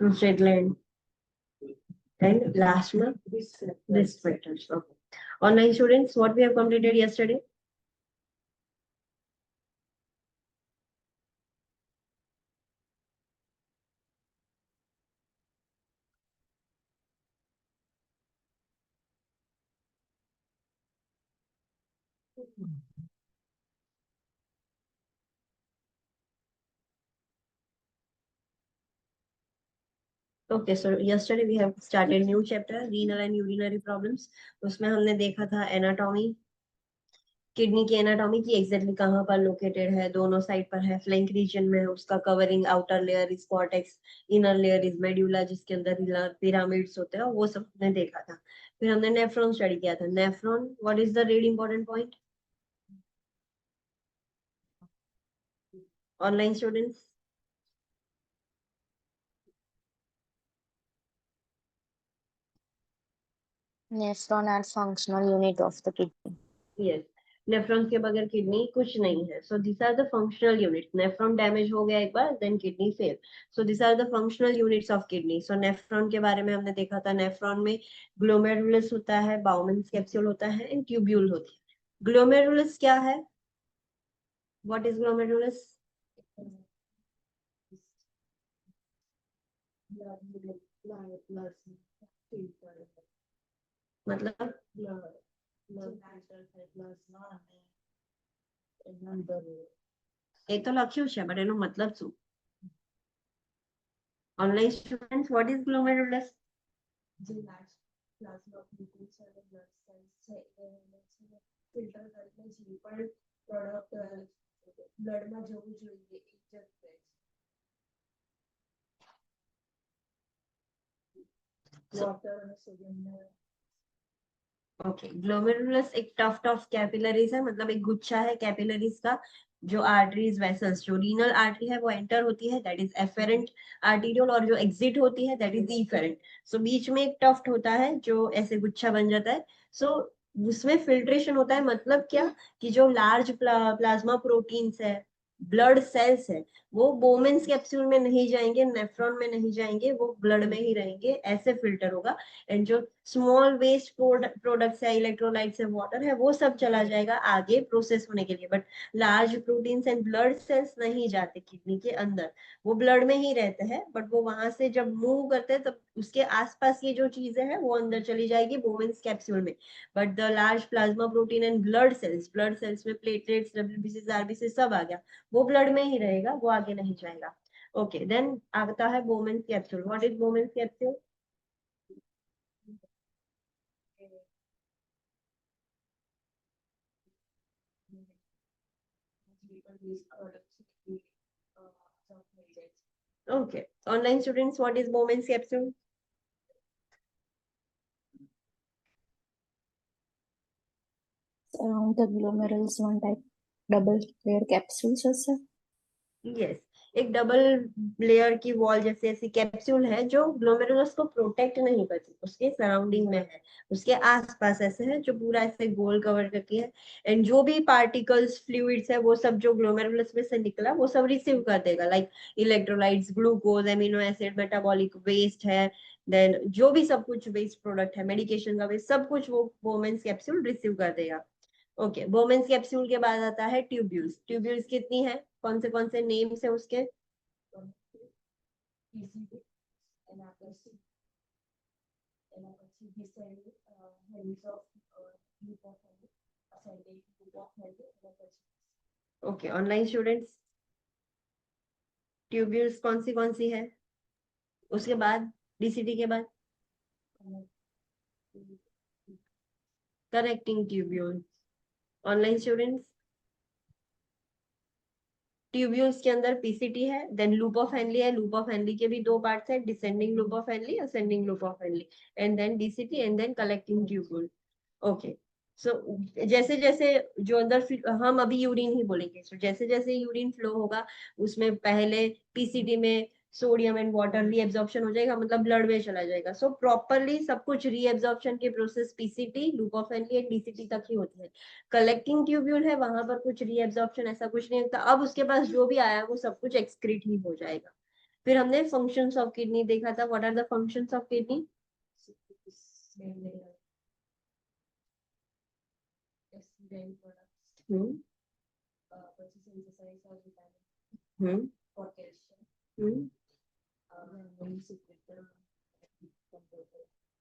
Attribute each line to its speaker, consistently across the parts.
Speaker 1: Crochet gland, and last one, this filters. Okay. Online students, what we have completed yesterday? Okay, so yesterday we have started new chapter, renal and urinary problems. उसमें हमने देखा था anatomy, kidney की anatomy की exactly कहाँ पर located है, दोनों साइड पर है, फ्लैंक रीजन में है, उसका covering outer layer is cortex, inner layer is medulla, जिसके अंदर पिरामिड्स होते हैं, वो सब हमने देखा था। फिर हमने नेफ्रॉन स्टडी किया था। Nephron, what is the really important point? Online students,
Speaker 2: Nephron are functional unit of the kidney.
Speaker 1: Yes, nephron के बगैर किडनी कुछ नहीं है। So this are the functional unit. Nephron damage हो गया एक बार, then kidney fail. So this are the functional units of kidney. So nephron के बारे में हमने देखा था। नेफ्रॉन में ग्लोमेरुलस होता है, बाउमेंस कैप्सूल होता है, एंड ट्यूब्यूल होती है। ग्लोमेरुलस क्या है? What is glomerulus? मतलब એ તો લખ્યું છે, બટ એનો મતલબ શું? Online students, what is glomerulus? Filter કરીને જે પણ પ્રોડક્ટ બ્લડમાં જવું જોઈએ એ જશે। વોટર અને સોડિયમ। ओके, ग्लोमेरुलस एक टफ्ट ऑफ कैपिलरीज है, मतलब एक गुच्छा है कैपिलरीज का। जो आर्टरीज वेसल्स, जो रीनल आर्टरी है वो एंटर होती है, दैट इज एफेरेंट आर्टीरियल, और जो एग्जिट होती है दैट इज इफेरेंट। सो बीच में एक टफ्ट होता है जो ऐसे गुच्छा बन जाता है। सो उसमें फिल्ट्रेशन होता है, मतलब क्या कि जो लार्ज प्लाज्मा प्रोटीन्स है, ब्लड सेल्स है, वो बोमेन्स कैप्सूल में नहीं जाएंगे, नेफ्रॉन में नहीं जाएंगे, वो ब्लड में ही रहेंगे, ऐसे फिल्टर होगा। एंड जो स्मॉल वेस्ट प्रोडक्ट्स है, इलेक्ट्रोलाइट्स है, वाटर है, वो सब चला जाएगा आगे प्रोसेस होने के लिए। But large proteins and blood cells नहीं जाते किडनी के अंदर, वो ब्लड में ही रहते हैं। बट वो वहां से जब मूव करते हैं तब उसके आसपास ये जो चीजें हैं वो अंदर चली जाएगी बोमेन्स कैप्सूल में। But the large plasma protein and blood cells में प्लेटलेट्स, डब्ल्यूबीसी, आरबीसी सब आ गया, वो ब्लड में ही रहेगा, वो आगे नहीं जाएगा। ओके, देन आता है Bowman's capsule. What is Bowman's capsule? Okay. Online students, what is Bowman's capsule?
Speaker 2: Around the glomerulus, one type double layer capsules also.
Speaker 1: Yes, एक डबल लेयर की वॉल जैसे ऐसी कैप्सूल है जो ग्लोमेरुलस को प्रोटेक्ट नहीं करती, उसके सराउंडिंग में है, उसके आसपास ऐसे है जो पूरा ऐसे गोल कवर करती है। एंड जो भी पार्टिकल्स, फ्लूइड्स है, वो सब जो ग्लोमेरुलस में से निकला वो सब रिसीव कर देगा, like electrolytes, glucose, amino acid, metabolic waste है, देन जो भी सब कुछ वेस्ट प्रोडक्ट है, मेडिकेशन का वेस्ट, सब कुछ वो बोमेन्स कैप्सूल रिसीव कर देगा। ओके, बोमेन्स कैप्सूल के बाद आता है ट्यूब्यूल्स। ट्यूब्यूल्स कितनी है, कौन से नेम्स है उसके? ओके, ऑनलाइन स्टूडेंट्स, ट्यूब्यूल्स कौन सी है? उसके बाद डीसीटी के बाद connecting tubule. Online students, tubules के अंदर पीसीटी है, देन लूप ऑफ हेनली है। लूप ऑफ हेनली के भी दो पार्ट्स है, descending loop of Henle, ascending loop of Henle, and then DCT, and then collecting tubule. Okay, so जैसे जैसे जो अंदर हम अभी यूरिन ही बोलेंगे, सो जैसे जैसे यूरिन फ्लो होगा उसमें पहले पीसीटी में सोडियम एंड वाटर रीएब्जॉर्प्शन हो जाएगा, मतलब ब्लड में चला जाएगा। सो प्रॉपरली सब कुछ रीएब्जॉर्प्शन की process PCT, loop of Henle and DCT तक ही होती है। कलेक्टिंग ट्यूब्यूल है, वहां पर कुछ रीएब्जॉर्प्शन ऐसा कुछ नहीं होता। अब उसके पास जो भी आया वो सब कुछ एक्सक्रीट ही हो जाएगा। फिर हमने फंक्शंस ऑफ किडनी देखा था. What are the functions of kidney? Hmm hmm hmm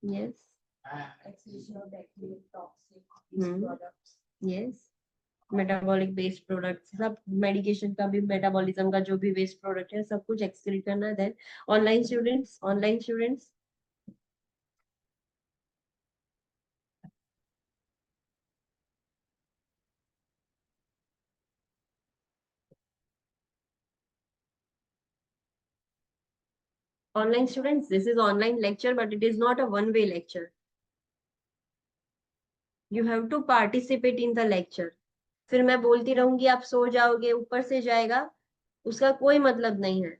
Speaker 1: yes yes. Metabolic waste product, सब मेडिकेशन का भी, मेटाबॉलिज्म का जो भी वेस्ट प्रोडक्ट है सब कुछ एक्सक्रीट करना. Then online students this is online lecture but it is not a one way lecture. You have to participate in the lecture. फिर मैं बोलती रहूंगी, आप सो जाओगे, ऊपर से जाएगा, उसका कोई मतलब नहीं है.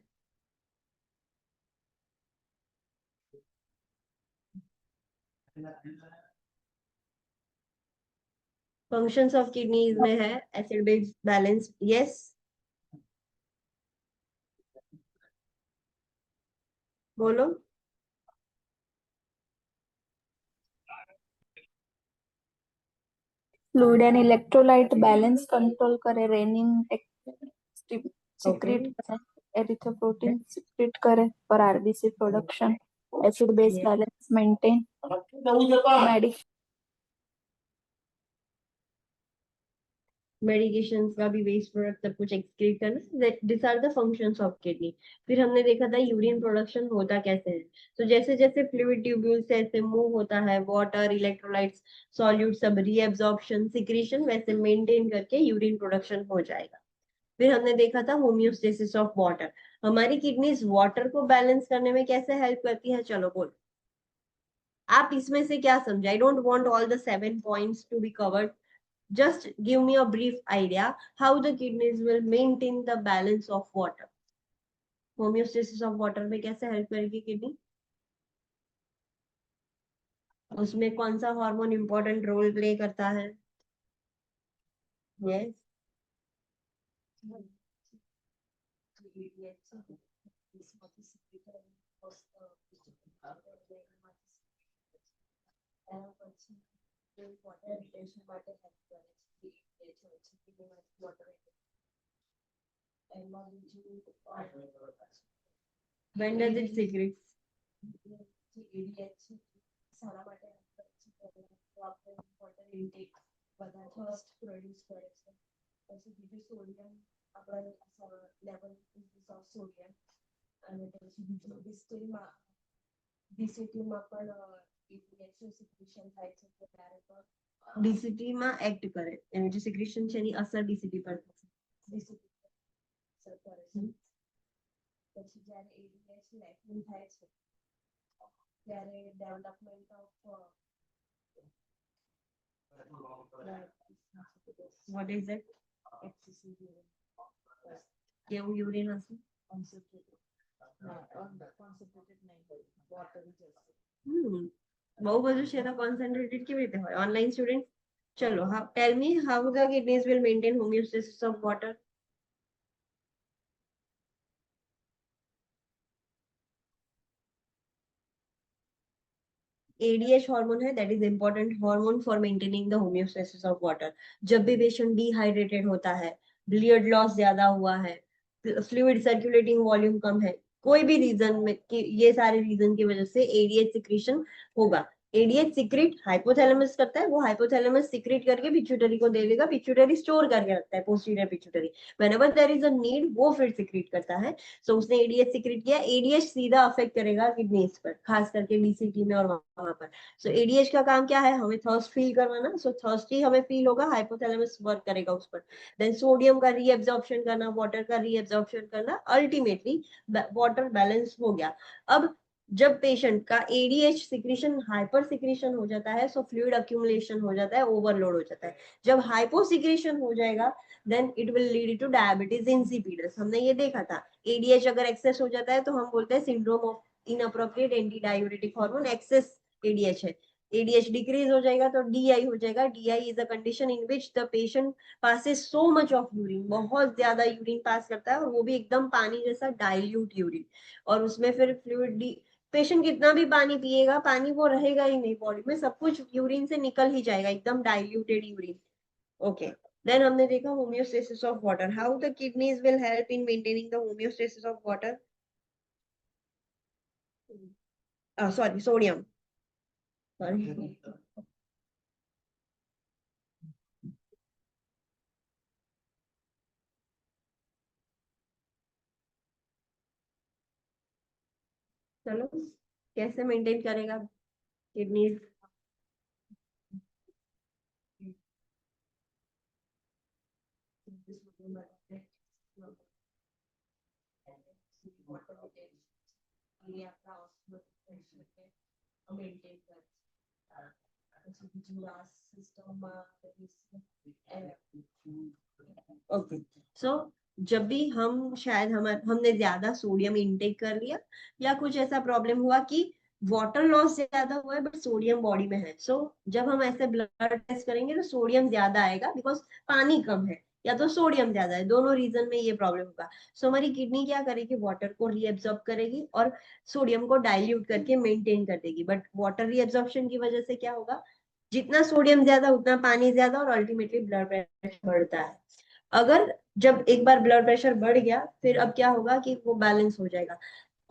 Speaker 1: फंक्शंस ऑफ किडनीज में है एसिड बेस बैलेंस. यस, बोलो.
Speaker 2: Fluid and electrolyte balance control करे, रेनिन सिक्रीट करे, एरिथ्रोपोइटिन सिक्रीट करे for RBC production, acid base
Speaker 1: Yes.
Speaker 2: Balance maintain,
Speaker 1: medication का भी वेस्ट प्रोडक्ट सब कुछ एक्सक्रीट करना. This are the functions of kidney. फिर हमने देखा था यूरिन प्रोडक्शन होता कैसे है. तो जैसे जैसे फ्लूइड ट्यूब्यूल से ऐसे मूव होता है, वाटर, इलेक्ट्रोलाइट्स, सॉल्यूट सब रीएब्जॉर्प्शन, सिक्रीशन, वैसे मेंटेन करके यूरिन प्रोडक्शन हो जाएगा. फिर हमने देखा था होम्योस्टेसिस ऑफ वाटर. हमारी किडनीज वाटर को बैलेंस करने में कैसे हेल्प करती है, चलो बोलो. आप इसमें से क्या समझे? I don't want all the 7 points to be covered. Just give me a brief idea how the kidneys will maintain the balance of water. Homeostasis of water में कैसे हेल्प करेगी किडनी? उसमें कौन सा हार्मोन इंपॉर्टेंट रोल प्ले करता है? Yes. When does it secrete? ડીસીટી માં act કરે, એની જે સિક્રેશન છે એની અસર ડીસીટી પર થશે. પછી જ્યારે એડીએચ લેક્ટિન થાય છે ત્યારે development of what is it? Excessive urine. કેવું યુરિન હશે? Concentrated નહીં, watery જશે. બહુ બધું છે તો કોન્સન્ટ્રેટેડ કેવી રીતે હોય? ઓનલાઈન સ્ટુડન્ટ, ચલો, tell me how the kidneys will maintain homeostasis of water. ADH hormone है, that is important hormone for maintaining the homeostasis of water. जब भी पेशेंट डिहाइड्रेटेड होता है, ब्लड लॉस ज्यादा हुआ है, फ्लूइड सर्कुलेटिंग वॉल्यूम कम है, कोई भी रीजन में कि ये सारे रीजन की वजह से एडीएच सिक्रीशन होगा. एडीएच सिक्रेट हाइपोथैलेमस करता है, वो हाइपोथैलेमस सिक्रेट करके पिट्यूटरी को दे देगा, पिट्यूटरी स्टोर करके रखता है posterior pituitary. Whenever there is a need वो फिर सिक्रेट करता है. सो उसने एडीएच सिक्रेट किया, एडीएच सीधा अफेक्ट करेगा किडनीज पर, खास करके डीसीटी में और वहां पर. सो एडीएच का काम क्या है? हमें थर्स्ट फील करवाना. सो थर्स्टी हमें फील होगा, हाइपोथैलेमस वर्क करेगा उस पर. देन सोडियम का रीएब्जॉर्प्शन करना, वाटर का रीएब्जॉर्प्शन करना, अल्टीमेटली वाटर बैलेंस हो गया. अब जब पेशेंट का एडीएच सिक्रीशन हाइपर सिक्रीशन हो जाता है, सो फ्लूइड अक्यूमुलेशन हो जाता है, ओवरलोड हो जाता है. जब हाइपो सिक्रीशन हो जाएगा then it will lead to diabetes insipidus. हमने ये देखा था, एडीएच अगर एक्सेस हो जाता है तो हम बोलते हैं syndrome of inappropriate anti diuretic hormone, excess ADH है. ADH डिक्रीज हो जाएगा तो DI हो जाएगा. DI is a condition in which the patient passes so much of urine, बहुत ज्यादा यूरिन पास करता है, और वो भी एकदम पानी जैसा डाइल्यूट यूरिन. और उसमें फिर फ्लूइड, पेशेंट कितना भी पानी पिएगा, पानी वो रहेगा ही नहीं बॉडी में, सब कुछ यूरिन से निकल ही जाएगा, एकदम डाइल्यूटेड यूरिन. ओके. देन हमने देखा homeostasis of water. How the kidneys will help in maintaining the homeostasis of water. Sorry, sodium. Sorry. चलो, कैसे मेंटेन करेगा किडनीज. ओके. सो जब भी हम शायद हमने ज्यादा सोडियम इनटेक कर लिया, या कुछ ऐसा प्रॉब्लम हुआ कि वाटर लॉस ज्यादा हुआ है बट सोडियम बॉडी में है, सो जब हम ऐसे ब्लड टेस्ट करेंगे तो सोडियम ज्यादा आएगा, बिकॉज पानी कम है या तो सोडियम ज्यादा है, दोनों रीजन में ये प्रॉब्लम होगा. सो हमारी किडनी क्या करेगी, वाटर को रीएब्सॉर्ब करेगी और सोडियम को डाइल्यूट करके मेंटेन कर देगी. बट वाटर रीएब्सॉर्प्शन की वजह से क्या होगा, जितना सोडियम ज्यादा उतना पानी ज्यादा, और अल्टीमेटली ब्लड प्रेशर बढ़ता है. अगर जब एक बार ब्लड प्रेशर बढ़ गया, फिर अब क्या होगा कि वो बैलेंस हो जाएगा.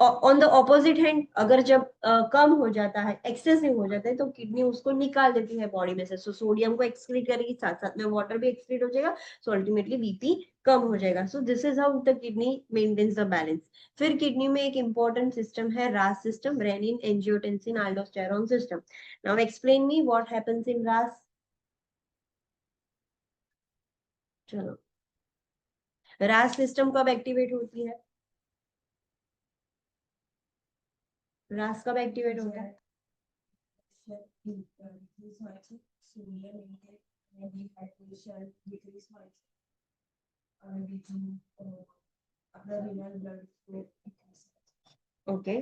Speaker 1: ऑन द ऑपोजिट हैंड, अगर जब कम हो जाता है, एक्सेसिव हो जाता है, तो किडनी उसको निकाल देती है बॉडी में से. सो सोडियम को एक्सक्रीट करेगी, साथ साथ में वाटर भी एक्सक्रीट हो जाएगा, सो अल्टीमेटली बीपी कम हो जाएगा. So this is how the kidney maintains the balance. फिर किडनी में एक इंपॉर्टेंट सिस्टम है RAS system, renin angiotensin aldosterone system. Now explain me what happens in RAS. चलो, रास सिस्टम कब एक्टिवेट होती है, रास कब एक्टिवेट होता है. ओके. ઓકે.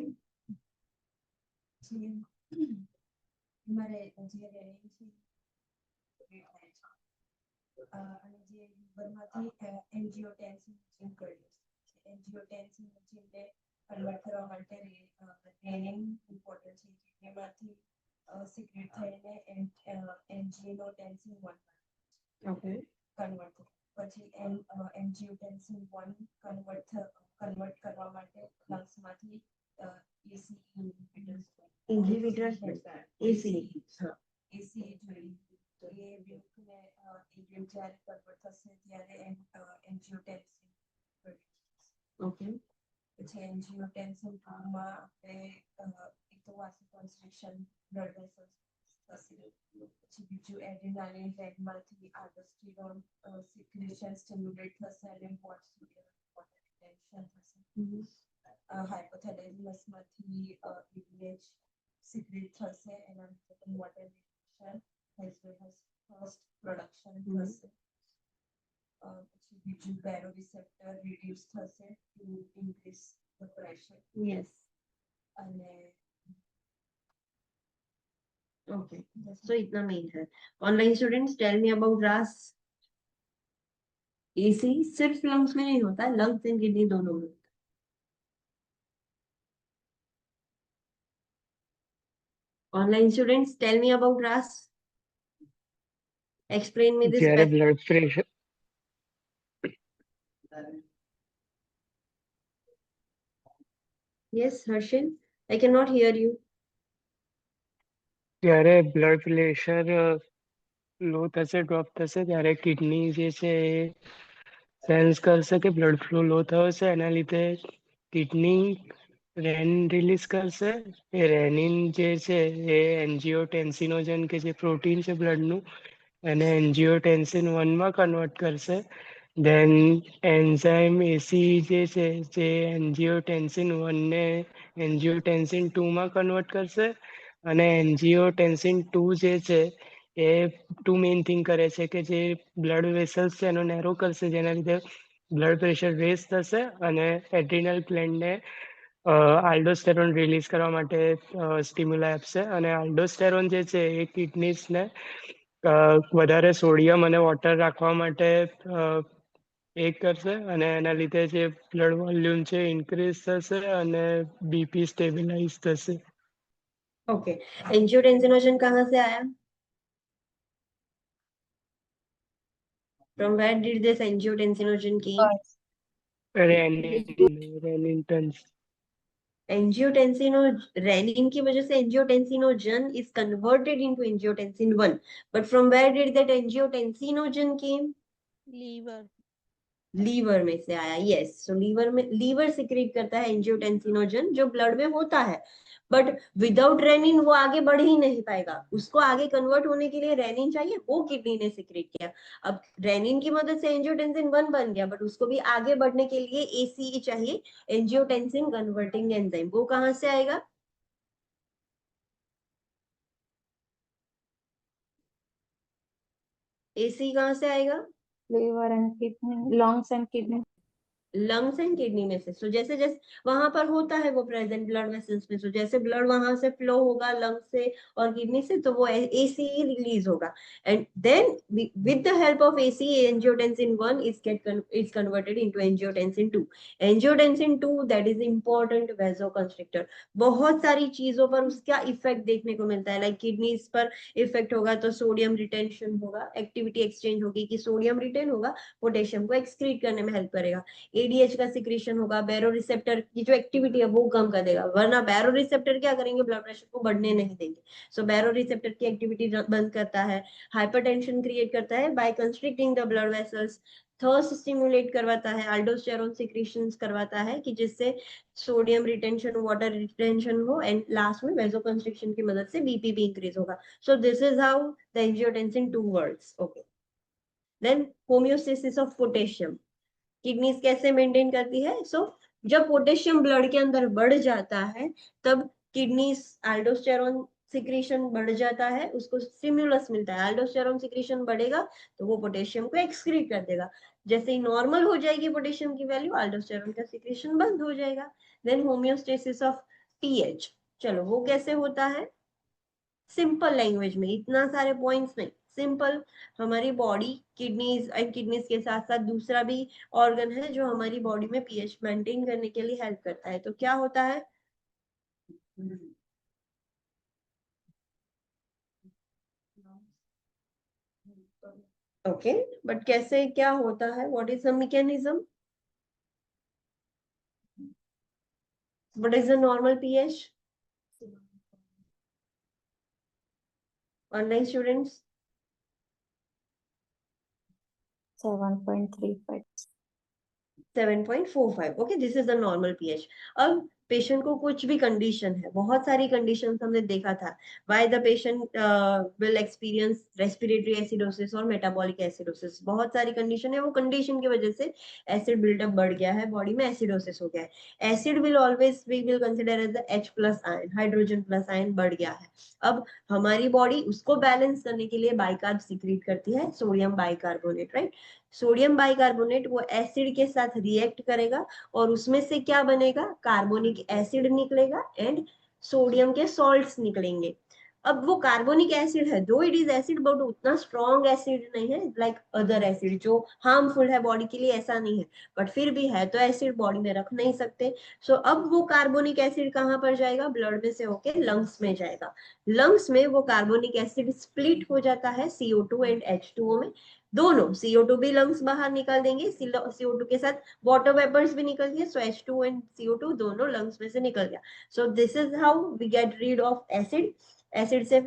Speaker 1: Inhibitors ACE. હા. ઓકે. Yes. Okay. So इतना मेन है. Online students, tell me about RAS. ACE सिर्फ लंग्स में नहीं होता, लंग्स एंड किडनी दोनों में. Online students, tell me about RAS. Explain me this.
Speaker 3: Blood pressure
Speaker 1: Yes, Harshil, I cannot hear you.
Speaker 3: જ્યારે blood pressure low થશે, drop થશે, ત્યારે કિડની જે છે એ સેન્સ કરશે કે બ્લડ ફ્લો લો થયો છે, એના લીધે કિડની રેન રિલીઝ કરશે. એ રેનિન જે છે એ એન્જિયોટેન્સિનોજન કે જે પ્રોટીન છે બ્લડનું, એને એન્જિયોટેન્સિન 1માં કન્વર્ટ કરશે. દેન એન્ઝાઇમ એસી જે છે જે એન્જિયોટેન્સિન 1ને એન્જિયોટેન્સિન 2માં કન્વર્ટ કરશે. અને એન્જિયોટેન્સિન 2 જે છે એ ટુ મેઇન થિંગ કરે છે કે જે બ્લડ વેસલ્સ છે એનો નેરો કરશે, જેના લીધે બ્લડ પ્રેશર રેઝ થશે અને એડ્રિનલ ગ્લેન્ડને આલ્ડોસ્ટેરોન રિલીઝ કરવા માટે સ્ટિમ્યુલા આપશે અને આલ્ડોસ્ટેરોન જે છે એ કિડનીસને વધારે સોડિયમ અને વોટર રાખવા માટે એ કરશે અને એના લીધે જે બ્લડ વોલ્યુમ છે ઇન્ક્રીઝ થશે અને બીપી સ્ટેબિલાઇઝ થશે.
Speaker 1: ओके, एंजियोटेंसिनोजन कहाँ से आया? From where did this angiotensinogen came?
Speaker 3: રેનિન્ટન્સ.
Speaker 1: एंजियोटेंसिनो रेनिन की वजह से angiotensinogen is converted into angiotensin 1, but from where did that angiotensinogen came? Liver में से आया. यस, सो लीवर में, लीवर सिक्रीट करता है एंजियोटेंसिनोजन जो ब्लड में होता है, बट विदाउट रेनिन वो आगे बढ़ ही नहीं पाएगा. उसको आगे कन्वर्ट होने के लिए रेनिन चाहिए, वो किडनी ने सिक्रीट किया. अब रेनिन की मदद से एंजियोटेंसिन 1 बन गया, बट उसको भी आगे बढ़ने के लिए एसीई चाहिए, एंजियोटेंसिन कन्वर्टिंग एंजाइम. वो कहां से आएगा? एसी कहां से आएगा?
Speaker 2: Liver and kidney, lungs and kidney.
Speaker 1: Lungs and kidney में से. सो जैसे जैसे वहां पर होता है वो प्रेजेंट ब्लड वेसल्स में, सो जैसे ब्लड वहां से फ्लो होगा लंग्स से और किडनी से, तो वो एसी रिलीज होगा. And then with the help of ACE angiotensin 1 is converted into angiotensin 2. Angiotensin 2 that is important vasoconstrictor. बहुत सारी चीजों पर उसका इफेक्ट देखने को मिलता है. लाइक किडनीज पर इफेक्ट होगा तो सोडियम रिटेंशन होगा, एक्टिविटी एक्सचेंज होगी कि सोडियम रिटेन होगा, पोटेशियम को एक्सक्रीट करने में हेल्प करेगा. एडीएच का सिक्रीशन होगा, बैरो रिसेप्टर की जो एक्टिविटी है वो कम कर देगा, वरना बैरो रिसेप्टर क्या करेंगे? ब्लड प्रेशर को बढ़ने नहीं देंगे. सो बैरो रिसेप्टर की एक्टिविटी बंद करता है. हाइपरटेंशन क्रिएट करता है by constricting the blood vessels. Thirst stimulate करवाता है, अल्डोस्टेरोन सिक्रीशंस करवाता है कि जिससे सोडियम रिटेंशन, वाटर रिटेंशन हो, एंड लास्ट में वेसोकंस्ट्रिक्शन की मदद से बीपी भी इंक्रीज होगा. So this is how the angiotensin 2 works. Okay, then homeostasis of potassium. Kidneys कैसे मेंटेन करती है? जब पोटेशियम ब्लड के अंदर बढ़ जाता है तब किडनीज अल्डोस्टेरोन सिक्रीशन बढ़ जाता है, उसको स्टिमुलस मिलता है. अल्डोस्टेरोन सिक्रीशन बढ़ेगा तो वो पोटेशियम को एक्सक्रीट कर देगा. जैसे ही नॉर्मल हो जाएगी पोटेशियम की वैल्यू, अल्डोस्टेरोन का सिक्रीशन बंद हो जाएगा. Then homeostasis of pH. चलो वो कैसे होता है? सिंपल लैंग्वेज में, इतना सारे पॉइंट्स नहीं, सिंपल. हमारी बॉडी किडनीज एंड किडनीज के साथ साथ दूसरा भी ऑर्गन है जो हमारी बॉडी में पीएच मेंटेन करने के लिए हेल्प करता है. तो क्या होता है? ओके, बट कैसे क्या होता है? What is the mechanism? What is the normal pH? Online students,
Speaker 2: 7.35.
Speaker 1: 7.45. Okay, this is the normal pH. अब पेशेंट को कुछ भी कंडीशन है, बहुत सारी कंडीशन हमने देखा था, why the patient will experience respiratory acidosis और मेटाबॉलिक एसिडोसिस. बहुत सारी कंडीशन है, वो कंडीशन की वजह से एसिड बिल्डअप बढ़ गया है बॉडी में, एसिडोसिस हो गया है. Acid will always we will consider as the H plus ion, hydrogen plus ion बढ़ गया है. अब हमारी बॉडी उसको बैलेंस करने के लिए बाइकार्ब सिक्रीट करती है, sodium bicarbonate, right. Sodium bicarbonate वो एसिड के साथ रिएक्ट करेगा और उसमें से क्या बनेगा? कार्बोनिक एसिड निकलेगा एंड सोडियम के सॉल्ट्स निकलेंगे. अब वो कार्बोनिक एसिड है, दो इट इज एसिड, बट उतना स्ट्रॉन्ग एसिड नहीं है लाइक अदर एसिड जो हार्मफुल है बॉडी के लिए, ऐसा नहीं है, बट फिर भी है तो एसिड बॉडी में रख नहीं सकते. अब वो कार्बोनिक एसिड कहाँ पर जाएगा? ब्लड में से होके लंग्स में जाएगा. लंग्स में वो कार्बोनिक एसिड स्प्लिट हो जाता है CO2 एंड H2O में. दोनों CO2 भी लंग्स बाहर निकाल देंगे, CO2 के साथ वाटर वेपर्स भी निकल गए, सो H2 एंड CO2 दोनों लंग्स में से निकल गया. So this is how we get rid of acid. Acid से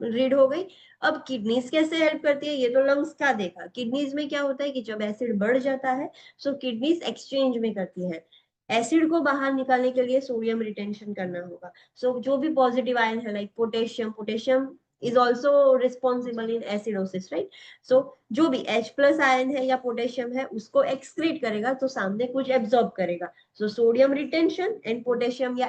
Speaker 1: रीड हो गई. अब किडनीज कैसे हेल्प करती है? ये तो लंग्स का देखा. किडनीज में क्या होता है कि जब एसिड बढ़ जाता है सो किडनीज एक्सचेंज में करती है. एसिड को बाहर निकालने के लिए सोडियम रिटेंशन करना होगा. जो भी पॉजिटिव आयन है like potassium is also responsible in acidosis, right? जो भी H प्लस आयन है या पोटेशियम है उसको एक्सक्रीट करेगा तो सामने कुछ एब्जॉर्ब करेगा. सोडियम रिटेंशन एंड पोटेशियम या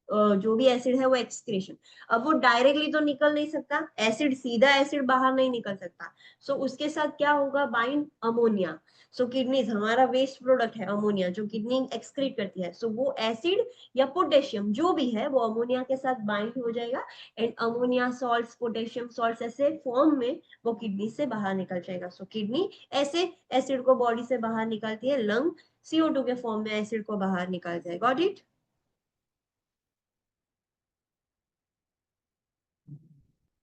Speaker 1: जो भी एसिड है वो एक्सक्रीशन। अब वो डायरेक्टली तो निकल नहीं सकता, एसिड सीधा एसिड बाहर नहीं निकल सकता। सो उसके साथ क्या होगा, बाइंड अमोनिया। सो किडनीज हमारा वेस्ट प्रोडक्ट है अमोनिया, जो किडनी एक्सक्रीट करती है। सो वो एसिड या पोटेशियम जो भी है वो अमोनिया के साथ बाइंड हो जाएगा, and ammonia salts, potassium salts ऐसे फॉर्म में वो किडनी से बाहर निकल जाएगा। सो किडनी ऐसे एसिड को बॉडी से बाहर निकालती है, लंग CO2 के फॉर्म में एसिड को बाहर निकाल जाएगा। Got it?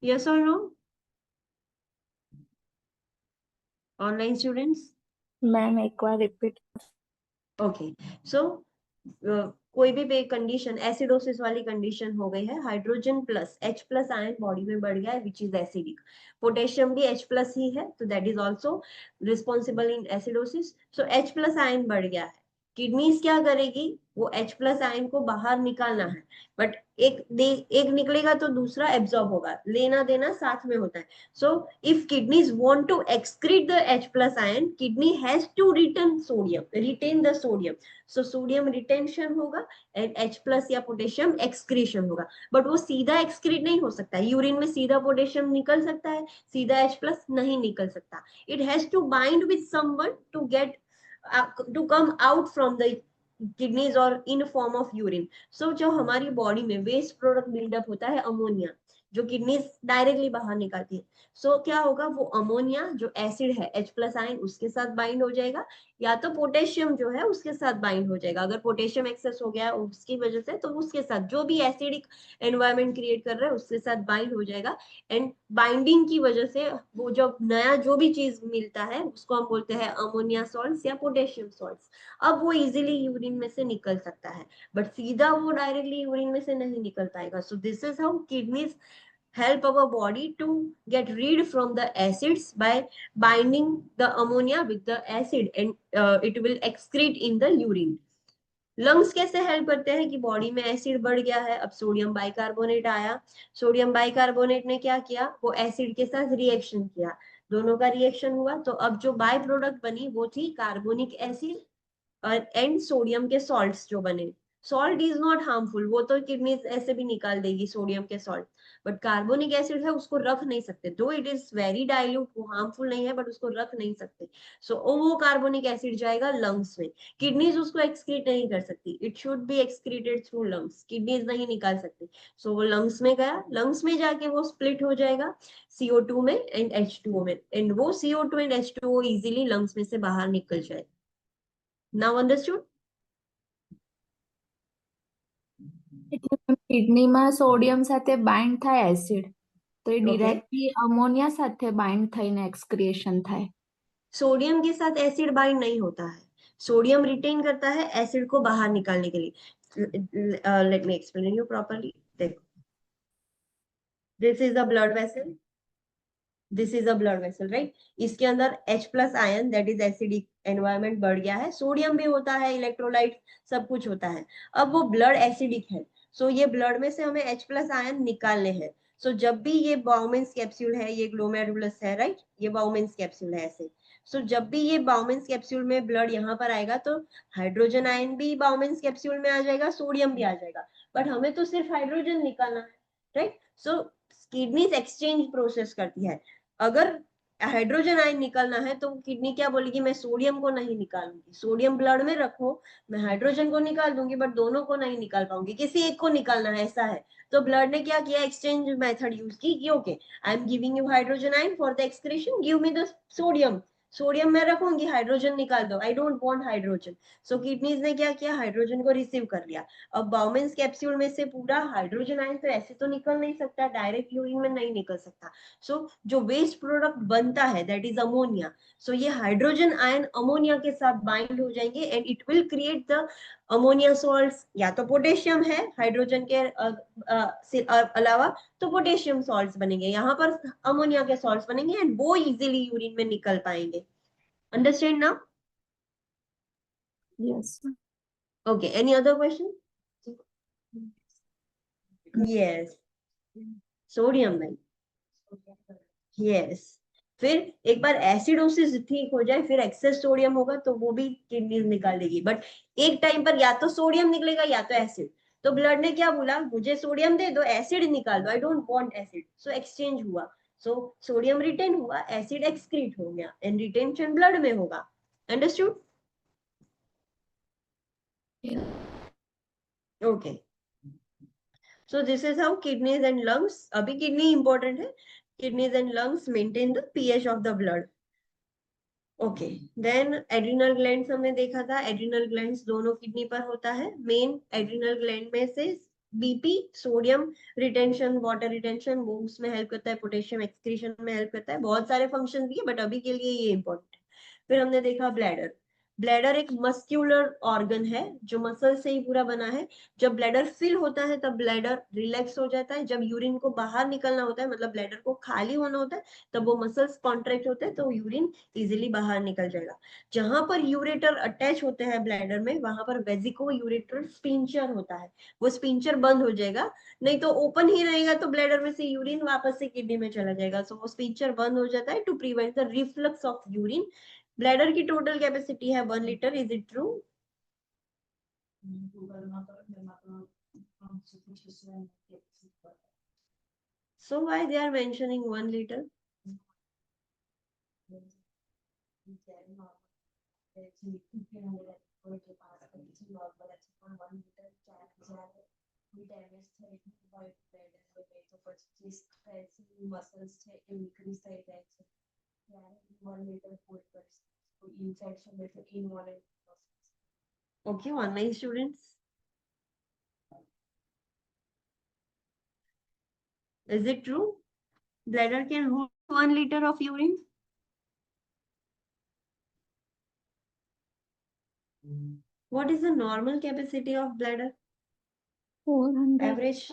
Speaker 1: यस और नो ऑनलाइन स्टूडेंट्स?
Speaker 2: मैम एक बार रिपीट।
Speaker 1: ओके, सो कोई भी कंडीशन एसिडोसिस वाली कंडीशन हो गई है, hydrogen plus H plus ion body में बढ़ गया है विच इज एसिडिक, पोटेशियम भी H प्लस ही है तो that is also responsible in acidosis. So H plus ion बढ़ गया है, किडनीज क्या करेगी, वो H प्लस आयन को बाहर निकालना है, बट एक निकलेगा तो दूसरा एब्जॉर्ब होगा, लेना देना साथ में होता है। So if kidneys want to excrete the H plus ion, kidney has to retain the sodium. So sodium retention होगा and H plus या पोटेशियम excretion होगा, बट वो सीधा excrete नहीं हो सकता है। यूरिन में सीधा पोटेशियम निकल सकता है, सीधा H plus नहीं निकल सकता। It has to bind with someone to get to come out from the kidneys or in form of urine. So जो हमारी बॉडी में वेस्ट प्रोडक्ट बिल्डअप होता है अमोनिया, जो किडनीज डायरेक्टली बाहर निकालती है। सो क्या होगा, वो अमोनिया जो एसिड है H प्लस आयन उसके साथ बाइंड हो जाएगा, या तो पोटेशियम जो है उसके साथ बाइंड हो जाएगा। अगर पोटेशियम एक्सेस हो गया है उसकी वजह से, तो उसके साथ जो भी एसिडिक एनवायरमेंट क्रिएट कर रहा है उसके साथ बाइंड हो जाएगा, एंड बाइंडिंग की वजह से वो जो नया जो भी चीज मिलता है उसको हम बोलते हैं अमोनिया सॉल्ट्स या पोटेशियम सॉल्ट्स। अब वो इजीली यूरिन में से निकल सकता है, बट सीधा वो डायरेक्टली यूरिन में से नहीं निकल पाएगा। सो this is how kidneys help our body to get rid from the acids by binding the ammonia with the acid, and it will excrete in the urine. Lungs कैसे help करते हैं कि body में एसिड बढ़ गया है, अब sodium bicarbonate आया, सोडियम बाइकार्बोनेट ने क्या किया, वो एसिड के साथ रिएक्शन किया, दोनों का रिएक्शन हुआ, तो अब जो बाय प्रोडक्ट बनी वो थी कार्बोनिक एसिड एंड सोडियम के सॉल्ट्स जो बने। सॉल्ट इज नॉट हार्मफुल, वो तो किडनी ऐसे भी निकाल देगी सोडियम के सॉल्ट, बट कार्बोनिक एसिड है उसको रख नहीं सकते, दो इट इज वेरी डाइल्यूट, वो हार्मफुल नहीं है बट उसको रख नहीं सकते। सो वो कार्बोनिक एसिड जाएगा लंग्स में, किडनीज उसको एक्सक्रीट नहीं कर सकती, it should be excreted through lungs, kidneys नहीं निकाल सकती। सो वो लंग्स में गया, लंग्स में जाके वो स्प्लिट हो जाएगा CO2 में एंड H2O में, एंड वो CO2 and H2O easily lungs में से बाहर निकल जाए। Now understood?
Speaker 2: કિડનીમાં સોડિયમ સાથે બાઇન્ડ થાય એસિડ, તો એ
Speaker 1: Okay.
Speaker 2: ડિરેક્ટલી અમોનિયા સાથે બાઇન્ડ થઈને એક્સક્રિએશન થાય।
Speaker 1: सोडियम के साथ एसिड बाइंड नहीं होता है, सोडियम रिटेन करता है एसिड को बाहर निकालने के लिए। Let me explain you properly. देखो, this is a blood vessel, this is a blood vessel, right. इसके अंदर H plus ion that is acidic environment बढ़ गया है, सोडियम भी होता है, इलेक्ट्रोलाइट सब कुछ होता है। अब वो ब्लड एसिडिक है, सो ये ब्लड में से हमें H प्लस आयन निकालने हैं। सो जब भी ये बाउमेंस कैप्सूल है, ये ग्लोमेरुलस है, राइट, ये बाउमेंस कैप्सूल है ऐसे। सो जब भी ये बाउमेंस कैप्सूल में ब्लड यहाँ पर आएगा तो हाइड्रोजन आयन भी बाउमेंस कैप्सूल में आ जाएगा, सोडियम भी आ जाएगा, बट हमें तो सिर्फ हाइड्रोजन निकालना है, राइट। सो किडनीज एक्सचेंज प्रोसेस करती है। अगर हाइड्रोजन आयन निकालना है तो किडनी क्या बोलेगी, मैं सोडियम को नहीं निकालूंगी, सोडियम ब्लड में रखो, मैं हाइड्रोजन को निकाल दूंगी बट दोनों को नहीं निकाल पाऊंगी, किसी एक को निकालना है, ऐसा है। तो ब्लड ने क्या किया, एक्सचेंज मेथड यूज की, okay I am giving you hydrogen ion for the excretion, give me the sodium, sodium में रखूंगी, हाइड्रोजन निकाल दो, I don't want hydrogen. So kidneys ने क्या किया, हाइड्रोजन को रिसीव कर लिया। अब बाउमेंस कैप्सूल में से पूरा हाइड्रोजन आयन तो ऐसे तो निकल नहीं सकता, डायरेक्ट यूरिन में नहीं निकल सकता। सो जो वेस्ट प्रोडक्ट बनता है दैट इज अमोनिया, सो ये हाइड्रोजन आयन अमोनिया के साथ बाइंड हो जाएंगे and it will create the ammonia salts, या तो पोटेशियम है हाइड्रोजन के अलावा तो पोटेशियम सॉल्ट्स बनेंगे, यहाँ पर अमोनिया के सॉल्ट्स बनेंगे एंड वो इजीली यूरिन में निकल पाएंगे। Understand now?
Speaker 2: Yes.
Speaker 1: Okay, any other question? Yes, sodium नहीं, यस। फिर एक बार एसिडोसिस ठीक हो जाए, फिर एक्सेस सोडियम होगा तो वो भी किडनी निकाल देगी, बट एक टाइम पर या तो सोडियम निकलेगा या तो एसिड, तो ब्लड ने क्या बोला, मुझे सोडियम दे दो, एसिड निकाल दो, I don't want acid, so exchange हुआ, सो सोडियम रिटेन हुआ, एसिड एक्सक्रीट हो गया, एंड रिटेंशन ब्लड में होगा। Understood? Okay, so this is how kidneys and lungs, अभी किडनी इंपॉर्टेंट है, kidneys and lungs maintain the pH of the blood. Okay, then adrenal glands हमने देखा था, एड्रिनल ग्लैंड्स दोनों किडनी पर होता है। मेन एड्रिनल ग्लैंड में से BP, sodium retention, water retention, वो उसमें हेल्प करता है, पोटेशियम एक्सक्रीशन में हेल्प करता है, बहुत सारे फंक्शन भी है बट अभी के लिए ये इंपॉर्टेंट है। फिर हमने देखा ब्लैडर, ब्लैडर एक मस्क्यूलर ऑर्गन है जो मसल से ही पूरा बना है। जब ब्लैडर फिल होता है तब ब्लैडर रिलैक्स हो जाता है, जब यूरिन को बाहर निकलना होता है, मतलब ब्लैडर को खाली होना होता है, तब वो मसल्स कॉन्ट्रैक्ट होते हैं तो यूरिन इजिली बाहर निकल जाएगा। जहां पर यूरेटर अटैच होते हैं ब्लैडर में, वहां पर वेजिको यूरेटर स्पिंचर होता है, वो स्पिंचर बंद हो जाएगा, नहीं तो ओपन ही रहेगा तो ब्लैडर में से यूरिन वापस से किडनी में चला जाएगा, सो वो स्पिंचर बंद हो जाता है to prevent the reflux of urine. Bladder की टोटल कैपेसिटी है 1 litre, is it true? So why they are mentioning 1 liter? Okay, online students, is it true bladder can hold 1 liter of urine? What is the normal capacity of bladder?
Speaker 2: 400.
Speaker 1: Average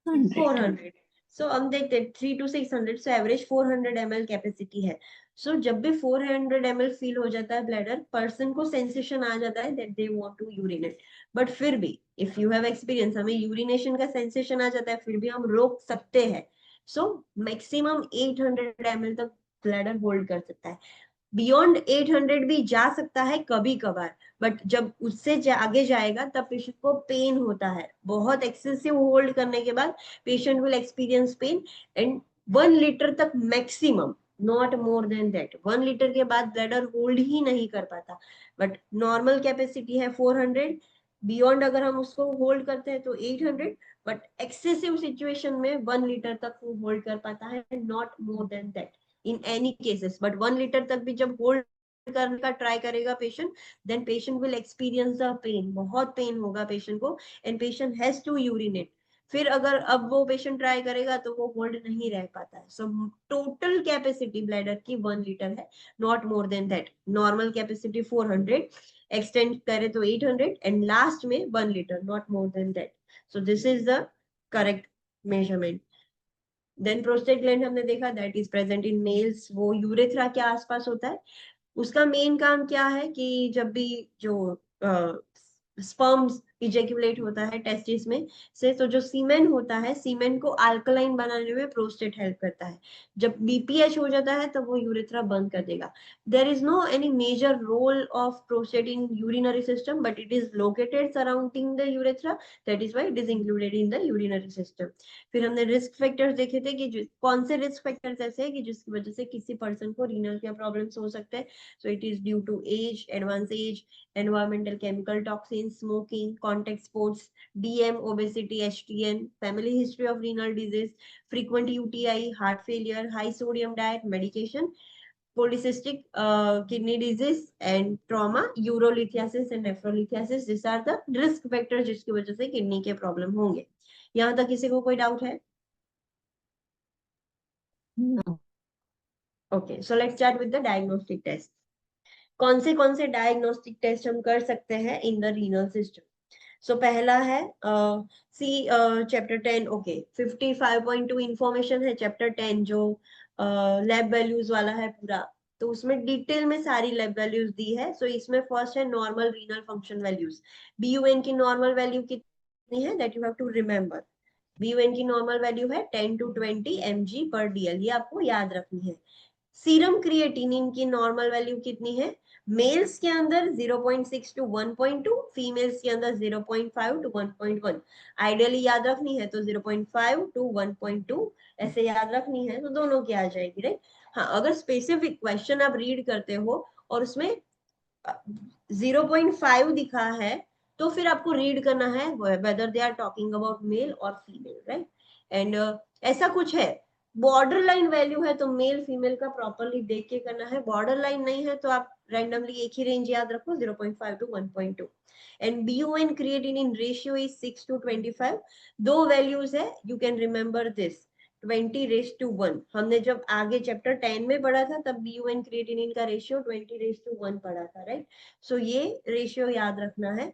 Speaker 2: 100.
Speaker 1: 400. So हम देखते हैं 3 to 600, so average 400 ml capacity है। So जब भी 400 ml feel हो जाता है bladder, person को सेंसेशन आ जाता है that they want to urinate, but फिर भी if you have experience, हमें यूरिनेशन का सेंसेशन आ जाता है, फिर भी हम रोक सकते हैं। So मैक्सिमम 800 ml तक ब्लैडर होल्ड कर सकता है, बियॉन्ड 800 भी जा सकता है कभी कभार, बट जब उससे आगे जाएगा तब पेशेंट को पेन होता है, बहुत एक्सेसिव होल्ड करने के बाद patient will experience pain, and 1 litre तक maximum, not more than that. 1 litre के बाद ब्लैडर होल्ड ही नहीं कर पाता, बट नॉर्मल कैपेसिटी है 400, बियॉन्ड अगर हम उसको होल्ड करते हैं तो 800, बट एक्सेसिव सिचुएशन में 1 लीटर तक वो होल्ड कर पाता है, not more than that in any cases, but 1 liter तक भी जब होल्ड करने का ट्राई करेगा patient, then patient will experience the pain, बहुत पेन होगा पेशेंट को, and patient has to urinate. फिर अगर अब वो पेशेंट ट्राई करेगा तो वो होल्ड नहीं रह पाता है। सो टोटल कैपेसिटी ब्लैडर की 1 लीटर है, not more than that. Normal capacity 400, extend करे तो 800, एंड लास्ट में 1 litre, not more than that. So this is the correct measurement. Then prostate gland हमने देखा, that is present in males, वो urethra के आसपास होता है। उसका मेन काम क्या है कि जब भी जो स्पर्म्स इजेक्यूलेट होता है टेस्टिस में से, तो जो सीमेन होता है, सीमेन को अल्कलाइन बनाने में प्रोस्टेट हेल्प करता है। जब बीपीएच हो जाता है तो वो यूरेथ्रा बंद कर देगा। There is no any major role of prostate in urinary system, but it is located surrounding the urethra, that is why it is included in the urinary system. फिर हमने रिस्क फैक्टर्स देखे थे कि कौन से रिस्क फैक्टर्स ऐसे हैं कि जिसकी वजह से किसी पर्सन को रीनल के प्रॉब्लम्स हो सकते हैं। So it is due to age, advanced age, environmental chemical toxins, smoking, contact sports, DM, obesity, HTN, family history of renal disease, frequent UTI, heart failure, high sodium diet, medication, polycystic kidney disease, and trauma, urolithiasis and nephrolithiasis. These are the risk factors जिसकी वजह से kidney के problem होंगे। यहाँ तक किसी को कोई डाउट है? Okay, so let's start with the diagnostic test. कौन से डायग्नोस्टिक टेस्ट हम कर सकते हैं in the renal system? So पहला है सी चैप्टर 10, ओके 55.2 इंफॉर्मेशन है चैप्टर 10 जो लैब वैल्यूज वाला है पूरा, तो उसमें डिटेल में सारी लैब वैल्यूज दी है। सो इसमें फर्स्ट है normal renal function values. BUN की नॉर्मल वैल्यू कितनी है, that you have to remember. BUN की नॉर्मल वैल्यू है 10 to 20 mg/dl, ये आपको याद रखनी है। सीरम क्रिएटिनिन की नॉर्मल वैल्यू कितनी है? मेल्स के अंदर 0.6 टू 1.2, फीमेल्स के अंदर 0.5 टू 1.1। आइडियली याद रखनी है तो 0.5 टू 1.2 ऐसे याद रखनी है, तो दोनों की आ जाएगी, राइट। हाँ, अगर स्पेसिफिक क्वेश्चन आप रीड करते हो और उसमें 0.5 दिखा है तो फिर आपको रीड करना है whether they are talking about male और फीमेल, राइट। एंड ऐसा कुछ है, बॉर्डर लाइन वैल्यू है तो मेल फीमेल का प्रॉपरली देख के करना है, बॉर्डर लाइन नहीं है तो आप रैंडमली एक ही रेंज याद रखो 0.5 to 1.2। And BUN creatinine ratio is 6 to 25। दो वैल्यूज है, यू कैन रिमेंबर दिस, 20:1। हमने जब आगे चैप्टर 10 में पढ़ा था तब BUN क्रिएटिनिन का रेशियो 20:1 पढ़ा था, राइट। सो ये रेशियो याद रखना है।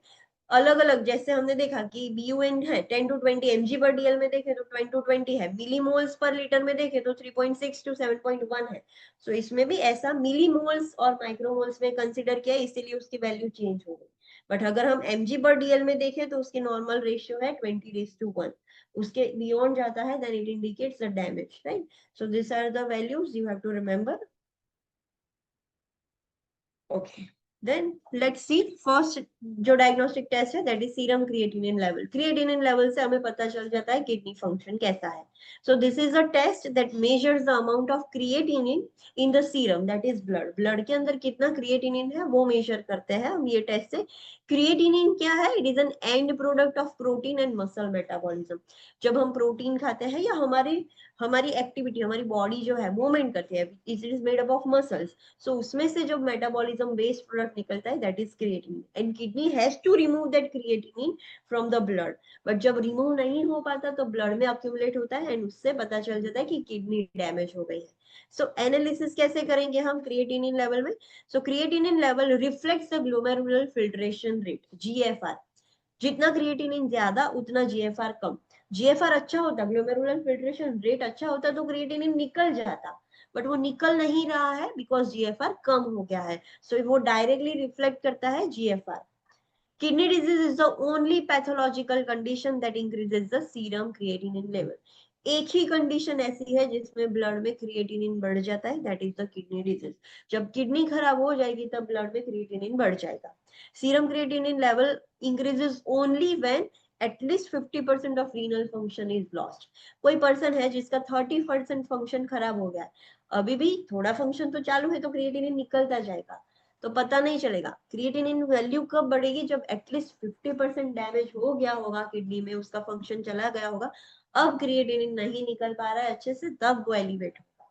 Speaker 1: अलग अलग जैसे हमने देखा कि BUN है 10 टू 20 mg/dl में देखे तो 10 टू 20 है, मिलीमोल्स पर लीटर में देखे तो 3.6 टू 7.1 है। सो इसमें भी ऐसा मिलीमोल्स और माइक्रोमोल्स में कंसिडर किया, इसीलिए उसकी वैल्यू चेंज हो गई। बट अगर हम mg/dl में देखें तो उसकी नॉर्मल रेशियो है 20:1। उसके बियॉन्ड जाता है then it indicates the damage, right? So these are the values you have to remember. Okay, then let's see first जो डायग्नोस्टिक टेस्ट है that is serum creatinine level. Creatinine level से हमें पता चल जाता है किडनी फंक्शन कैसा है. So this is a test that measures the amount of creatinine in the serum, that is blood. Blood के अंदर कितना creatinine है वो मेजर करते हैं हम ये टेस्ट से. क्रिएटिनिन क्या है? It is an and product of protein and muscle metabolism. जब हम प्रोटीन खाते हैं या हमारी एक्टिविटी, हमारी बॉडी जो है मूवमेंट करती है, it is made up of muscles, so उसमें से जो मेटाबॉलिज्म वेस्ट प्रोडक्ट निकलता है that is creatinine. And kidney has to remove that creatinine from the blood. But जब रिमूव नहीं हो पाता तो ब्लड में अक्यूमुलेट होता है एंड उससे पता चल जाता है कि किडनी डैमेज हो गई है. सो एनालिसिस कैसे करेंगे हम क्रिएटिनिन लेवल में? So creatinine level reflects the glomerular filtration rate, GFR. जितना क्रिएटिनिन ज्यादा उतना GFR कम. GFR अच्छा होता, ग्लोमेरुलर फिल्ट्रेशन रेट अच्छा होता तो क्रिएटिनिन निकल जाता, बट वो निकल नहीं रहा है बिकॉज GFR कम हो गया है. सो वो डायरेक्टली रिफ्लेक्ट करता है GFR. Kidney disease is the only pathological condition that increases the serum creatinine level. एक ही कंडीशन ऐसी है जिसमें ब्लड में क्रिएटिनिन बढ़ जाता है, that is the kidney disease. जब किडनी खराब हो जाएगी तब ब्लड में क्रिएटिनिन बढ़ जाएगा. Serum creatinine level increases only when at least 50% of renal function is lost. कोई पर्सन है जिसका 30% फंक्शन खराब हो गया, अभी भी थोड़ा फंक्शन तो चालू है तो क्रिएटिनिन निकलता जाएगा, तो पता नहीं चलेगा. क्रिएटिनिन वैल्यू कब बढ़ेगी? जब एटलीस्ट 50% डैमेज हो गया होगा किडनी में, उसका फंक्शन चला गया होगा, अब क्रिएटिनिन नहीं निकल पा रहा है अच्छे से, तब वो एलिवेट होगा.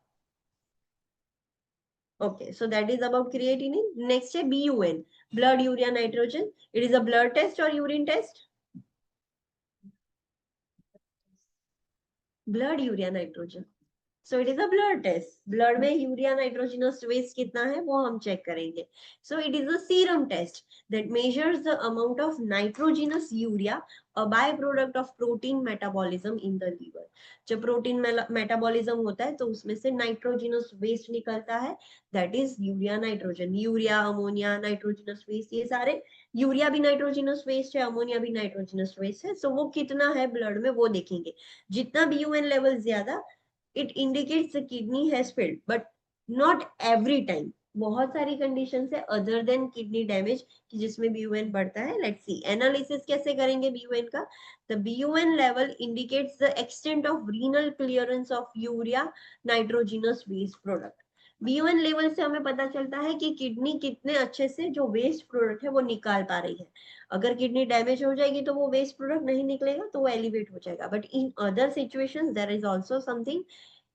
Speaker 1: Okay, so that is about creatinine. Next है BUN, blood urea nitrogen. It is a blood test or urine test? Blood urea nitrogen. So it is a blood test. Blood में यूरिया नाइट्रोजनस वेस्ट कितना है वो हम check करेंगे. So it is a serum test that measures the amount of nitrogenous urea, a by product of protein metabolism in the liver. जब protein metabolism होता है तो उसमें से नाइट्रोजनस वेस्ट निकलता है, that is urea nitrogen. Urea, ammonia, nitrogenous waste, ये सारे, यूरिया भी नाइट्रोजनस वेस्ट है, अमोनिया भी नाइट्रोजनस वेस्ट है. सो वो कितना है ब्लड में वो देखेंगे. जितना BUN लेवल ज्यादा, it indicates the kidney has failed, but not every time. बहुत सारी कंडीशन है अदर देन किडनी डैमेज कि जिसमें BUN बढ़ता है. लेट्स सी एनालिसिस कैसे करेंगे BUN का. The BUN level indicates the extent of renal clearance of urea nitrogenous waste product. BUN level से हमें पता चलता है कि किडनी कितने अच्छे से जो वेस्ट प्रोडक्ट है वो निकाल पा रही है. अगर किडनी डैमेज हो जाएगी तो वो वेस्ट प्रोडक्ट नहीं निकलेगा तो वो एलिवेट हो जाएगा. But in other situations there is also something.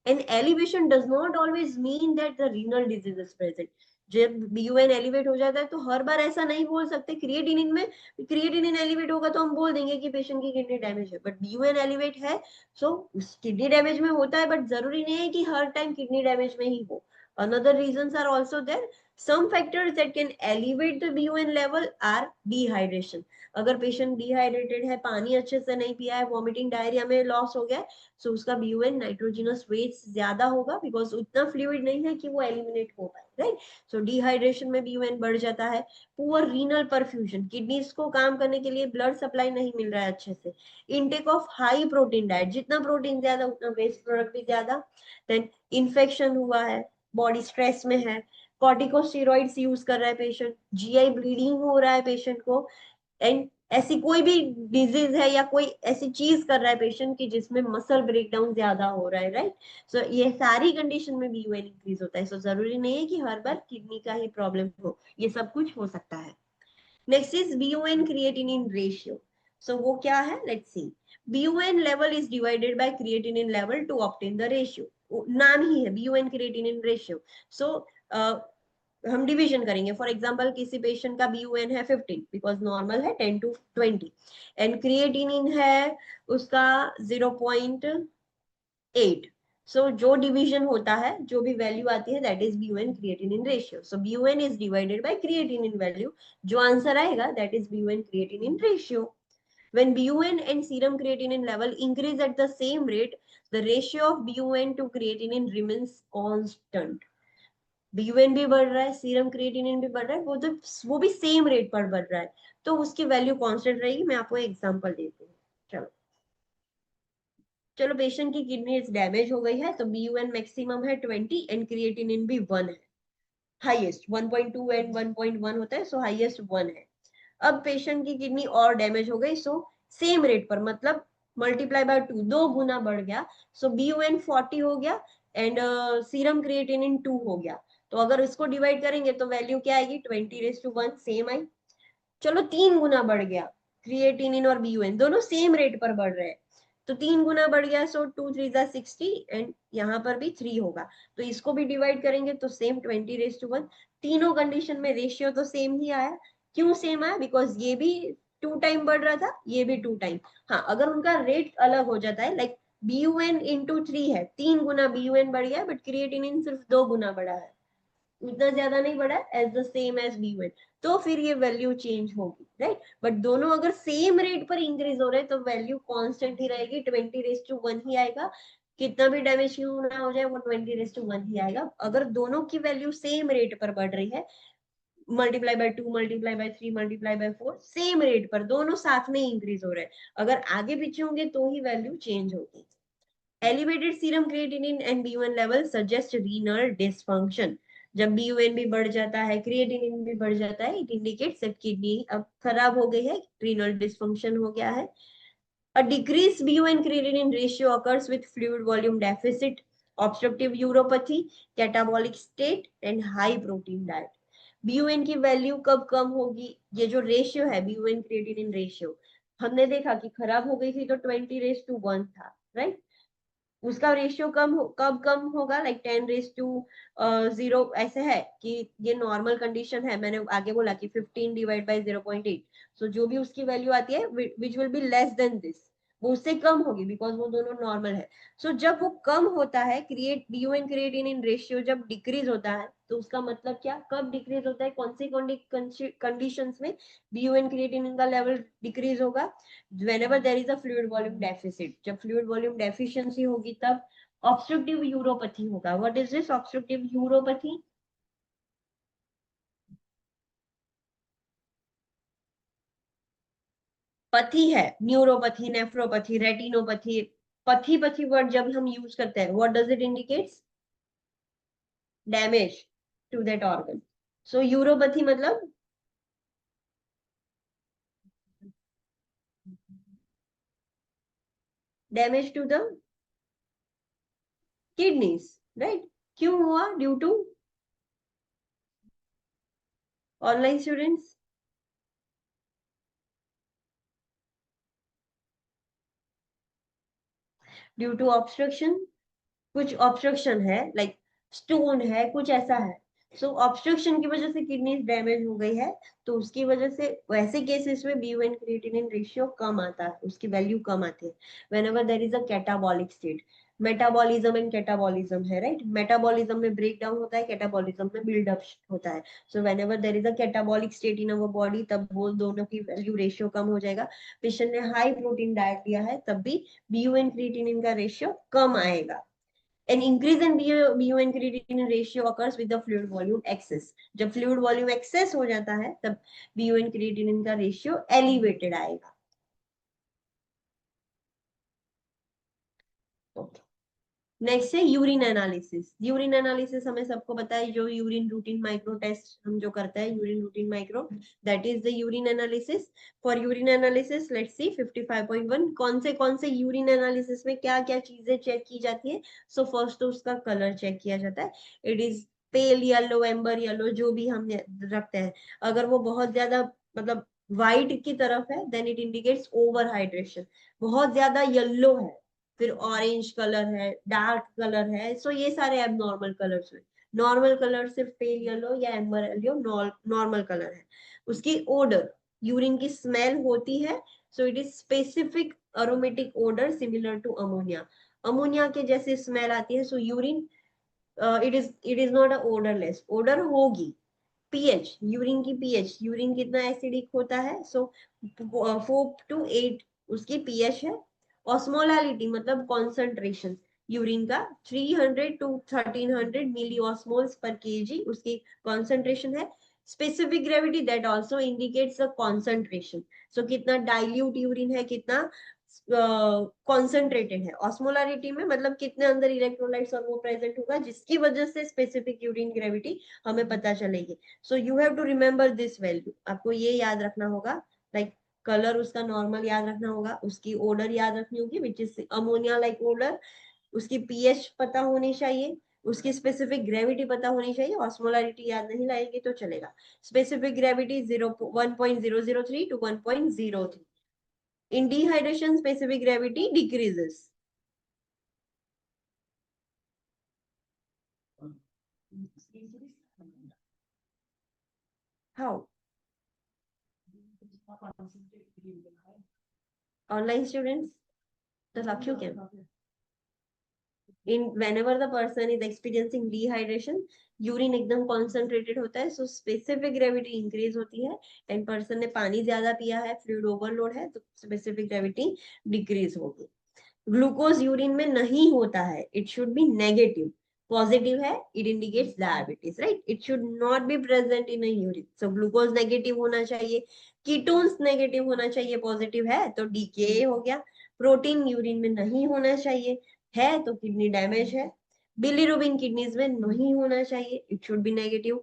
Speaker 1: An elevation does not always mean that the renal disease is present. जब BUN एलिवेट हो जाता है तो हर बार ऐसा नहीं बोल सकते. क्रिएटिनिन में क्रिएटिनिन एलिवेट होगा तो हम बोल देंगे कि पेशेंट की किडनी डैमेज है, बट BUN एलिवेट है सो किडनी डैमेज में होता है, बट जरूरी नहीं है कि हर टाइम किडनी डैमेज में ही हो. Another reasons are also there. some factors that can elevate the BUN level are dehydration. अगर पेशेंट डिहाइड्रेटेड है, पानी अच्छे से नहीं पिया है, वॉमिटिंग डायरिया में लॉस हो गया है, सो उसका BUN नाइट्रोजिनस वेस्ट ज्यादा होगा बिकॉज उतना फ्लूइड नहीं है कि वो एलिमिनेट हो पाए, राइट. सो डिहाइड्रेशन में BUN बढ़ जाता है. पुअर रीनल परफ्यूजन, किडनीज को काम करने के लिए ब्लड सप्लाई नहीं मिल रहा है अच्छे से. Intake of high protein diet, जितना प्रोटीन ज्यादा उतना वेस्ट प्रोडक्ट भी ज्यादा. देन इन्फेक्शन हुआ है, बॉडी स्ट्रेस में है, कॉर्टिकोस्टेरॉइड्स यूज कर रहा है पेशेंट, जीआई ब्लीडिंग हो रहा है पेशेंट को, एंड ऐसी कोई भी डिजीज है या कोई ऐसी चीज कर रहा है पेशेंट की जिसमें मसल ब्रेकडाउन ज्यादा हो रहा है, राइट। सो ये सारी कंडीशन में बीयूएन इंक्रीज होता है। सो जरूरी नहीं है कि हर बार किडनी का ही प्रॉब्लम हो, ये सब कुछ हो सकता है। Next is BUN creatinine ratio. So वो क्या है, let's see. BUN level is divided by creatinine level to obtain the ratio. नाम ही है BUN creatinine ratio. So हम डिवीजन करेंगे। फॉर एग्जांपल किसी पेशेंट का BUN है 15 बिकॉज नॉर्मल है 10 to 20 एंड क्रिएटिनिन है उसका 0.8। सो जो डिवीजन होता है, जो भी वैल्यू आती है, that is BUN creatinine ratio. So BUN is divided by creatinine value. जो आंसर आएगा that is BUN creatinine ratio. When BUN and serum creatinine level increase at the same rate, the ratio of BUN to creatinine remains constant. BUN भी बढ़ रहा है, serum creatinine भी बढ़ रहा है, वो भी सेम रेट पर बढ़ रहा है, तो उसकी वैल्यू कांस्टेंट रहेगी। मैं आपको एग्जांपल देती हूँ। चलो चलो पेशेंट की किडनी डैमेज हो गई है, तो BUN मैक्सिमम है 20 एंड क्रिएटिनिन भी 1 है, हाईएस्ट 1.2 एंड 1.1 होता है, सो हाईएस्ट 1 है। अब पेशेंट की किडनी और डैमेज हो गई, सो सेम रेट पर, मतलब मल्टीप्लाई बाय 2, 2 गुना बढ़ गया, सो BUN 40 हो गया एंड सीरम क्रिएटिनिन 2 हो गया। तो अगर इसको डिवाइड करेंगे तो वैल्यू क्या आएगी, 20:1 सेम आई। चलो 3 गुना बढ़ गया, क्रिएटिनिन और BUN दोनों सेम रेट पर बढ़ रहे हैं, तो 3 गुना बढ़ गया, सो 2 3 जा 60 एंड यहाँ पर भी 3 होगा, तो इसको भी डिवाइड करेंगे तो सेम 20:1। तीनों कंडीशन में रेशियो तो सेम ही आया। क्यों सेम आया, बिकॉज ये भी 2 टाइम बढ़ रहा था, ये भी 2 टाइम। हाँ, अगर उनका रेट अलग हो जाता है, लाइक BUN into 3 है, 3 गुना BUN बढ़ गया, बट क्रिएटिनिन सिर्फ 2 गुना बढ़ा है, उतना ज्यादा नहीं बढ़ा, as the same as BUN, तो फिर ये वैल्यू चेंज होगी, राइट। बट दोनों अगर सेम रेट पर इंक्रीज हो रहे हैं तो वैल्यू कांस्टेंट ही रहेगी, 20:1 ही आएगा। कितना भी डैमेज क्यों ना हो जाए, वो 20:1 ही आएगा। अगर दोनों की वैल्यू सेम रेट पर बढ़ रही है, multiply by 2, multiply by 3, multiply by 4, same rate पर दोनों साथ में इंक्रीज हो रहे हैं, अगर आगे पीछे होंगे तो ही वैल्यू चेंज होगी। Elevated serum creatinine and BUN level suggest renal dysfunction. जब BUN भी बढ़ जाता है, क्रिएटिनिन भी बढ़ जाता है, it indicates that kidney अब खराब हो गई है, renal dysfunction हो गया है। A decreased BUN creatinine ratio occurs with fluid volume deficit, obstructive uropathy, catabolic state and high protein diet. BUN की वैल्यू कब कम होगी, ये जो रेशियो है BUN creatinine रेशियो, हमने देखा कि खराब हो गई थी तो 20:1 था, राइट। उसका रेशियो कब कम होगा, लाइक 10:0 ऐसे है कि ये नॉर्मल कंडीशन है, मैंने आगे बोला कि 15 डिवाइड बाय 0.8, सो जो भी उसकी वैल्यू आती है which will be less than this, वो उससे कम होगी, बिकॉज वो दोनों नॉर्मल है। सो जब वो कम होता है, BUN क्रिएटिनिन रेशियो जब डिक्रीज होता है, तो उसका मतलब क्या, कब डिक्रीज होता है, कौन सी कंडीशंस में BUN क्रिएटिनिन का लेवल डिक्रीज होगा, whenever there is a fluid volume deficit, जब fluid volume deficiency होगी तब obstructive uropathy होगा। What is this obstructive uropathy? पथी है, न्यूरोपैथी, नेफ्रोपैथी, रेटिनोपैथी, पथी वर्ड जब हम यूज करते हैं, what does it indicates? Damage to that organ. So uropathy मतलब damage to the kidneys, right? क्यों हुआ, due to online students, due to obstruction, कुछ obstruction है, लाइक स्टोन है, कुछ ऐसा है, सो ऑब्स्ट्रक्शन की वजह से किडनी डैमेज हो गई है, तो उसकी वजह से वैसे केसेस में BUN क्रिएटिनिन रेशियो कम आता है, उसकी वैल्यू कम आती है। Whenever there is a catabolic state, metabolism and catabolism है, राइट। मेटाबॉलिज्म में ब्रेक डाउन होता है, कैटाबॉलिज्म में बिल्डअप होता है। So whenever there is a catabolic state in our body, तब वो दोनों की वैल्यू रेशियो कम हो जाएगा। पेशेंट ने हाई प्रोटीन डाइट लिया है, तब भी BUN क्रिएटिनिन का रेशियो कम आएगा। An increase in BUN creatinine ratio occurs with the fluid volume excess. जब fluid volume excess हो जाता है, तब BUN creatinine का ratio elevated आएगा। Okay. नेक्स्ट है यूरिन एनालिसिस। यूरिन एनालिसिस हमें सबको पता है, जो यूरिन रूटीन माइक्रो टेस्ट हम जो करते हैं, urine routine micro, that is the urine analysis. For urine analysis let's see 55.1 कौन से यूरिन एनालिसिस में क्या क्या चीजें चेक की जाती है। सो फर्स्ट तो उसका कलर चेक किया जाता है, it is pale yellow, amber yellow, जो भी हम रखते हैं। अगर वो बहुत ज्यादा मतलब व्हाइट की तरफ है then it indicates overhydration, बहुत ज्यादा येलो है, फिर ऑरेंज कलर है, डार्क कलर है, सो ये सारे एबनॉर्मल कलर्स हुए। नॉर्मल कलर सिर्फ पेल येलो या एम्बर येलो नॉर्मल कलर है। उसकी ओडर, यूरिन की स्मेल होती है, so it is specific aromatic odour similar to ammonia. Ammonia के जैसे स्मेल आती है, so urine it is not a odourless, odour होगी। पीएच, यूरिन की पीएच, यूरिन कितना एसिडिक होता है, सो 4 to 8 उसकी पीएच है। ऑस्मोलालिटी मतलब कॉन्सेंट्रेशन यूरिन का 300 to 1300 मिली ऑस्मोल्स पर केजी उसकी कॉन्सेंट्रेशन है। Specific gravity that also indicates the concentration, so कितना डाइल्यूट यूरिन है, कितना कॉन्सेंट्रेटेड है। ऑस्मोलारिटी में मतलब कितने अंदर इलेक्ट्रोलाइट्स और वो प्रेजेंट होगा, जिसकी वजह से स्पेसिफिक यूरिन ग्रेविटी हमें पता चलेगी। So you have to remember this value, आपको ये याद रखना होगा। लाइक कलर उसका नॉर्मल याद रखना होगा, उसकी ओडर याद रखनी होगी which is ammonia like odour, उसकी पीएच पता होनी चाहिए, उसकी स्पेसिफिक ग्रेविटी पता होनी चाहिए। ऑस्मोलारिटी याद नहीं लाएगी तो चलेगा। Specific gravity 1.003 to 1.03। In dehydration, specific gravity decreases. How? Online students, the lakshyu can. In whenever the person is experiencing dehydration, urine एकदम कॉन्सेंट्रेटेड होता है, सो स्पेसिफिक ग्रेविटी इंक्रीज होती है। एंड पर्सन ने पानी ज्यादा पिया है, फ्लूइड ओवरलोड है, तो स्पेसिफिक ग्रेविटी डिक्रीज होगी। ग्लूकोज यूरिन में नहीं होता है, it should be negative. Positive है, it indicates diabetes, right? It should not be present in urine, so glucose negative होना चाहिए। कीटोन्स नेगेटिव होना चाहिए, पॉजिटिव है तो डीके हो गया। प्रोटीन यूरिन में नहीं होना चाहिए, है तो किडनी डैमेज है। बिलीरुबिन किडनीज में नहीं होना चाहिए, it should be negative.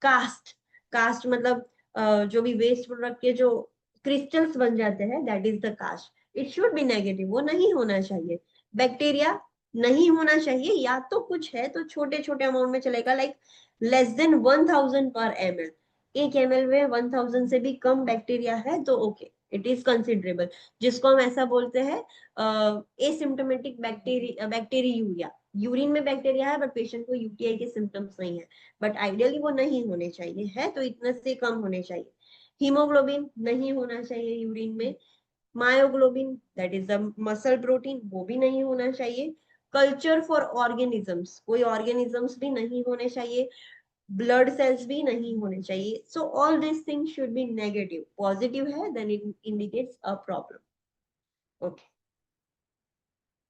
Speaker 1: Cast, cast मतलब जो भी वेस्ट प्रोडक्ट के जो क्रिस्टल्स बन जाते हैं, that is the cast, it should be negative, वो नहीं होना चाहिए। बैक्टीरिया नहीं होना चाहिए, या तो कुछ है तो छोटे छोटे अमाउंट में चलेगा, like less than 1000 per ml। 1 ml में 1000 से भी कम बैक्टीरिया है तो ओके, इट इज कंसिडरेबल, जिसको हम ऐसा बोलते हैं एसिम्टोमेटिक बैक्टीरिया। यूरिन में बैक्टीरिया है बट पेशेंट को यूटीआई के सिम्टम्स नहीं है, बट आइडियली वो नहीं होने चाहिए, है तो इतने से कम होने चाहिए। हीमोग्लोबिन नहीं होना चाहिए यूरिन में। Myoglobin that is the muscle protein, वो भी नहीं होना चाहिए। कल्चर फॉर ऑर्गेनिजम्स, कोई ऑर्गेनिजम्स भी नहीं होने चाहिए। ब्लड सेल्स भी नहीं होने चाहिए। So all this things should be negative. Positive है then it indicates a problem. Okay,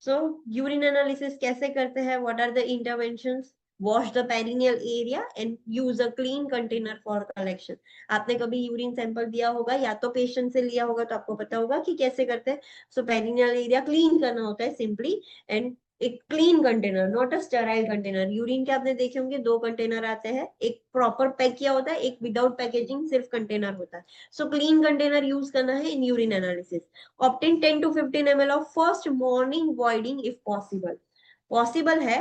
Speaker 1: so urine analysis कैसे करते हैं, what are the interventions? Wash the perineal area and use a clean container for collection. आपने कभी urine sample दिया होगा या तो पेशेंट से लिया होगा, तो आपको पता होगा कि कैसे करते हैं। सो पेरिनियल एरिया क्लीन करना होता है सिंपली, एंड एक clean container, not a sterile container. Urine के आपने देखे होंगे 2 कंटेनर आते हैं, एक प्रॉपर पैक किया होता है, एक विदाउट पैकेजिंग सिर्फ कंटेनर होता है। सो क्लीन कंटेनर यूज करना है in urine analysis. Obtain 10 to 15 ml of first morning voiding if possible. Possible है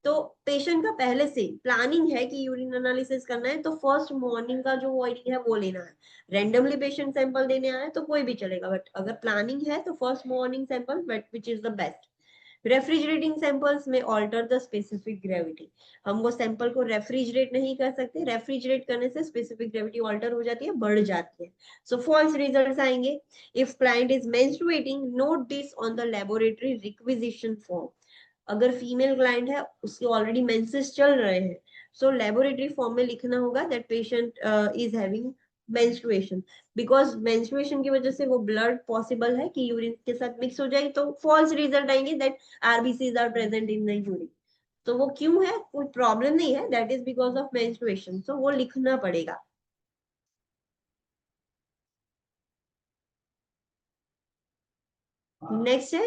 Speaker 1: तो पेशेंट का पहले से प्लानिंग है कि यूरिन एनालिसिस करना है, तो फर्स्ट मॉर्निंग का जो वॉइडिंग है वो लेना है। रैंडमली पेशेंट सैंपल देने आए तो कोई भी चलेगा, बट अगर प्लानिंग है तो first morning sample which is the best. Refrigerating samples में ऑल्टर द स्पेसिफिक ग्रेविटी, हम वो सैंपल को रेफ्रिजरेट नहीं कर सकते, रेफ्रिजरेट करने से स्पेसिफिक ग्रेविटी ऑल्टर हो जाती है, बढ़ जाती है। सो फॉल्स रिजल्ट्स आएंगे। If client is menstruating, note this on the laboratory requisition form. अगर फीमेल क्लाइंट है, उसके ऑलरेडी मेंसेस चल रहे हैं, सो लेबोरेटरी फॉर्म में लिखना होगा that patient is having menstruation, because menstruation की वजह से वो ब्लड पॉसिबल है कि यूरिन के साथ मिक्स हो जाए, तो फॉल्स रिजल्ट आएंगे that RBCs are present in the urine. तो वो क्यों है, कोई प्रॉब्लम नहीं है, that is because of menstruation, so वो लिखना पड़ेगा। नेक्स्ट है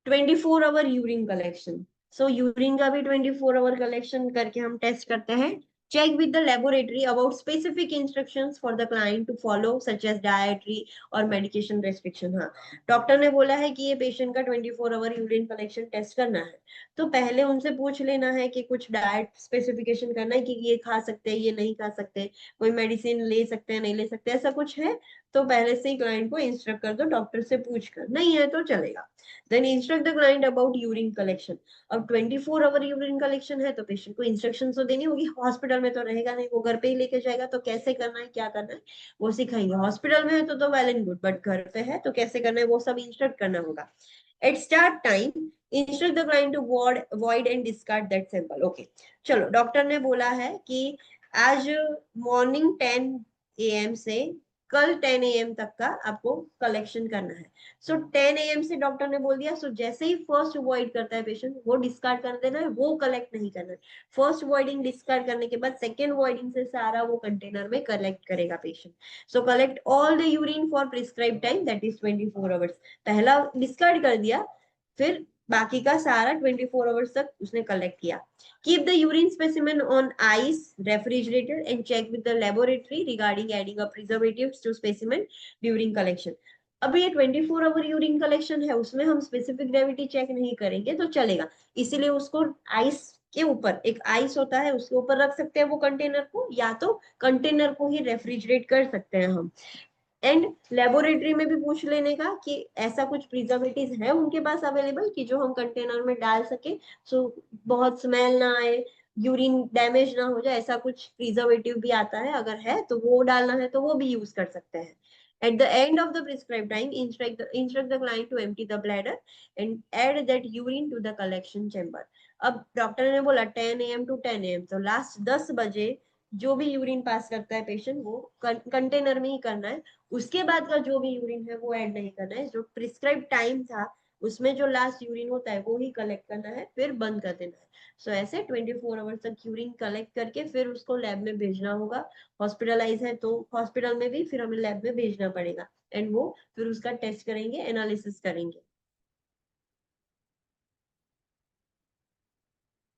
Speaker 1: 24 hour urine collection. So urine का भी 24 आवर कलेक्शन करके हम टेस्ट करते हैं. Check with the laboratory about specific instructions for the client to follow such as dietary और medication restriction. हाँ, डॉक्टर ने बोला है कि ये पेशेंट का 24 आवर यूरिन कलेक्शन टेस्ट करना है, तो पहले उनसे पूछ लेना है कि कुछ डाइट स्पेसिफिकेशन करना है कि ये खा सकते हैं, ये नहीं खा सकते, कोई मेडिसिन ले सकते हैं, नहीं ले सकते, ऐसा कुछ है तो पहले से ही क्लाइंट को इंस्ट्रक्ट कर दो, डॉक्टर से पूछ कर. नहीं है तो चलेगा. Then instruct the client about urine collection. अब 24 आवर यूरिन कलेक्शन है तो पेशेंट को इंस्ट्रक्शन तो देनी होगी. हॉस्पिटल में तो रहेगा नहीं, वो घर पे ही लेके जाएगा, तो कैसे करना है, क्या करना है वो सिखाएंगे. हॉस्पिटल में है तो वेल एंड गुड, बट घर पे है तो कैसे करना है वो सब इंस्ट्रक्ट करना होगा. At start time instruct the client to void and discard that sample. Okay, चलो डॉक्टर ने बोला है कि आज मॉर्निंग 10 AM से कल 10 AM तक का आपको कलेक्शन करना है. सो 10 AM से डॉक्टर ने बोल दिया. सो जैसे ही फर्स्ट वॉइड करता है पेशेंट, वो डिस्कार्ड कर देना है, वो कलेक्ट नहीं करना है. फर्स्ट वॉइडिंग डिस्कार्ड करने के बाद सेकेंड वॉइडिंग से सारा वो कंटेनर में कलेक्ट करेगा patient. So collect all the urine for prescribe time that is 24 hours. पहला डिस्कार्ड कर दिया, फिर बाकी का सारा 24 आवर्स तक उसने कलेक्ट किया. Keep the urine specimen on ice, refrigerated, and check with the laboratory regarding adding a preservatives to specimen during collection. अब ये 24 आवर यूरिन कलेक्शन है, उसमें हम स्पेसिफिक ग्रेविटी चेक नहीं करेंगे तो चलेगा. इसीलिए उसको आइस के ऊपर, एक आइस होता है उसके ऊपर रख सकते हैं वो कंटेनर को, या तो कंटेनर को ही रेफ्रिजरेट कर सकते हैं हम. एंड लेबोरेटरी में भी पूछ लेने का कि ऐसा कुछ प्रिजर्वेटिव है उनके पास अवेलेबल कि जो हम कंटेनर में डाल सके, सो बहुत स्मेल ना आए, यूरिन डैमेज ना हो जाए, ऐसा कुछ प्रिजर्वेटिव भी आता है. अगर है तो वो डालना है तो वो भी यूज कर सकते हैं. At the end of the prescribed time, instruct the client to empty the bladder and add that urine to the collection chamber. अब डॉक्टर ने बोला 10 AM to 10 AM, तो लास्ट 10 बजे जो भी यूरिन पास करता है पेशेंट वो कंटेनर में ही करना है. उसके बाद का जो भी यूरिन है वो ऐड नहीं करना है. जो प्रिस्क्राइब टाइम था उसमें जो लास्ट यूरिन होता है वो ही कलेक्ट करना है, फिर बंद कर देना है. सो ऐसे 24 आवर्स तक यूरिन कलेक्ट करके फिर उसको लैब में भेजना होगा. हॉस्पिटलाइज है तो हॉस्पिटल में भी फिर हमें लैब में भेजना पड़ेगा, एंड वो फिर उसका टेस्ट करेंगे, एनालिसिस करेंगे.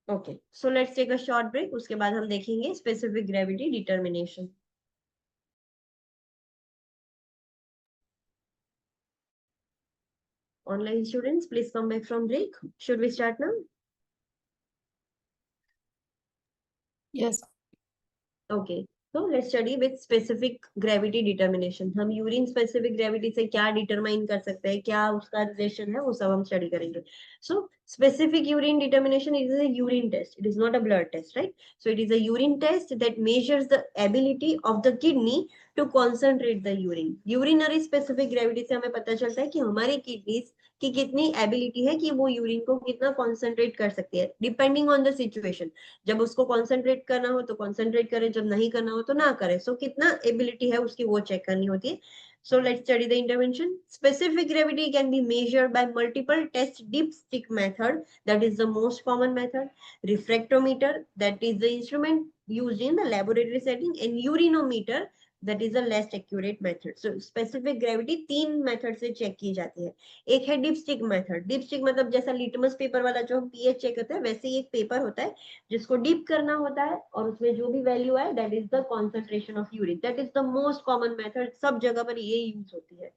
Speaker 1: Okay, so let's take a short break. उसके बाद हम देखेंगे specific gravity determination. Online students, please come back from break. Should we start now?
Speaker 2: Yes.
Speaker 1: Okay, so let's study with specific gravity determination. हम urine specific gravity से क्या determine कर सकते हैं, क्या उसका रिलेशन है, वो सब हम स्टडी करेंगे. सो specific urine determination is a urine test. It is not a blood test, right? So it is a urine test that measures the ability of the kidney to concentrate the urine. Urinary specific gravity से हमें पता चलता है कि हमारी kidneys की कितनी ability है कि वो यूरिन को कितना कॉन्सेंट्रेट कर सकती है, डिपेंडिंग ऑन द सिचुएशन. जब उसको कॉन्सेंट्रेट करना हो तो कॉन्सेंट्रेट करे, जब नहीं करना हो तो ना करे. सो कितना एबिलिटी है उसकी वो चेक करनी होती है. So let's study the intervention. Specific gravity can be measured by multiple test dipstick method. That is the most common method. Refractometer, that is the instrument used in the laboratory setting, and urinometer, that is the less accurate method. So specific gravity तीन method से check की जाती है. एक है dipstick method. Dipstick मतलब जैसा litmus paper वाला जो हम पीएच चेक करते हैं, वैसे ही एक पेपर होता है जिसको डिप करना होता है, और उसमें जो भी वैल्यू है that is the concentration of urine. That is the most common method, सब जगह पर ये यूज होती है.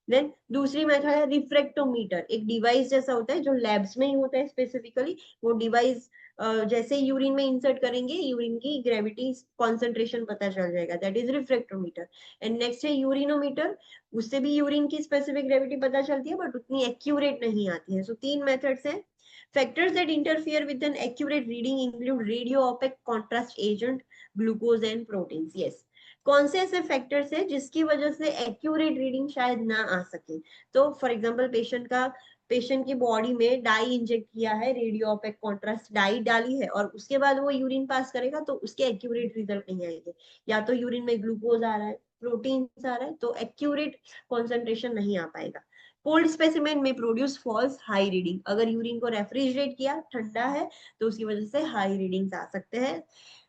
Speaker 1: देन दूसरी मेथड है रिफ्रैक्टोमीटर. एक डिवाइस जैसा होता है जो लैब्स में ही होता है स्पेसिफिकली. वो डिवाइस जैसे यूरिन में इंसर्ट करेंगे, यूरिन की ग्रेविटी कॉन्सेंट्रेशन पता चल जाएगा. That is refractometer. And next है यूरिनोमीटर. उससे भी यूरिन की स्पेसिफिक ग्रेविटी पता चलती है, बट उतनी एक्यूरेट नहीं आती है. सो तीन मेथड्स हैं. Factors that interfere with an accurate reading include radio-opaque contrast agent, glucose and proteins. Yes. कौन से ऐसे फैक्टर्स है जिसकी वजह से एक्यूरेट रीडिंग शायद ना आ सके. तो फॉर एग्जांपल पेशेंट की बॉडी में डाई इंजेक्ट किया है, रेडियोपेक कॉन्ट्रास्ट डाई डाली है, और उसके बाद वो यूरिन पास करेगा तो उसके एक्यूरेट रिजल्ट नहीं आएंगे. या तो यूरिन में ग्लूकोज आ रहा है, प्रोटीन आ रहा है, तो एक्यूरेट कॉन्सेंट्रेशन नहीं आ पाएगा. कोल्ड स्पेसिमेन में प्रोड्यूस फॉल्स हाई रीडिंग. अगर यूरिन को रेफ्रिजरेट किया, ठंडा है, तो उसकी वजह से हाई रीडिंग्स आ सकते हैं.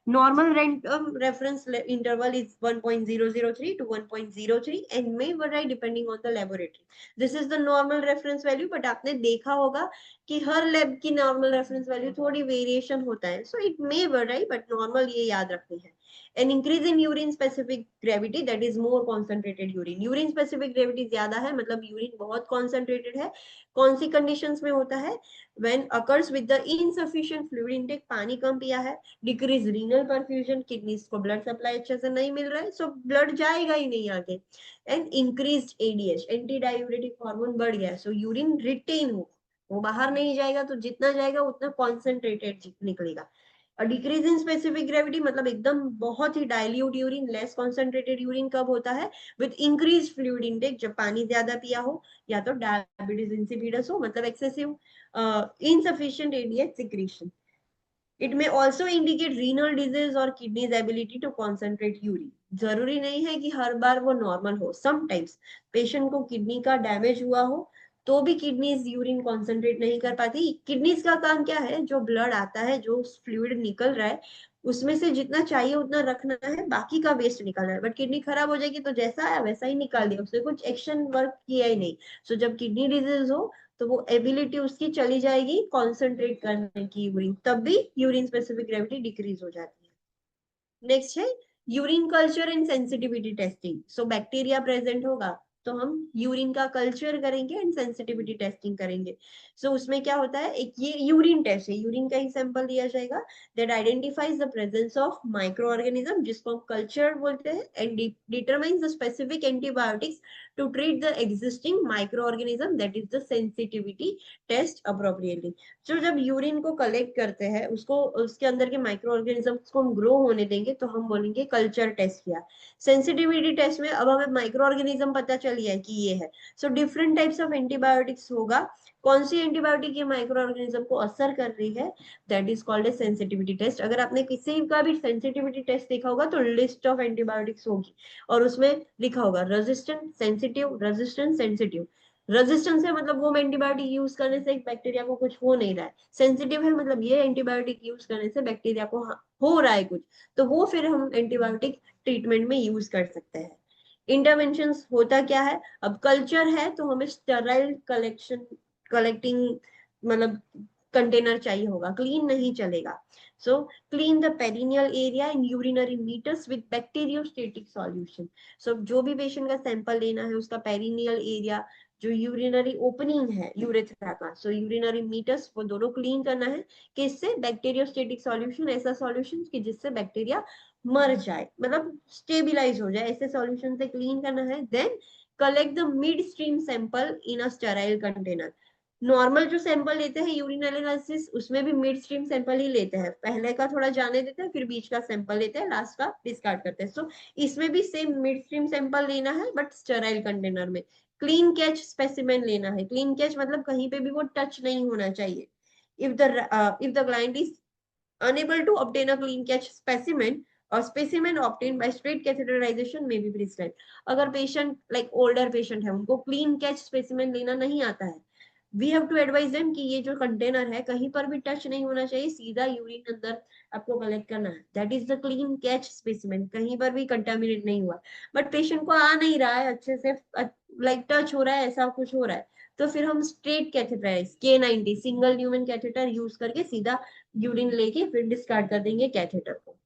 Speaker 1: Normal random reference interval is 1.003 to 1.03 and may vary depending on the laboratory. This is the normal reference value, but आपने देखा होगा कि हर लैब की नॉर्मल रेफरेंस वैल्यू थोड़ी वेरिएशन होता है, so it may very, but normal ये याद रखनी है. An increase in urine specific gravity, that is more concentrated urine. Urine specific gravity ज्यादा है, मतलब यूरिन बहुत concentrated है. कौन सी कंडीशंस में होता है? When occurs with the insufficient fluid intake, पानी कम पिया है, डिक्रीज रीनल परफ्यूजन, किडनीज को ब्लड सप्लाई अच्छे से नहीं मिल रहा है, सो ब्लड जाएगा ही नहीं आगे. And increase ADH, anti diuretic hormone बढ़ गया, सो यूरिन रिटेन हो, वो बाहर नहीं जाएगा, तो जितना जाएगा उतना कॉन्सेंट्रेटेड निकलेगा. और डिक्रीज इन स्पेसिफिक ग्रेविटी मतलब एकदम बहुत ही dilute urine, less concentrated urine कब होता है? विद इंक्रीज फ्लूइड इनटेक, जब पानी ज्यादा पिया हो या तो डायबिटीज इंसिपिडस हो, मतलब excessive insufficient ADH secretion. It may also indicate renal disease or kidney's ability to concentrate urine. जरूरी नहीं है कि हर बार वो नॉर्मल हो. समटाइम्स पेशेंट को किडनी का डैमेज हुआ हो तो भी किडनीज यूरिन कॉन्सेंट्रेट नहीं कर पाती. किडनीज का काम क्या है? जो ब्लड आता है, जो फ्लूइड निकल रहा है, उसमें से जितना चाहिए उतना रखना है, बाकी का वेस्ट निकालना है. बट किडनी खराब हो जाएगी तो जैसा आया वैसा ही निकाल दिया, उसने कुछ एक्शन वर्क किया ही नहीं. सो जब किडनी डिजीज हो तो वो एबिलिटी उसकी चली जाएगी कॉन्सेंट्रेट करने की यूरिन, तब भी यूरिन स्पेसिफिक ग्रेविटी डिक्रीज हो जाती है. नेक्स्ट है urine culture and sensitivity testing. So bacteria present होगा तो हम यूरिन का कल्चर करेंगे एंड सेंसिटिविटी टेस्टिंग करेंगे. सो उसमें क्या होता है? एक ये यूरिन टेस्ट है, यूरिन का ही सैंपल लिया जाएगा that identifies the presence of micro organism, जिसको हम कल्चर बोलते हैं, and determines the specific antibiotics to treat the existing microorganism, that is the sensitivity test appropriately. So जब यूरिन को कलेक्ट करते हैं, उसको उसके अंदर के माइक्रो ऑर्गेनिजम्स को हम ग्रो होने देंगे तो हम बोलेंगे कल्चर टेस्ट किया. सेंसिटिविटी टेस्ट में अब हमें माइक्रो ऑर्गेनिज्म पता चल गया कि ये है, so different types of antibiotics होगा. कौन सी एंटीबायोटिक ये माइक्रो ऑर्गेनिज्म को असर कर रही है, that is called a sensitivity test. अगर आपने किसी का भी सेंसिटिविटी टेस्ट देखा होगा तो लिस्ट ऑफ एंटीबायोटिक्स होगी और उसमें लिखा होगा resistant, sensitive, resistant, sensitive. Resistance है मतलब वो एंटीबायोटिक यूज करने से बैक्टीरिया को कुछ हो नहीं रहा है. सेंसिटिव है मतलब ये एंटीबायोटिक यूज करने से बैक्टीरिया को हो रहा है कुछ, तो वो फिर हम एंटीबायोटिक ट्रीटमेंट में यूज कर सकते हैं. इंटरवेंशंस होता क्या है? अब कल्चर है तो हमें स्टेराइल कलेक्टिंग मतलब कंटेनर चाहिए होगा, क्लीन नहीं चलेगा. So clean the perineal area and urinary meters with bacteriostatic solution. So जो भी पेशेंट का सैंपल लेना है उसका पेरिनियल एरिया, जो यूरिनरी ओपनिंग है यूरेथ्रा का, सो यूरिनरी मीटर्स, वो दोनों क्लीन करना है. किससे? बैक्टीरियोस्टेटिक सॉल्यूशन, ऐसा सॉल्यूशन कि जिससे बैक्टीरिया मर जाए, मतलब स्टेबिलाईज हो जाए, ऐसे सॉल्यूशन से क्लीन करना है. Then collect the mid stream sample in a sterile container. Normal जो सैंपल लेते हैं यूरिन एनालिसिस, उसमें भी मिड स्ट्रीम सैंपल ही लेते हैं, पहले का थोड़ा जाने देते हैं, फिर बीच का सैंपल लेते हैं, लास्ट का डिस्कार्ड करते हैं. सो इसमें भी सेम मिड स्ट्रीम सैंपल लेना है बट स्टेराइल कंटेनर में. क्लीन कैच स्पेसिमेन लेना है. क्लीन कैच मतलब कहीं पे भी वो टच नहीं होना चाहिए. if the client is unable to obtain a clean catch specimen or specimen obtained by straight catheterization may be prescribed. अगर पेशेंट लाइक ओल्डर पेशेंट है, उनको क्लीन कैच स्पेसिमेन लेना नहीं आता है, we have to advise them कि ये जो कंटेनर है कहीं पर भी टच नहीं होना चाहिए, सीधा यूरिन अंदर आपको कलेक्ट करना है. That is the clean catch specimen, कहीं पर भी कंटामिनेट नहीं हुआ. बट पेशेंट को आ नहीं रहा है अच्छे से, लाइक टच हो रहा है, ऐसा कुछ हो रहा है, तो फिर हम straight catheterize K90 single Newman catheter use करके सीधा यूरिन लेके फिर डिस्कार्ड कर देंगे कैथेटर को.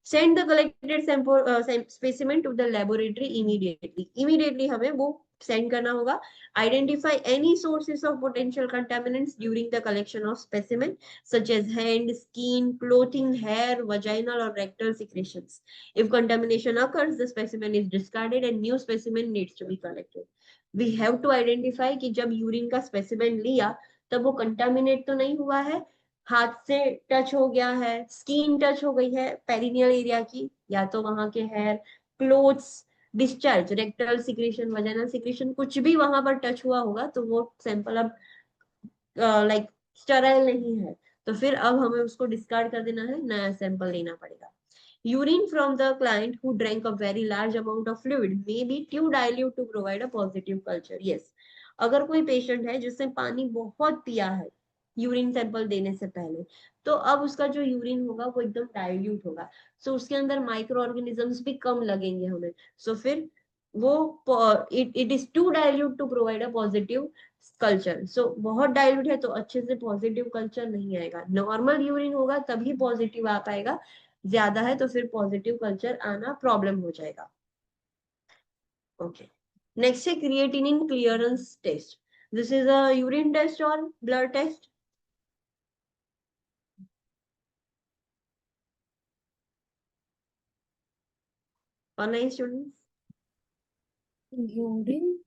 Speaker 1: Send the collected specimen to the laboratory immediately. Immediately हमें वो send करना होगा. Identify any sources of potential contaminants during the collection of specimen, such as hand, skin, clothing, hair, vaginal or rectal secretions. If contamination occurs, the specimen is discarded and new specimen needs to be collected. We have to identify कि जब urine का specimen लिया तब वो contaminate तो नहीं हुआ है, हाथ से टच हो गया है, स्किन टच हो गई है पेरिनियल एरिया की, या तो वहां के hair, clothes, discharge, rectal secretion, vaginal secretion, कुछ भी वहां पर टच हुआ होगा तो वो सैंपल अब लाइक स्टेराइल नहीं है, तो फिर अब हमें उसको डिस्कार्ड कर देना है, नया सैंपल लेना पड़ेगा. Urine from the client who drank a very large amount of fluid may be too dilute to provide a positive culture. Yes, अगर कोई पेशेंट है जिसने पानी बहुत पिया है यूरिन सैंपल देने से पहले, तो अब उसका जो यूरिन होगा वो एकदम डाइल्यूट होगा, सो उसके अंदर माइक्रो ऑर्गेनिजम्स भी कम लगेंगे हमें, सो फिर वो it is too dilute to provide a positive culture. So बहुत डाइल्यूट है तो अच्छे से पॉजिटिव कल्चर नहीं आएगा, नॉर्मल यूरिन होगा तभी पॉजिटिव आ पाएगा, ज्यादा है तो फिर पॉजिटिव कल्चर आना प्रॉब्लम हो जाएगा। ओके, नेक्स्ट है creatinine clearance test. This is a urine test or blood test? Online students,
Speaker 2: urine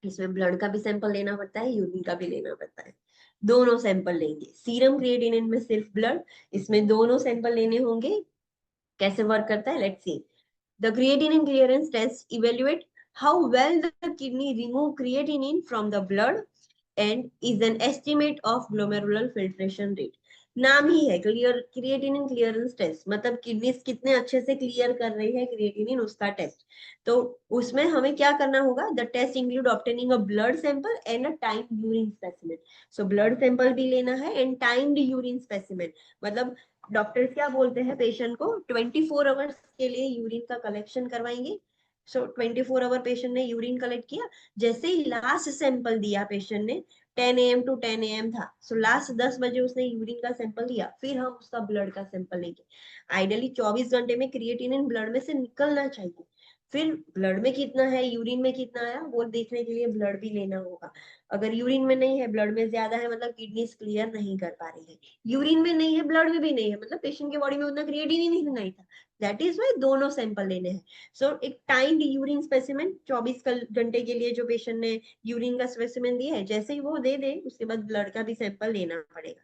Speaker 1: इसमें ब्लड का भी सैंपल लेना पड़ता है, यूरिन का भी लेना पड़ता है, दोनों सैंपल लेंगे। सीरम क्रिएटिनिन में सिर्फ ब्लड, इसमें दोनों सैंपल लेने होंगे। कैसे वर्क करता है, let's see. The creatinine clearance test evaluate how well the kidney remove creatinine from the blood and is an estimate of glomerular filtration rate. नाम ही है क्लियर क्रिएटिनिन क्लियरेंस टेस्ट, मतलब किडनी कितने अच्छे से क्लियर कर रही है क्रिएटिनिन, उसका टेस्ट। तो उसमें हमें क्या करना होगा, the test include obtaining a blood sample and a timed urine specimen. So blood sample भी लेना है एंड टाइम्ड यूरिन स्पेसिमेन, मतलब डॉक्टर्स क्या बोलते हैं पेशेंट को 24 आवर्स के लिए यूरिन का कलेक्शन करवाएंगे। सो 24 आवर पेशेंट ने यूरिन कलेक्ट किया, जैसे ही लास्ट सैंपल दिया पेशेंट ने 10 AM टू 10 AM था, सो लास्ट 10 बजे उसने यूरिन का सैंपल दिया, फिर हम उसका ब्लड का सैंपल लेंगे। आइडियली 24 घंटे में क्रिएटिनिन ब्लड में से निकलना चाहिए, फिर ब्लड में कितना है यूरिन में कितना आया वो देखने के लिए ब्लड भी लेना होगा। अगर यूरिन में नहीं है ब्लड में ज्यादा है, मतलब किडनी क्लियर नहीं कर पा रही है। यूरिन में नहीं है ब्लड में भी नहीं है, मतलब पेशेंट के बॉडी में उतना क्रिएटिनिन ही नहीं था, दैट इज वाई दोनों सैंपल लेने हैं। सो एक टाइम्ड यूरिन स्पेसिमेन 24 घंटे के लिए जो पेशेंट ने यूरिन का स्पेसिमेन दिया है, जैसे ही वो दे दे उसके बाद ब्लड का भी सैंपल लेना पड़ेगा।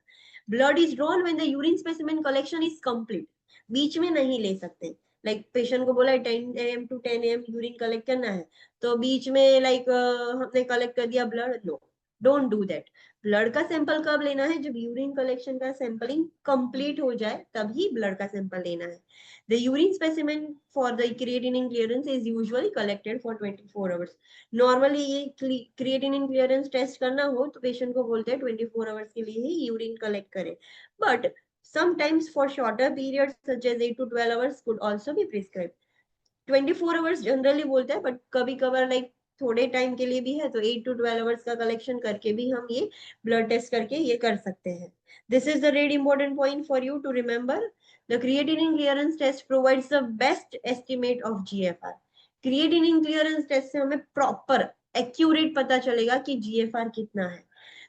Speaker 1: Blood is drawn when the urine specimen collection is complete, बीच में नहीं ले सकते। लाइक पेशेंट को बोला 10 AM to 10 AM urine collect करना है, तो बीच में लाइक हमने कलेक्ट कर दिया blood, no, don't do that. Blood का सैंपल कब लेना है, जब यूरिन कलेक्शन का सैंपलिंग कंप्लीट हो जाए तभी ब्लड का सैंपल लेना है। The urine specimen for the creatinine clearance is usually collected for 24 hours. Normally ये क्रिएटिनिन क्लियरेंस टेस्ट करना हो तो पेशेंट को बोलते हैं 24 आवर्स के लिए ही यूरिन कलेक्ट करें, but sometimes for shorter periods such as 8 to 12 hours could also be prescribed। 24 hours generally बोलते हैं, बट कभी कभार लाइक थोड़े टाइम के लिए भी है तो 8 to 12 आवर्स का कलेक्शन करके भी हम ये ब्लड टेस्ट करके ये कर सकते हैं। This is the red important point for you to remember. The creatinine clearance test provides the best estimate of GFR. Creatinine clearance test से हमें प्रॉपर एक्यूरेट पता चलेगा कि जीएफआर कितना है।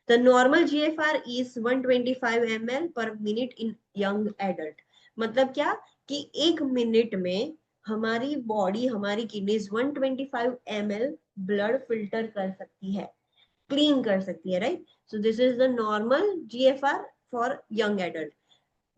Speaker 1: The normal GFR is 125 ml per minute in young adult। मतलब क्या कि एक मिनट में हमारी बॉडी हमारी किडनीज 125 ml ब्लड फिल्टर कर सकती है, क्लीन कर सकती है, right. So this is the normal GFR for young adult.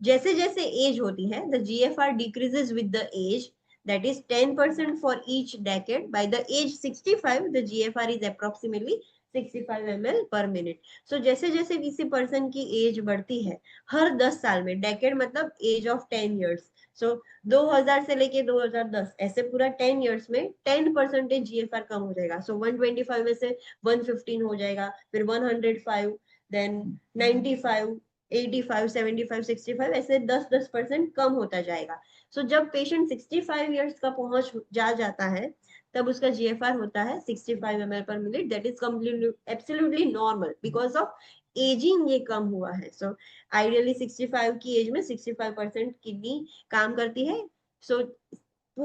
Speaker 1: जैसे जैसे एज होती है the GFR decreases with the age, that is 10% for each decade। by the age 65 the GFR is approximately 65 ml per minute। so जैसे जैसे किसी person की as बढ़ती है हर 10 साल में, डेकेड मतलब एज ऑफ 10 years, सो 2000 से लेके 2010 ऐसे पूरा 10 years में 10% जीएफआर कम हो जाएगा। सो 125 में से 115 हो जाएगा, फिर 105, देन 95, 85, 75, 65 ऐसे 10% कम होता जाएगा। सो जब पेशेंट 65 ईयर्स का पहुंच जाता है तब उसका जीएफआर होता है 65 ml पर minute. That is completely absolutely normal because of ageing ये कम हुआ है। सो आइडियली 65 की एज में 65% किडनी काम करती है। सो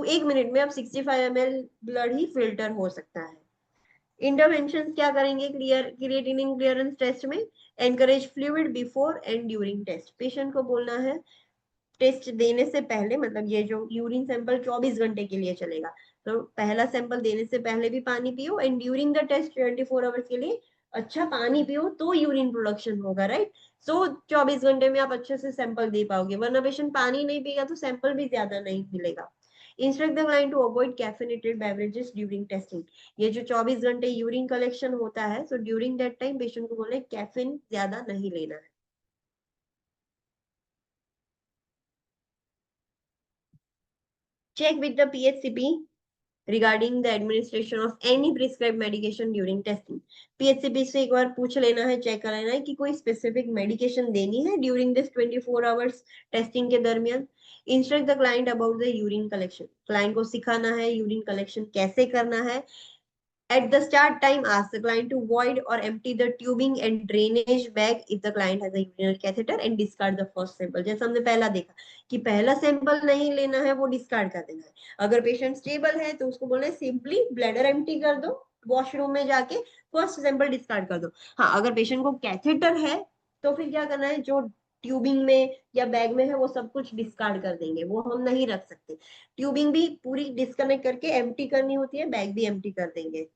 Speaker 1: एक मिनट में अब 65 ml ब्लड ही फिल्टर हो सकता है। इंटरवेंशन क्या करेंगे क्रिएटिनिन क्लियरेंस टेस्ट में, encourage fluid before and during test. Patient को बोलना है टेस्ट देने से पहले, मतलब ये जो यूरिन सैंपल 24 घंटे के लिए चलेगा, तो पहला सैंपल देने से पहले भी पानी पियो and during the test 24 hours के लिए अच्छा पानी पियो तो यूरिन प्रोडक्शन होगा, राइट। सो 24 घंटे में आप अच्छे से सैंपल दे पाओगे, वरना पेशेंट पानी नहीं पिएगा तो सैंपल भी ज्यादा नहीं मिलेगा। Instruct the client to avoid caffeinated beverages during testing. ये जो 24 घंटे यूरिन कलेक्शन होता है, so during that time patient को बोले कैफीन ज्यादा नहीं लेना है। Check with the PHCP regarding the administration of any prescribed medication during testing. PHCP से एक बार पूछ लेना है, चेक कर लेना है कि कोई स्पेसिफिक मेडिकेशन देनी है ड्यूरिंग दिस 24 आवर्स टेस्टिंग के दरमियान. Instruct the client about the urine collection. Client को सिखाना है यूरिन कलेक्शन कैसे करना है. At the start time, ask the client to void or empty the tubing and drainage bag if the client has a urinary catheter and discard the first sample. जैसा हमने पहला देखा कि पहला सैंपल नहीं लेना है, वो डिस्कार्ड कर देना है. अगर पेशेंट स्टेबल है तो उसको बोलना है सिंपली ब्लैडर एम्प्टी कर दो, वॉशरूम में जाके फर्स्ट सैंपल डिस्कार्ड कर दो. हाँ, अगर पेशेंट को कैथेटर है तो फिर क्या करना है, जो ट्यूबिंग में या बैग में है वो सब कुछ डिस्कार्ड कर देंगे, वो हम नहीं रख सकते. ट्यूबिंग भी पूरी डिस्कनेक्ट करके एम्प्टी करनी होती है, बैग भी एम्प्टी कर देंगे.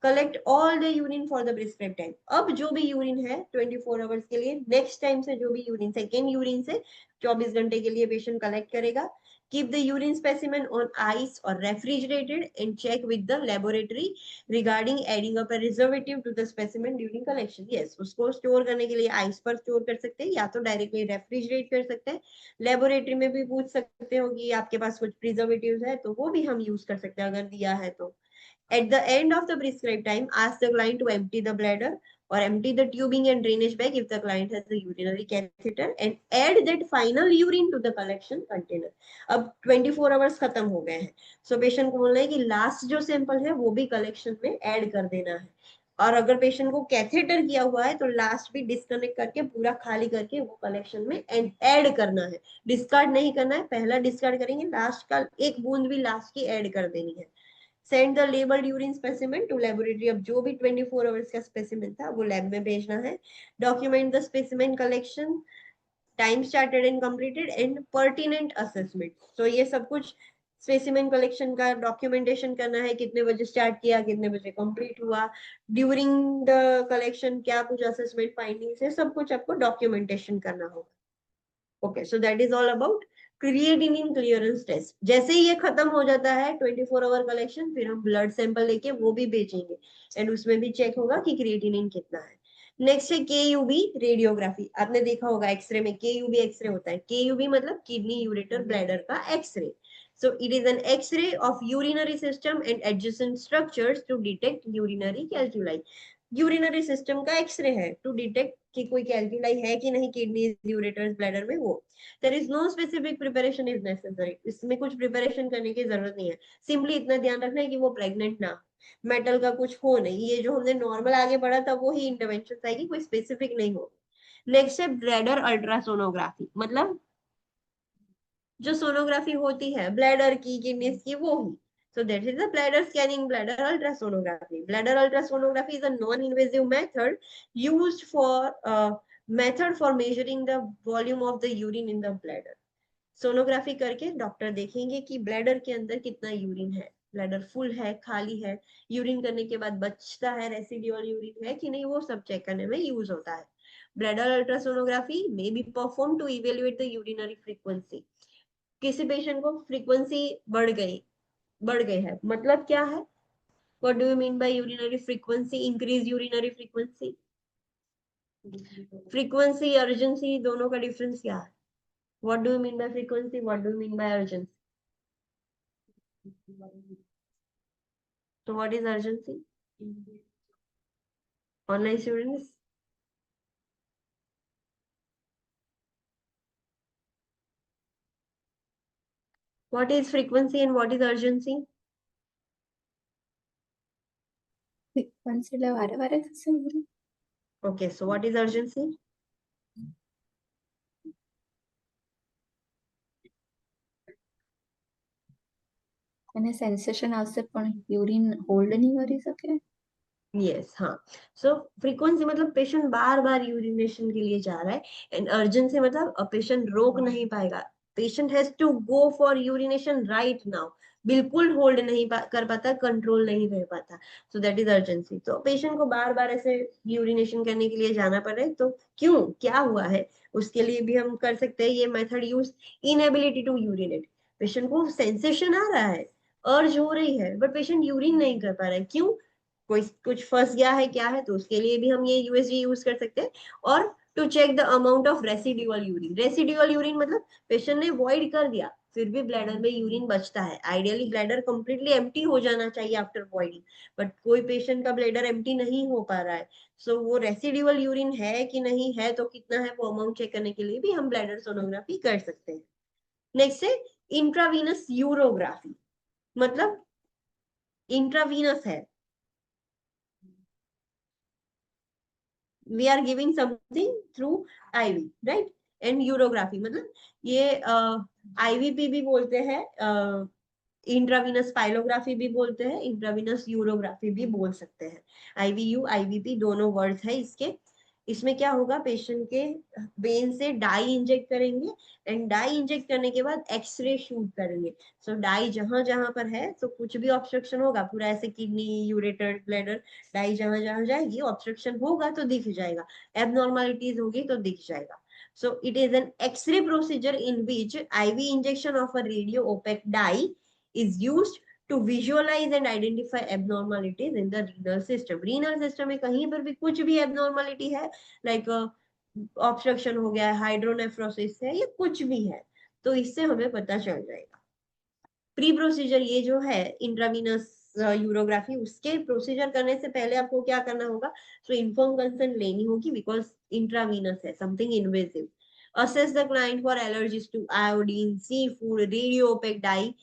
Speaker 1: Collect all the urine for the prescribe time. अब जो भी यूरिन है 24 आवर्स के लिए, नेक्स्ट टाइम से जो भी यूरिन, सेकेंड यूरिन से 24 घंटे के लिए पेशेंट कलेक्ट करेगा. Keep the urine specimen on ice or refrigerated and check with the laboratory regarding adding up a preservative to the specimen during collection. Yes, उसको store करने के लिए आइस पर स्टोर कर सकते हैं या तो डायरेक्टली रेफ्रिजरेट कर सकते हैं. लेबोरेटरी में भी पूछ सकते हो कि आपके पास कुछ प्रिजर्वेटिव है तो वो भी हम यूज कर सकते हैं अगर दिया है तो. At the end of the prescribed time, ask the client to empty the bladder or empty the tubing and drainage bag if the client has a urinary catheter and add that final urine to the collection container. अब 24 hours खत्म हो गए हैं, so patient को बोलना है कि last जो सैंपल है वो भी कलेक्शन में ऐड कर देना है. और अगर पेशेंट को कैथेटर किया हुआ है तो लास्ट भी डिस्कनेक्ट करके पूरा खाली करके वो कलेक्शन में ऐड करना है. डिस्कार्ड नहीं करना है, पहला डिस्कार्ड करेंगे, लास्ट का एक बूंद भी लास्ट की ऐड कर देनी है. Send the labelled urine specimen to laboratory. अब जो भी 24 आवर्स का स्पेसिमेन था वो लैब में भेजना है. Document the specimen collection, time started and completed and pertinent assessment. तो ये सब कुछ स्पेसिमेन कलेक्शन का डॉक्यूमेंटेशन करना है, कितने बजे स्टार्ट किया, कितने बजे कंप्लीट हुआ, ड्यूरिंग द कलेक्शन क्या कुछ असेसमेंट फाइंडिंग्स है, सब कुछ आपको डॉक्यूमेंटेशन करना होगा. Okay, so that is all about creatinine clearance test. जैसे ही ये खत्म हो जाता है 24 आवर कलेक्शन, फिर हम ब्लड सैंपल लेके वो भी भेजेंगे एंड उसमें भी चेक होगा कि क्रिएटिनिन कितना है. नेक्स्ट है केयूबी रेडियोग्राफी. आपने देखा होगा एक्सरे में केयूबी एक्सरे होता है. केयूबी मतलब किडनी यूरेटर ब्लैडर का x ray. So it is an X-ray of urinary system and adjacent structures to detect urinary calculi. Urinary system का एक्सरे है टू डिटेक्ट कि कोई कैल्कुलाई है कि नहीं किडनी यूरेटर्स ब्लैडर में. वो there is no specific preparation is necessary. इसमें कुछ प्रिपरेशन करने की जरूरत नहीं है. सिंपली इतना ध्यान रखना है कि वो प्रेग्नेंट ना, मेटल का कुछ हो नहीं. ये जो हमने नॉर्मल आगे बढ़ा था वो ही इंटरवेंशन आएगी, कोई स्पेसिफिक नहीं हो. नेक्स्ट है ब्लैडर अल्ट्रासोनोग्राफी. मतलब जो सोनोग्राफी होती है ब्लैडर की, किडनीज की, वो ही. So that is the bladder scanning, bladder ultrasonography. Bladder ultrasonography is a non-invasive method for measuring the volume of the urine in the bladder. Sonography करके doctor देखेंगे कि ब्लैडर के अंदर कितना यूरिन है, ब्लैडर फुल है, खाली है, यूरिन करने के बाद बचता है रेसिडुअल यूरिन है कि नहीं, वो सब चेक करने में यूज होता है. Bladder ultrasonography may be perform to evaluate the urinary frequency. किसी पेशेंट को फ्रीक्वेंसी बढ़ गई है, मतलब क्या है, what do you mean by urinary frequency, increase urinary frequency. Frequency urgency दोनों का डिफरेंस क्या है? What do you mean by frequency, what do you mean by urgency? तो what is urgency? Online students, what is frequency and what is urgency?
Speaker 2: Frequency એટલે વારે વારે થશે urine.
Speaker 1: Okay, so what is urgency?
Speaker 2: અને sensation આવશે પણ urine hold નહીં કરી શકે.
Speaker 1: Yes, हाँ. So frequency मतलब पेशेंट बार बार यूरिनेशन के लिए जा रहा है एंड अर्जेंसी मतलब पेशेंट रोक नहीं पाएगा. Patient has to go for urination right now. बिल्कुल होल्ड नहीं कर पाता, कंट्रोल नहीं रह पाता. So that is urgency. तो पेशेंट को बार बार ऐसे यूरिनेशन करने के लिए जाना पड़ रहा है तो क्यों, क्या हुआ है, उसके लिए भी हम कर सकते हैं ये method use. Inability to urinate. Patient को सेंसेशन आ रहा है, अर्ज हो रही है, बट पेशेंट यूरिन नहीं कर पा रहा है. क्यों, कोई कुछ फंस गया है क्या है, तो उसके लिए भी हम ये यूएसजी यूज कर सकते हैं. और to check the amount of residual urine. Residual urine मतलब पेशेंट ने वॉइड कर दिया, फिर भी ब्लैडर में यूरिन बचता है। आइडियली ब्लैडर कंप्लीटली एम्प्टी हो जाना चाहिए आफ्टर वॉइडिंग, बट कोई पेशेंट का ब्लैडर एम्प्टी नहीं हो पा रहा है। सो वो रेसिड्यूअल यूरिन है कि नहीं है, तो कितना है वो अमाउंट चेक करने के लिए भी हम ब्लैडर सोनोग्राफी कर सकते हैं। नेक्स्ट है इंट्रावीनस यूरोग्राफी, मतलब इंट्रावीनस है, we are giving something through IV, right. And urography मतलब ये आईवीपी भी बोलते हैं, इंट्रावीनस पाइलोग्राफी भी बोलते हैं, इंट्रावीनस यूरोग्राफी भी बोल सकते हैं। आईवीयू आईवीपी दोनों वर्ड्स है इसके। इसमें क्या होगा, पेशेंट के वेन से डाई इंजेक्ट करेंगे, एंड डाई इंजेक्ट करने के बाद एक्सरे शूट करेंगे। सो डाई जहां जहां पर है, तो कुछ भी ऑब्स्ट्रक्शन होगा, पूरा ऐसे किडनी यूरेटर ब्लैडर, डाई जहां जहां जाएगी ऑब्स्ट्रक्शन होगा तो दिख जाएगा, एबनॉर्मलिटीज होगी तो दिख जाएगा। So it is an X-ray procedure in which IV injection of a radio opaque dye is used to visualize and identify abnormalities in the renal system. Renal system में कहीं पर भी कुछ भी abnormality है, like obstruction हो गया है, हाइड्रोनेफ्रोसिस है, या कुछ भी है, तो इससे हमें पता चल जाएगा। प्री प्रोसीजर ये जो है इंट्रावीनस यूरोग्राफी, उसके प्रोसीजर करने से पहले आपको क्या करना होगा, सो इन्फॉर्म कंसेंट लेनी होगी, बिकॉज इंट्रावीनस है, something invasive. Assess the client for allergies to iodine, sea food, radio opaque dye,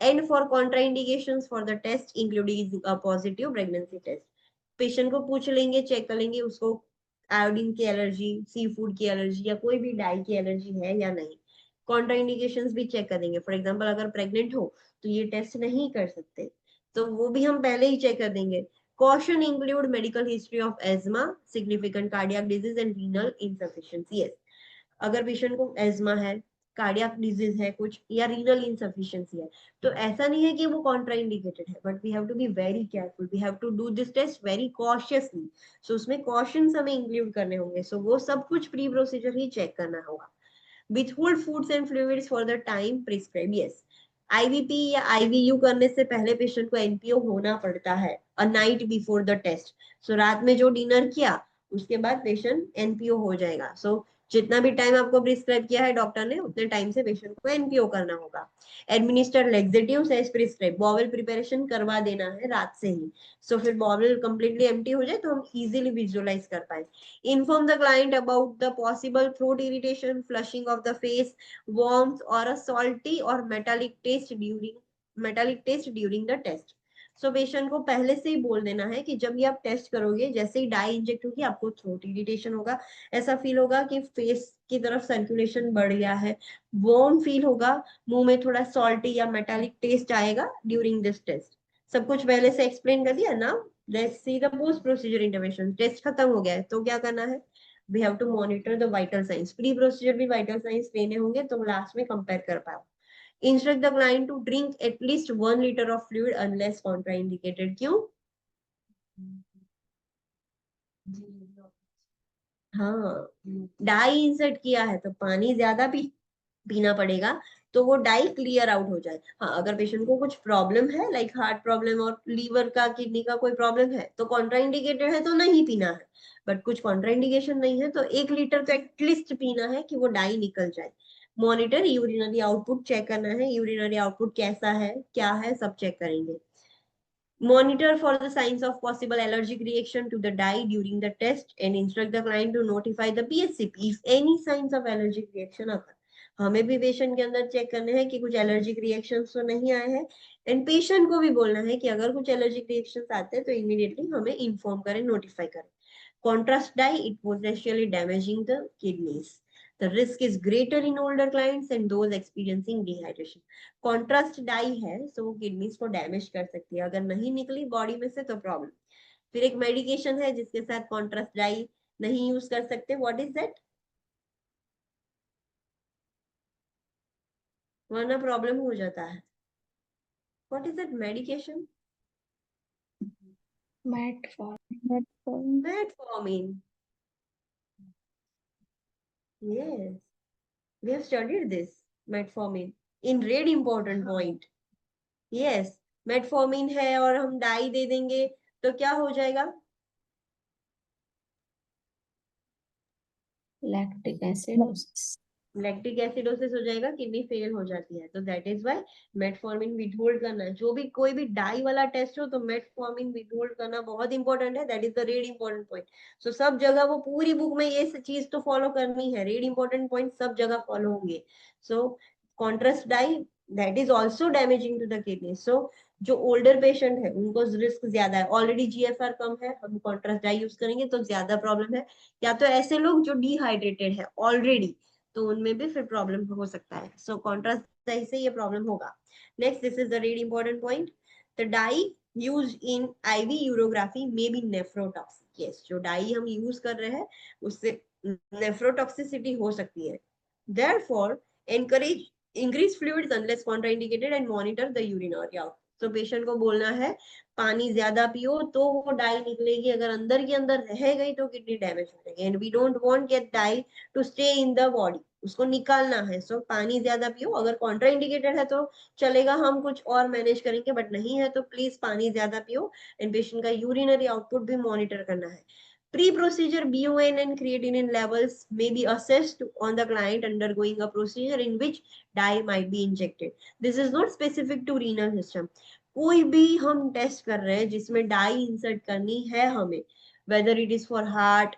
Speaker 1: and for contraindications for the test including a positive pregnancy test. Patient को पूछ लेंगे, चेक कर लेंगे उसको iodine की एलर्जी, सी फूड की allergy, या कोई भी डाई की एलर्जी है या नहीं। कॉन्ट्राइंडिकेशंस भी चेक कर देंगे, फॉर एग्जांपल अगर प्रेग्नेंट हो तो ये टेस्ट नहीं कर सकते, तो वो भी हम पहले ही चेक कर देंगे। Caution include medical history of asthma, significant cardiac disease and renal insufficiency. Yes, अगर पेशेंट को एज्मा है, कार्डियक डिजीज है कुछ, या रीनल इनसफिशिएंसी है, तो ऐसा नहीं है कि वो कॉन्ट्राइंडिकेटेड है, but we have to be very careful, we have to do this test very cautiously. So उसमें कॉशंस हमें इंक्लूड करने होंगे, सो वो सब कुछ प्री प्रोसीजर ही चेक करना होगा। withhold foods and fluids for the time prescribed. Yes, IVP या आईवीयू करने से पहले पेशेंट को एनपीओ होना पड़ता है, a night before the test. So रात में जो डिनर किया उसके बाद पेशेंट एनपीओ हो जाएगा। सो जितना भी टाइम आपको प्रिस्क्राइब किया है डॉक्टर ने, उतने टाइम से पेशेंट को एनपीओ करना होगा। Administer laxatives as prescribe, bowel preparation करवा देना है रात से ही, सो फिर बॉवल कंप्लीटली एम्प्टी हो जाए तो हम इजीली विजुअलाइज कर पाए। Inform the client about the possible throat irritation, flushing of the face, warmth, or a salty or metallic taste during the test. So patient को पहले से ही बोल देना है कि जब ये आप टेस्ट करोगे, जैसे ही डाई इंजेक्ट होगी आपको थ्रोट इरिटेशन होगा, ऐसा फील होगा कि फेस की तरफ सर्कुलेशन बढ़ गया है, वार्म फील होगा, मुंह में थोड़ा सॉल्टी या मेटालिक टेस्ट आएगा ड्यूरिंग दिस टेस्ट। सब कुछ पहले से एक्सप्लेन कर दिया ना। Let's see the post procedure intervention. Test खत्म हो गया है तो क्या करना है, we have to monitor the vital signs. Pre procedure भी वाइटल साइंस लेने होंगे तो लास्ट में कंपेयर कर पाओ। Instruct the client to drink at least 1 litre of fluid unless contraindicated. क्यों? हाँ, डाई इंसर्ट किया है तो पानी ज्यादा पीना पड़ेगा, तो वो डाई क्लियर आउट हो जाए। हाँ, अगर पेशेंट को कुछ प्रॉब्लम है, लाइक हार्ट प्रॉब्लम और लीवर का, किडनी का कोई प्रॉब्लम है, तो कॉन्ट्राइंडिकेटेड है तो नहीं पीना है। बट कुछ कॉन्ट्राइंडिकेशन नहीं है तो 1 लीटर तो एटलीस्ट पीना है कि वो डाई निकल जाए। मॉनिटर यूरिनरी आउटपुट चेक करना है, यूरिनरी आउटपुट कैसा है, क्या है, सब चेक करेंगे। Monitor for the signs of possible allergic reaction to the dye during the test and instruct the client to notify the PHCP if any signs of allergic reaction occur. हमें भी patient के अंदर check करने हैं कि कुछ allergic reactions तो नहीं आए हैं, एंड पेशेंट को भी बोलना है कि अगर कुछ एलर्जिक रिएक्शंस आते हैं तो इमीडिएटली हमें इन्फॉर्म करें, नोटिफाई करें। Contrast dye, it potentially damaging the kidneys. The risk is greater in older clients and those experiencing dehydration. Contrast dye है, so वो किडनीज को डैमेज कर सकती है, अगर नहीं निकली बॉडी में से तो प्रॉब्लम। फिर एक मेडिकेशन है जिसके साथ कॉन्ट्रास्ट डाई नहीं यूज कर सकते, व्हाट इज दैट, वरना प्रॉब्लम हो जाता है। What is that medication?
Speaker 2: Metformin.
Speaker 1: Metformin. Yes, we have studied this. Metformin in red important point. Yes, metformin है और हम डाई दे देंगे तो क्या हो जाएगा?
Speaker 2: Lactic acidosis.
Speaker 1: लैक्टिक एसिडोसिस हो जाएगा, किडनी फेल हो जाती है। तो that is why metformin withhold करना है। जो भी कोई भी डाई वाला टेस्ट हो तो मेटफॉर्मिन विथहोल्ड करना बहुत इंपॉर्टेंट है। That is the red important point. So सब जगह वो पूरी बुक में ये चीज तो फॉलो करनी है, रेड इंपॉर्टेंट पॉइंट सब जगह फॉलो होंगे। So contrast dye that is also damaging to the kidney. So जो ओल्डर पेशेंट है उनको रिस्क ज्यादा है, ऑलरेडी जीएफआर कम है, हम कॉन्ट्रास्ट डाई यूज करेंगे तो ज्यादा प्रॉब्लम है। या तो ऐसे लोग जो डिहाइड्रेटेड है ऑलरेडी, तो उनमें भी फिर प्रॉब्लम हो सकता है। सो कॉन्ट्रास्ट डाई से ये प्रॉब्लम होगा। Next, this is the very important point, the dye used in IV urography may be nephrotoxic. Yes, जो डाई हम यूज कर रहे हैं उससे नेफ्रोटॉक्सिसिटी हो सकती है। Therefore encourage increase fluids unless contraindicated and monitor the urinary out. तो पेशेंट को बोलना है पानी ज्यादा पियो तो वो डाई निकलेगी, अगर अंदर के अंदर रह गई तो किडनी डैमेज हो जाएगी। And we don't want get dye to stay in the body, उसको निकालना है। सो पानी ज्यादा पियो, अगर कॉन्ट्रा इंडिकेटेड है तो चलेगा, हम कुछ और मैनेज करेंगे, बट नहीं है तो प्लीज पानी ज्यादा पियो। एंड पेशेंट का यूरिनरी आउटपुट भी मॉनिटर करना है। Pre-procedure BUN and creatinine levels may be assessed on the client undergoing a procedure in which dye might be injected. This is not specific to renal system. कोई भी हम test कर रहे हैं जिसमें डाई इंसर्ट करनी है हमें, whether it is for heart,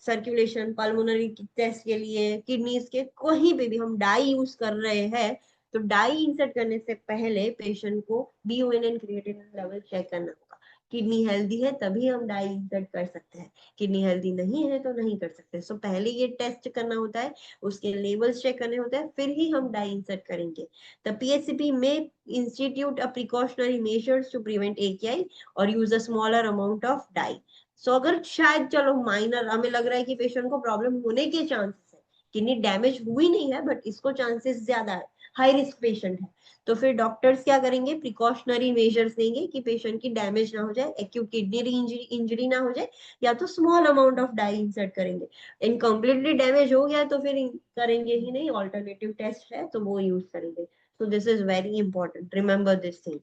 Speaker 1: circulation, pulmonary test के लिए, किडनीज के, कहीं पे भी हम डाई यूज कर रहे हैं, तो डाई इंसर्ट करने से पहले पेशेंट को BUN and creatinine level check करना होगा। किडनी हेल्दी है तभी हम डाई इंसर्ट कर सकते हैं, किडनी हेल्दी नहीं है तो नहीं कर सकते। सो पहले ये टेस्ट करना होता है, उसके लेवल्स चेक करने होते हैं, फिर ही हम डाई इंसर्ट करेंगे। द PHCP में institute a precautionary measures to prevent AKI और use a smaller amount of dye. सो अगर शायद चलो माइनर हमें लग रहा है कि पेशेंट को प्रॉब्लम होने के चांसेस है, किडनी डैमेज हुई नहीं है बट इसको चांसेस ज्यादा है, हाई रिस्क पेशेंट है, तो फिर डॉक्टर्स क्या करेंगे, प्रिकॉशनरी मेजर्स देंगे कि पेशेंट की डैमेज ना हो जाए, एक्यूट किडनी इंजरी ना हो जाए, या तो small amount of dye insert करेंगे। इनकम्प्लीटली डैमेज हो गया तो फिर करेंगे ही नहीं, ऑल्टरनेटिव टेस्ट है तो वो यूज करेंगे। So this is very important, remember this thing.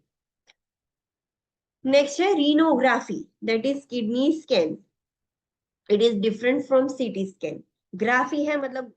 Speaker 1: Next है renography, that is kidney scan. It is different from CT scan. Graphy है मतलब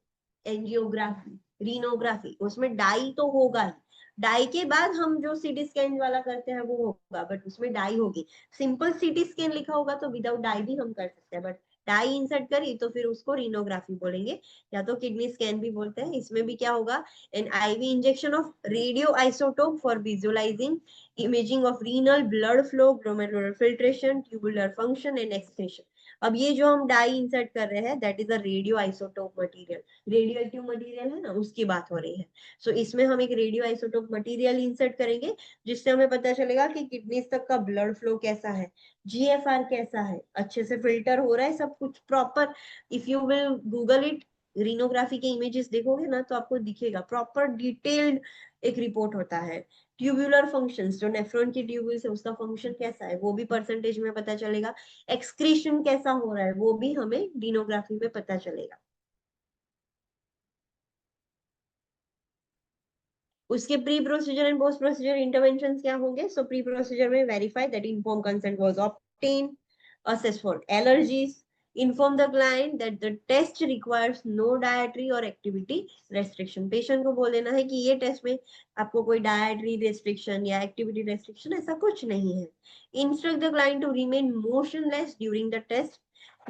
Speaker 1: एंजियोग्राफी, रीनोग्राफी उसमें डाई तो होगा ही, डाई के बाद हम जो सीटी स्कैन वाला करते हैं वो होगा, बट उसमें डाई होगी। सिंपल सीटी स्कैन लिखा होगा तो विदाउट डाई भी हम कर सकते हैं, बट डाई इंसर्ट करी तो फिर उसको रीनोग्राफी बोलेंगे, या तो किडनी स्कैन भी बोलते हैं। इसमें भी क्या होगा, an IV injection of radio isotope for visualizing imaging of renal blood flow, glomerular filtration, tubular function and excretion. अब ये जो हम डाई इंसर्ट कर रहे हैं that is a radio isotope material, radio active material है ना, उसकी बात हो रही है। सो इसमें हम एक रेडियो आइसोटोप मटेरियल इंसर्ट करेंगे जिससे हमें पता चलेगा कि किडनीज तक का ब्लड फ्लो कैसा है, GFR कैसा है, अच्छे से फिल्टर हो रहा है सब कुछ proper. If you will Google it, renography के इमेजेस देखोगे ना तो आपको दिखेगा प्रॉपर डिटेल्ड एक रिपोर्ट होता है। ट्यूबुलर फंक्शंस, जो नेफ्रॉन की ट्यूब्यूल्स है उसका फंक्शन कैसा है वो भी परसेंटेज में पता चलेगा। एक्सक्रीशन कैसा हो रहा है वो भी हमें रीनोग्राफी में पता चलेगा। उसके pre procedure and post procedure intervention क्या होंगे। सो प्री प्रोसीजर में verify that inform consent was obtain, assess for allergies, inform the client that the test requires no dietary or activity restriction। Patient को बोल देना है कि ये टेस्ट में आपको कोई डायटरी रेस्ट्रिक्शन या एक्टिविटी रेस्ट्रिक्शन ऐसा कुछ नहीं है। Instruct the client to remain motionless during the test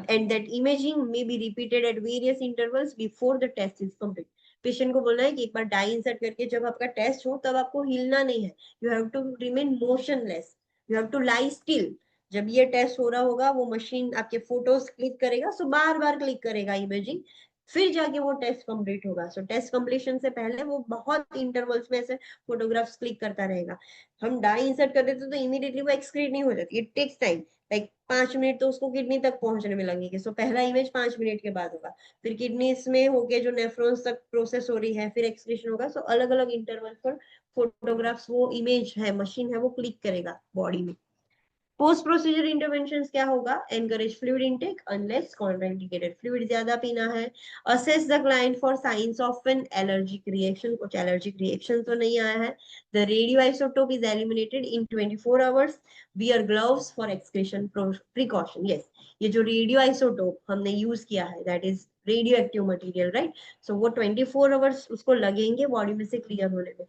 Speaker 1: and that imaging may be repeated at various intervals before the test is complete। Patient को बोलना है कि एक बार डाई इंसर्ट करके जब आपका टेस्ट हो तब आपको हिलना नहीं है, you have to remain motionless, you have to lie still. जब ये टेस्ट हो रहा होगा वो मशीन आपके फोटोज क्लिक करेगा, सो बार बार क्लिक करेगा इमेजिंग, फिर जाके वो टेस्ट कंप्लीट होगा। सो टेस्ट कंप्लीशन से पहले वो बहुत इंटरवल्स में ऐसे फोटोग्राफ्स क्लिक करता रहेगा। हम डाई इंसर्ट कर देते तो इमीडिएटली वो एक्सक्रीट नहीं हो जाती, it takes time, like 5 minute तो उसको किडनी तक पहुंचने में लगेंगे। सो पहला इमेज 5 मिनट के बाद होगा, फिर किडनी में होके जो नेफ्रॉन्स तक प्रोसेस हो रही है, फिर एक्सक्रीशन होगा। सो अलग अलग इंटरवल पर फोटोग्राफ्स वो इमेज है, मशीन है वो क्लिक करेगा बॉडी में। पोस्ट प्रोसीजर इंटरवेंशन क्या होगा? Encourage fluid intake unless contraindicated, fluid ज्यादा पीना है। Assess the client for signs of an allergic reaction, कुछ एलर्जिक रिएक्शन तो नहीं आया है। The radioisotope is eliminated in 24 hours. Wear gloves for excretion precaution. Yes, ये जो रेडियो आइसोटोप हमने यूज किया है that is radioactive material, right. So वो 24 आवर्स उसको लगेंगे बॉडी में से क्लियर होने में।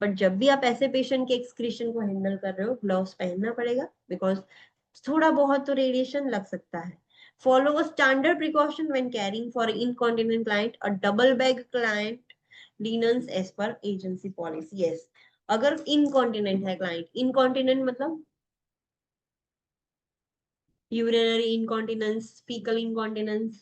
Speaker 1: बट जब भी आप ऐसे पेशेंट के एक्सक्रीशन को हैंडल कर रहे हो, ग्लव्स पहनना पड़ेगा, बिकॉज थोड़ा बहुत तो रेडिएशन लग सकता है। Follow a standard precaution when caring for incontinent client, a double bag client linens as पर एजेंसी पॉलिसी। यस, अगर इनकॉन्टिनेंट है क्लाइंट, इनकॉन्टिनेंट मतलब urinary incontinence, faecal incontinence,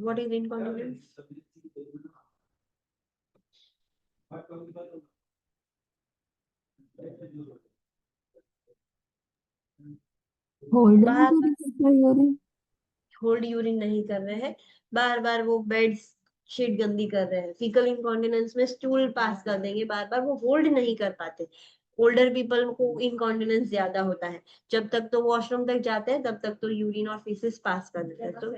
Speaker 1: what is incontinence?
Speaker 2: Hold
Speaker 1: बार
Speaker 2: नहीं कर सकता यूरिन।
Speaker 1: होल्ड यूरिन नहीं कर रहे हैं, बार बार वो बेड शीट गंदी कर रहे हैं। फीकल इनकॉन्टिनेंस में स्टूल पास कर देंगे, बार बार वो होल्ड नहीं कर पाते। ओल्डर पीपल को इनकॉन्टिनेंस ज्यादा होता है, जब तक तो वॉशरूम तक जाते हैं तब तक तो यूरिन और फीसेस पास कर देते हैं। तो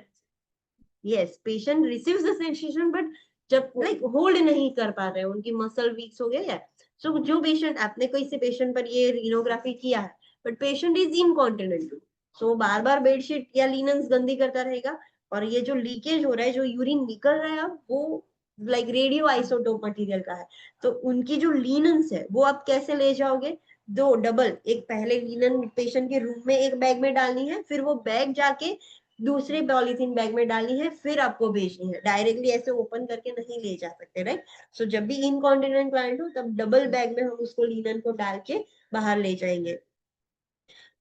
Speaker 1: yes, patient receives the sensation but जब लाइक होल्ड नहीं कर पा रहे हैं, उनकी मसल वीक्स हो गए या सो जो पेशेंट, आपने कोई से पेशेंट पर ये रीनोग्राफी किया है but patient is incontinent, so बार बार बेडशीट या लिनन्स गंदी करता रहेगा। और ये जो लीकेज हो रहा है, जो यूरिन निकल रहा है अब वो लाइक रेडियो आइसोटोप मटेरियल का है, तो उनकी जो लिनन्स है वो आप कैसे ले जाओगे? दो डबल, एक पहले लिनन पेशेंट के रूम में एक बैग में डालनी है, फिर वो बैग जाके दूसरे पॉलीथीन बैग में डालनी है, फिर आपको भेजनी है। डायरेक्टली ऐसे ओपन करके नहीं ले जा सकते, राइट। सो जब भी इनकॉन्टिनेंट क्लाइंट हो तब डबल बैग में हम उसको लिनन को डाल के बाहर ले जाएंगे।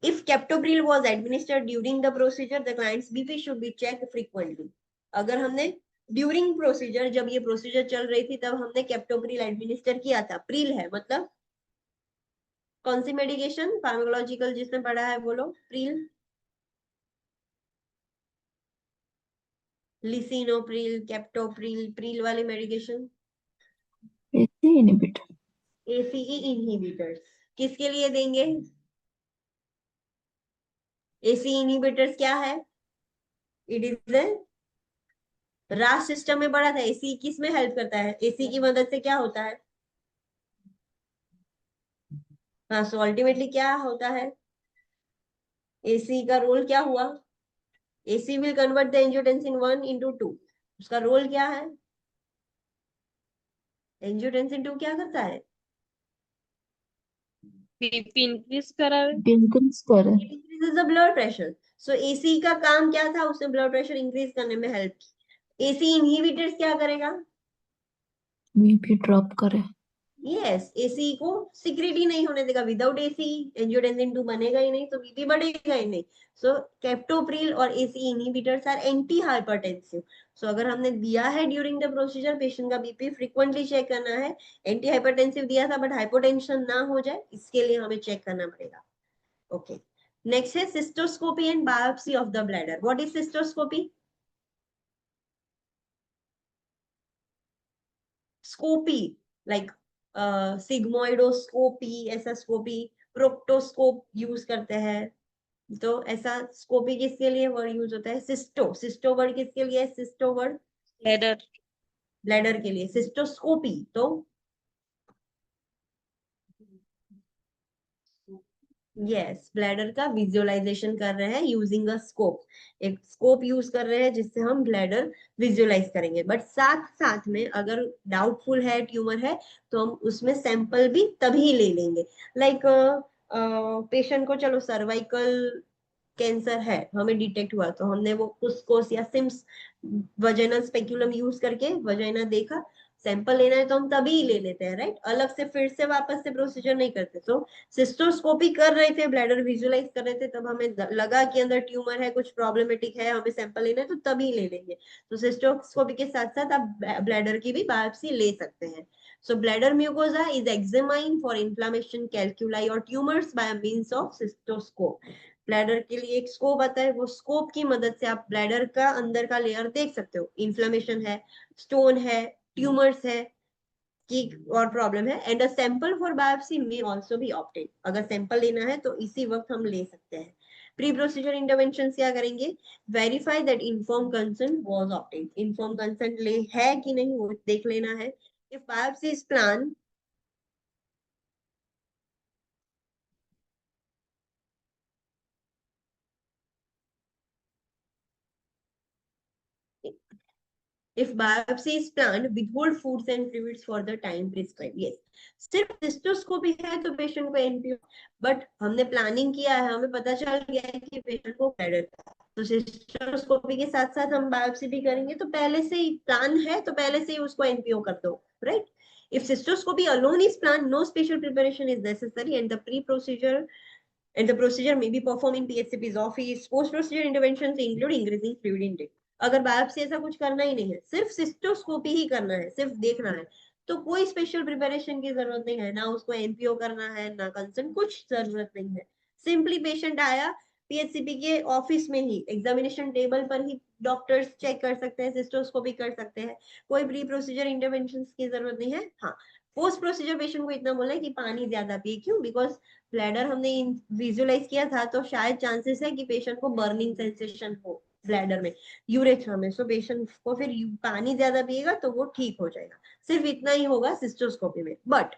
Speaker 1: If captopril was administered during the procedure, the client's BP should be checked frequently. अगर हमने ड्यूरिंग प्रोसीजर, जब ये प्रोसीजर चल रही थी तब हमने कैप्टोप्रिल एडमिनिस्टर किया था, प्रिल है मतलब कौन सी मेडिकेशन, फार्माकोलॉजिकल जिसने पढ़ा है बोलो, प्रिल, लिसिनोप्रिल, कैप्टोप्रिल, प्रिल वाली medication,
Speaker 2: AC inhibitor.
Speaker 1: ACE inhibitors किसके लिए देंगे? एसी इनहिबिटर्स क्या है? इट इज रास सिस्टम में पढ़ा था। एसी किस में हेल्प करता है? एसी की मदद से क्या होता है? हाँ, सो अल्टीमेटली क्या होता है? एसी का रोल क्या हुआ? AC will convert the angiotensin 1 into 2। उसका रोल क्या है? एंजियोटेंसिन 2 क्या करता है?
Speaker 4: बीपी इंक्रीज करावे।
Speaker 2: इंक्रीज करे।
Speaker 1: It increases the blood pressure. So AC का काम क्या था? उसने ब्लड प्रेशर इंक्रीज करने में हेल्प की। एसी इनहिबिटर्स क्या करेगा?
Speaker 2: बीपी ड्रॉप करे।
Speaker 1: यस, एसी को सिक्रेट ही नहीं होने देगा। विदाउट एसी एंजियोटेंसिन 2 बनेगा ही नहीं, तो बीपी बढ़ेगा ही नहीं। सो कैप्टोप्रिल और ACE inhibitors are anti hypertensive. So अगर हमने दिया है ड्यूरिंग द प्रोसीजर, पेशेंट का बीपी फ्रीक्वेंटली चेक करना है। एंटी हाइपरटेंसिव दिया था बट हाइपोटेंशन ना हो जाए, इसके लिए हमें चेक करना पड़ेगा। ओके, नेक्स्ट है cystoscopy and biopsy of the bladder. What is cystoscopy? Scopy like sigmoidoscopy, ऐसा स्कोपी, प्रोक्टोस्कोप यूज करते हैं। तो ऐसा स्कोपी किसके लिए वर्ड यूज होता है? सिस्टो, सिस्टो वर्ड किसके लिए है? सिस्टो वर्ड
Speaker 4: ब्लैडर।
Speaker 1: ब्लैडर के लिए। सिस्टोस्कोपी तो यस, ब्लैडर का विजुअलाइजेशन कर रहे हैं यूजिंग अ स्कोप। एक स्कोप यूज कर रहे हैं जिससे हम ब्लैडर विजुअलाइज करेंगे। बट साथ साथ में अगर डाउटफुल है, ट्यूमर है, तो हम उसमें सैंपल भी तभी ले लेंगे। लाइक पेशेंट को चलो सर्वाइकल कैंसर है, हमें डिटेक्ट हुआ, तो हमने वो कुस्कोस या सिम्स वजाइनल स्पेक्यूलम यूज करके वजाइना देखा, सैंपल लेना है तो हम तभी ले लेते हैं, राइट। अलग से फिर से वापस से प्रोसीजर नहीं करते। तो सिस्टोस्कोपी कर रहे थे, ब्लैडर विजुअलाइज कर रहे थे, तब हमें लगा कि अंदर ट्यूमर है, कुछ प्रॉब्लमेटिक है, हमें सैंपल लेना है, तो तभी ले लेंगे। तो सिस्टोस्कोपी के साथ साथ आप ब्लैडर की भी बायोप्सी ले सकते हैं। So bladder mucosa is examined for inflammation, calculi or tumors by means of cystoscope. Bladder के लिए एक स्कोप आता है, वो स्कोप की मदद से आप ब्लैडर का अंदर का लेयर देख सकते हो। इन्फ्लेमेशन है, स्टोन है, ट्यूमर्स है, की और प्रॉब्लम है। And a sample for biopsy may also be obtain, अगर सैंपल लेना है तो इसी वक्त हम ले सकते हैं। प्री प्रोसीजर इंटरवेंशन क्या करेंगे, verify that inform consent was obtain, inform consent ले है कि नहीं वो देख लेना है। If biopsy is plan, if biopsy is planned, withhold foods and fluids for the time prescribed. Yes, सिर्फ सिस्टोस्कोपी है तो पेशेंट को एनपीओ, बट हमने प्लानिंग किया है, हमें पता चल गया है कि पेशेंट को ब्लैडर था, तो सिस्टोस्कोपी के साथ साथ हम बायोप्सी भी करेंगे, तो पहले से ही प्लान है तो पहले से ही उसको एनपीओ कर दो, right. If cystoscopy alone is planned, no special preparation is necessary, and the procedure may be performed in PHCP's office. Post procedure interventions include increasing fluid intake. अगर बायोप्सी ऐसा कुछ करना ही नहीं है, सिर्फ सिस्टोस्कोपी ही करना है, सिर्फ देखना है, तो कोई स्पेशल प्रिपरेशन की जरूरत नहीं है, ना उसको एनपीओ करना है, ना कंसर्न, कुछ जरूरत नहीं है। सिंपली पेशेंट आया, पीएचसीपी के ऑफिस में ही एग्जामिनेशन टेबल पर ही डॉक्टर्स चेक कर सकते हैं, सिस्टोस्कोपी कर सकते हैं, कोई प्री प्रोसीजर इंटरवेंशन की जरूरत नहीं है। हाँ, पोस्ट प्रोसीजर पेशेंट को इतना बोला है कि पानी ज्यादा पिए, क्यों, बिकॉज ब्लैडर हमने विजुअलाइज किया था, तो शायद चांसेस है कि पेशेंट को बर्निंग सेंसेशन हो ब्लैडर में, यूरेथ्रा में, सो पेशेंट को फिर पानी ज्यादा पिएगा तो वो ठीक हो जाएगा। सिर्फ इतना ही होगा सिस्टोस्कोपी में। बट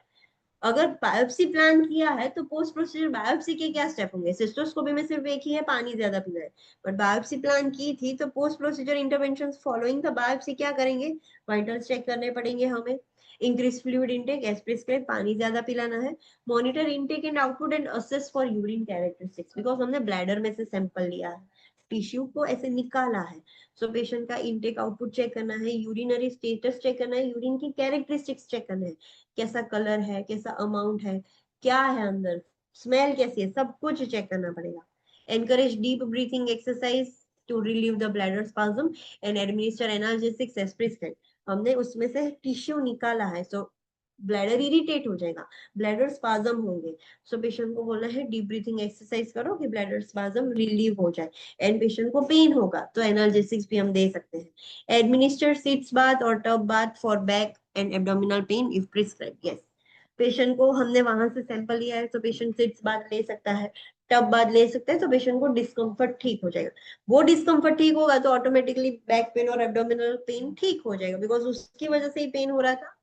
Speaker 1: अगर बायोप्सी प्लान किया है तो पोस्ट प्रोसीजर बायोप्सी के क्या स्टेप होंगे, सिस्टोस्कोपी में सिर्फ एक ही है, पानी ज्यादा पीना है, बट बायोप्सी प्लान की थी तो post procedure intervention following the biopsy क्या करेंगे, वाइटल्स चेक करने पड़ेंगे हमें, increase fluid intake as prescribe, पानी ज्यादा पिलाना है, monitor intake and output and assess for urine characteristics, because हमने ब्लैडर में से सैंपल लिया है, टिश्यू को ऐसे निकाला है, सो पेशेंट का इंटेक आउटपुट चेक करना है, यूरिनरी स्टेटस चेक करना है, यूरिन की कैरेक्टरिस्टिक्स चेक करना है, कैसा कलर है, कैसा अमाउंट है, क्या है अंदर, स्मेल कैसी है, सब कुछ चेक करना पड़ेगा। Encourage deep breathing exercise to relieve the bladder spasm and administer analgesics as prescribed, हमने उसमें से टिश्यू निकाला है, सो ब्लैडर इरिटेट हो जाएगा, ब्लैडर स्पाज्म होंगे, सो पेशेंट को बोलना है डीप ब्रीथिंग एक्सरसाइज करो कि ब्लैडर स्पाज्म रिलीव हो जाए, एंड पेशेंट को पेन होगा तो एनाल्जेसिक्स भी हम दे सकते हैं। एडमिनिस्टर सिट्स बाथ और tub bath for back and abdominal pain if prescribed. Yes, patient को हमने वहां से सैंपल लिया है तो पेशेंट सिट्स बाथ ले सकता है, टब बाथ ले सकता है, तो पेशेंट को डिस्कम्फर्ट ठीक हो जाएगा। वो डिस्कम्फर्ट ठीक होगा तो ऑटोमेटिकली बैक पेन और एब्डोमिनल पेन ठीक हो जाएगा, बिकॉज उसकी वजह से ही पेन हो रहा था।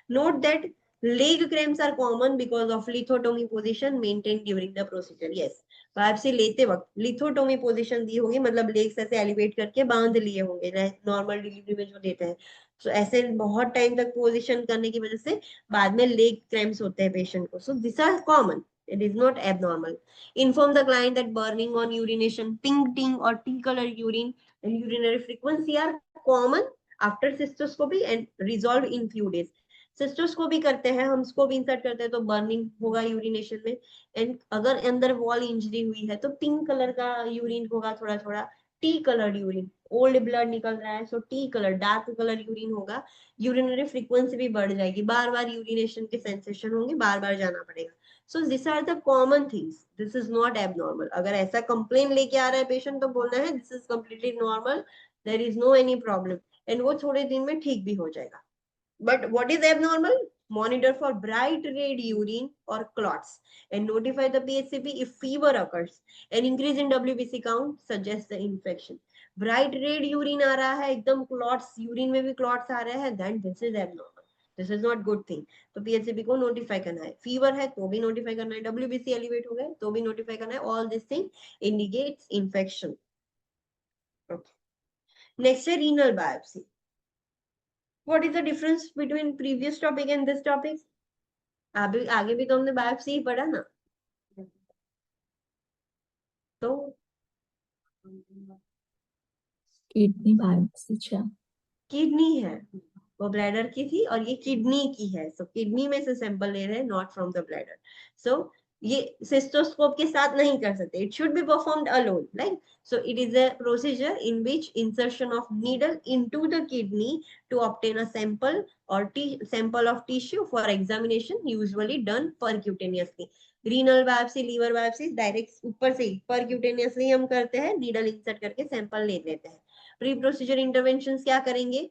Speaker 1: Note that leg cramps are common because of lithotomy position maintained during the procedure. Yes, biopsy लेते वक्त लिथोटोमी पोजीशन दी होगी, मतलब लेग्स ऐसे एलिवेट करके बांध लिए होंगे, नॉर्मल डिलीवरी में जो देते हैं, सो ऐसे बहुत टाइम तक पोजीशन करने की वजह से बाद में लेग क्रैम्प्स होते हैं पेशेंट को, so this are common, it is not abnormal. Inform the client that burning on urination, pink ting or tea color urine and urinary frequency are common after cystoscopy and resolve in few days. Cystoscopy करते हैं हम, scope insert करते हैं तो burning होगा urination में, and अगर अंदर वॉल इंजरी हुई है तो पिंक कलर का यूरिन होगा, थोड़ा थोड़ा tea colour urine, old blood निकल रहा है so tea colour dark colour urine होगा, यूरिनरी फ्रीक्वेंसी भी बढ़ जाएगी, बार बार यूरिनेशन के सेंसेशन होंगे, बार बार जाना पड़ेगा। So this are the common things, this is not abnormal. अगर ऐसा कंप्लेन लेके आ रहा है पेशेंट तो बोलना है this is completely normal, there is no any problem, and वो थोड़े दिन में ठीक भी हो जाएगा। But what is abnormal? Monitor for bright red urine or clots and notify the PHCP if fever occurs. An increase in WBC count suggests the infection. Bright red urine आ रहा है, एकदम clots, urine में भी clots आ रहे हैं, then this is abnormal. This is not good thing. तो PHCP को notify करना है, fever है तो भी notify करना है, WBC elevate हो गए तो भी notify करना है, all this thing indicates infection. Okay. Next है renal biopsy. What is the difference between previous topic and this topic? आगे भी तो हमने बायोप्सी ही पढ़ा ना, तो
Speaker 2: किडनी बायोप्सी
Speaker 1: किडनी है, वो ब्लैडर की थी और ये किडनी की है, सो किडनी में से सैंपल ले रहे हैं, नॉट फ्रॉम द ब्लैडर, सो ये सिस्टोस्कोप के साथ नहीं कर सकते, it should be performed alone, right. So it is a procedure in which insertion of needle into the kidney to obtain a sample or sample of tissue for examination, usually done percutaneously. Renal biopsy, liver biopsy direct ऊपर से ही percutaneously हम करते हैं, needle insert करके sample ले लेते हैं। Pre procedure intervention क्या करेंगे,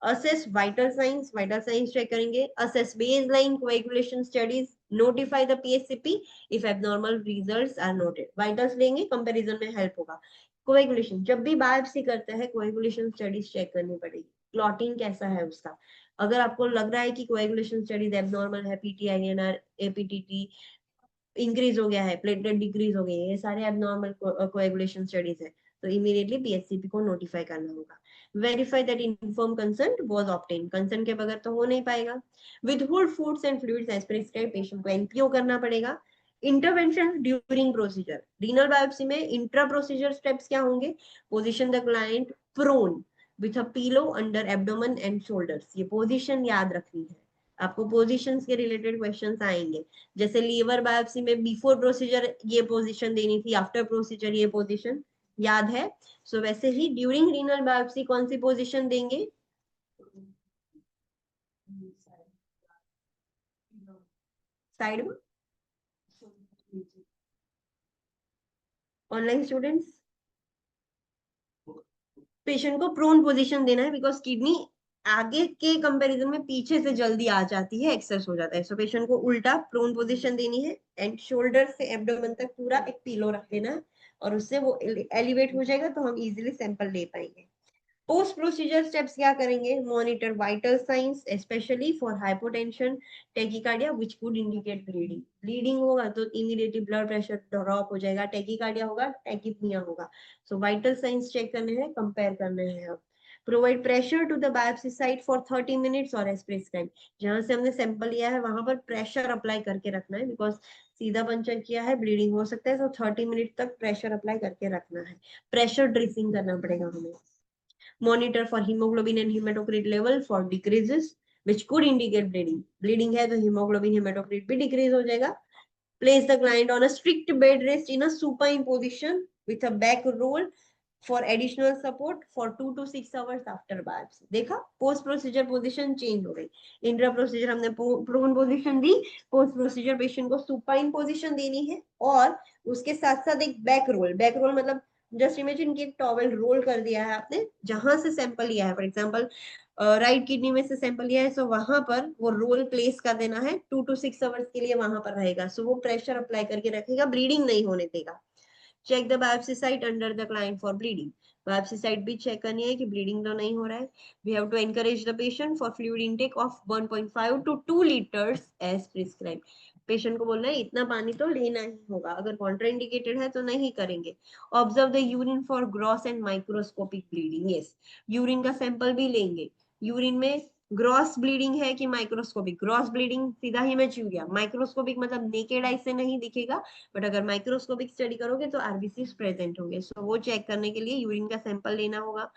Speaker 1: असेस वाइटल साइंस चेक करेंगे, assess baseline coagulation studies, notify the PHCP if abnormal results are noted. Vitals लेंगे, कंपैरिजन में हेल्प होगा। कोएगुलेशन, जब भी बायोप्सी करते हैं कोएगुलेशन स्टडीज चेक करनी पड़ेगी, क्लॉटिंग कैसा है उसका। अगर आपको लग रहा है कि कोएगुलेशन स्टडीज एबनॉर्मल है, पीटीआईएनआर, एपीटीटी इंक्रीज हो गया है, प्लेटलेट डिक्रीज हो गई है, ये सारे एबनॉर्मल कोएगुलेशन स्टडीज है, तो इमीडिएटली पीएचसीपी को नोटिफाई करना होगा। Verify that inform consent was obtain, consent के बगैर तो हो नहीं पाएगा। Withhold foods and fluids as prescribe, patient को एनपीओ करना पड़ेगा। Intervention during procedure, renal biopsy में इंट्रा प्रोसीजर स्टेप्स क्या होंगे? Position the client prone with a pillow under abdomen and shoulders, ये पोजीशन याद रखनी है आपको। पोजीशंस के रिलेटेड क्वेश्चंस आएंगे, जैसे लीवर बायोप्सी में बिफोर प्रोसीजर ये पोजीशन देनी थी, आफ्टर प्रोसीजर ये पोजीशन, याद है? सो वैसे ही ड्यूरिंग रीनल बायोप्सी कौन सी पोजीशन देंगे? साइड में। ऑनलाइन स्टूडेंट्स, पेशेंट को प्रोन पोजीशन देना है, बिकॉज किडनी आगे के कंपैरिजन में पीछे से जल्दी आ जाती है, एक्सेस हो जाता है। सो पेशेंट को उल्टा प्रोन पोजीशन देनी है एंड शोल्डर से एब्डोमेन तक पूरा एक पिलो रख देना है, और उससे वो एलिवेट हो जाएगा, तो हम इजीली सैंपल ले पाएंगे। पोस्ट प्रोसीजर स्टेप्स क्या करेंगे? Monitor vital science specially for hypotension, tachycardia which could indicate bleeding. Bleeding होगा तो इमीडिएटली ब्लड प्रेशर ड्रॉप हो जाएगा, टेकिकार्डिया होगा, टेकिपनिया होगा। सो वाइटल साइंस चेक करने हैं, कंपेयर करने हैं। अब provide pressure to the biopsy site for 30 minutes और एज प्रिस्क्राइब, जहां से हमने सैंपल लिया है वहां पर प्रेशर अप्लाई करके रखना है, बिकॉज सीधा पंचर किया है, ब्लीडिंग हो सकता है, तो 30 मिनट तक प्रेशर अप्लाई करके रखना है। प्रेशर ड्रिसिंग करना पड़ेगा हमें। Monitor for hemoglobin and hematocrit level for decreases which could indicate bleeding. Bleeding है तो hemoglobin hematocrit भी decrease हो जाएगा। Place the client on a strict bed rest in a supine position with a back roll for additional support for 2 to 6 hours after biopsy. देखा, post procedure position change हो गई। Intra procedure हमने prone position दी, post procedure patient को supine position देनी है, और उसके साथ साथ एक बैक रोल। बैक रोल मतलब जस्ट इमेजिन कि टॉवेल रोल कर दिया है आपने, जहां से सैंपल लिया है, फॉर एग्जांपल राइट किडनी में से सैंपल लिया है, सो वहां पर वो रोल प्लेस कर देना है, 2 to 6 आवर्स के लिए वहां पर रहेगा। सो वो प्रेशर अप्लाई करके रखेगा, ब्लीडिंग नहीं होने देगा। Check the biopsy site under the client for bleeding, biopsy site भी चेक करनी है कि ब्लीडिंग तो नहीं हो रहा है। We have to encourage the patient for fluid intake of 1.5 to 2 litres as prescribe. Patient को बोलना है इतना पानी तो लेना ही होगा, अगर कॉन्ट्राइंडिकेटेड है तो नहीं करेंगे। Observe the urine for gross and microscopic bleeding, yes urine का सैंपल भी लेंगे। यूरिन में ग्रॉस ब्लीडिंग है कि माइक्रोस्कोपिक? ग्रॉस ब्लीडिंग सीधा हेमेचूरिया, माइक्रोस्कोपिक मतलब नेकेड आई से नहीं दिखेगा, बट अगर माइक्रोस्कोपिक स्टडी करोगे तो आरबीसी प्रेजेंट होंगे। सो वो चेक करने के लिए यूरिन का सैंपल लेना होगा।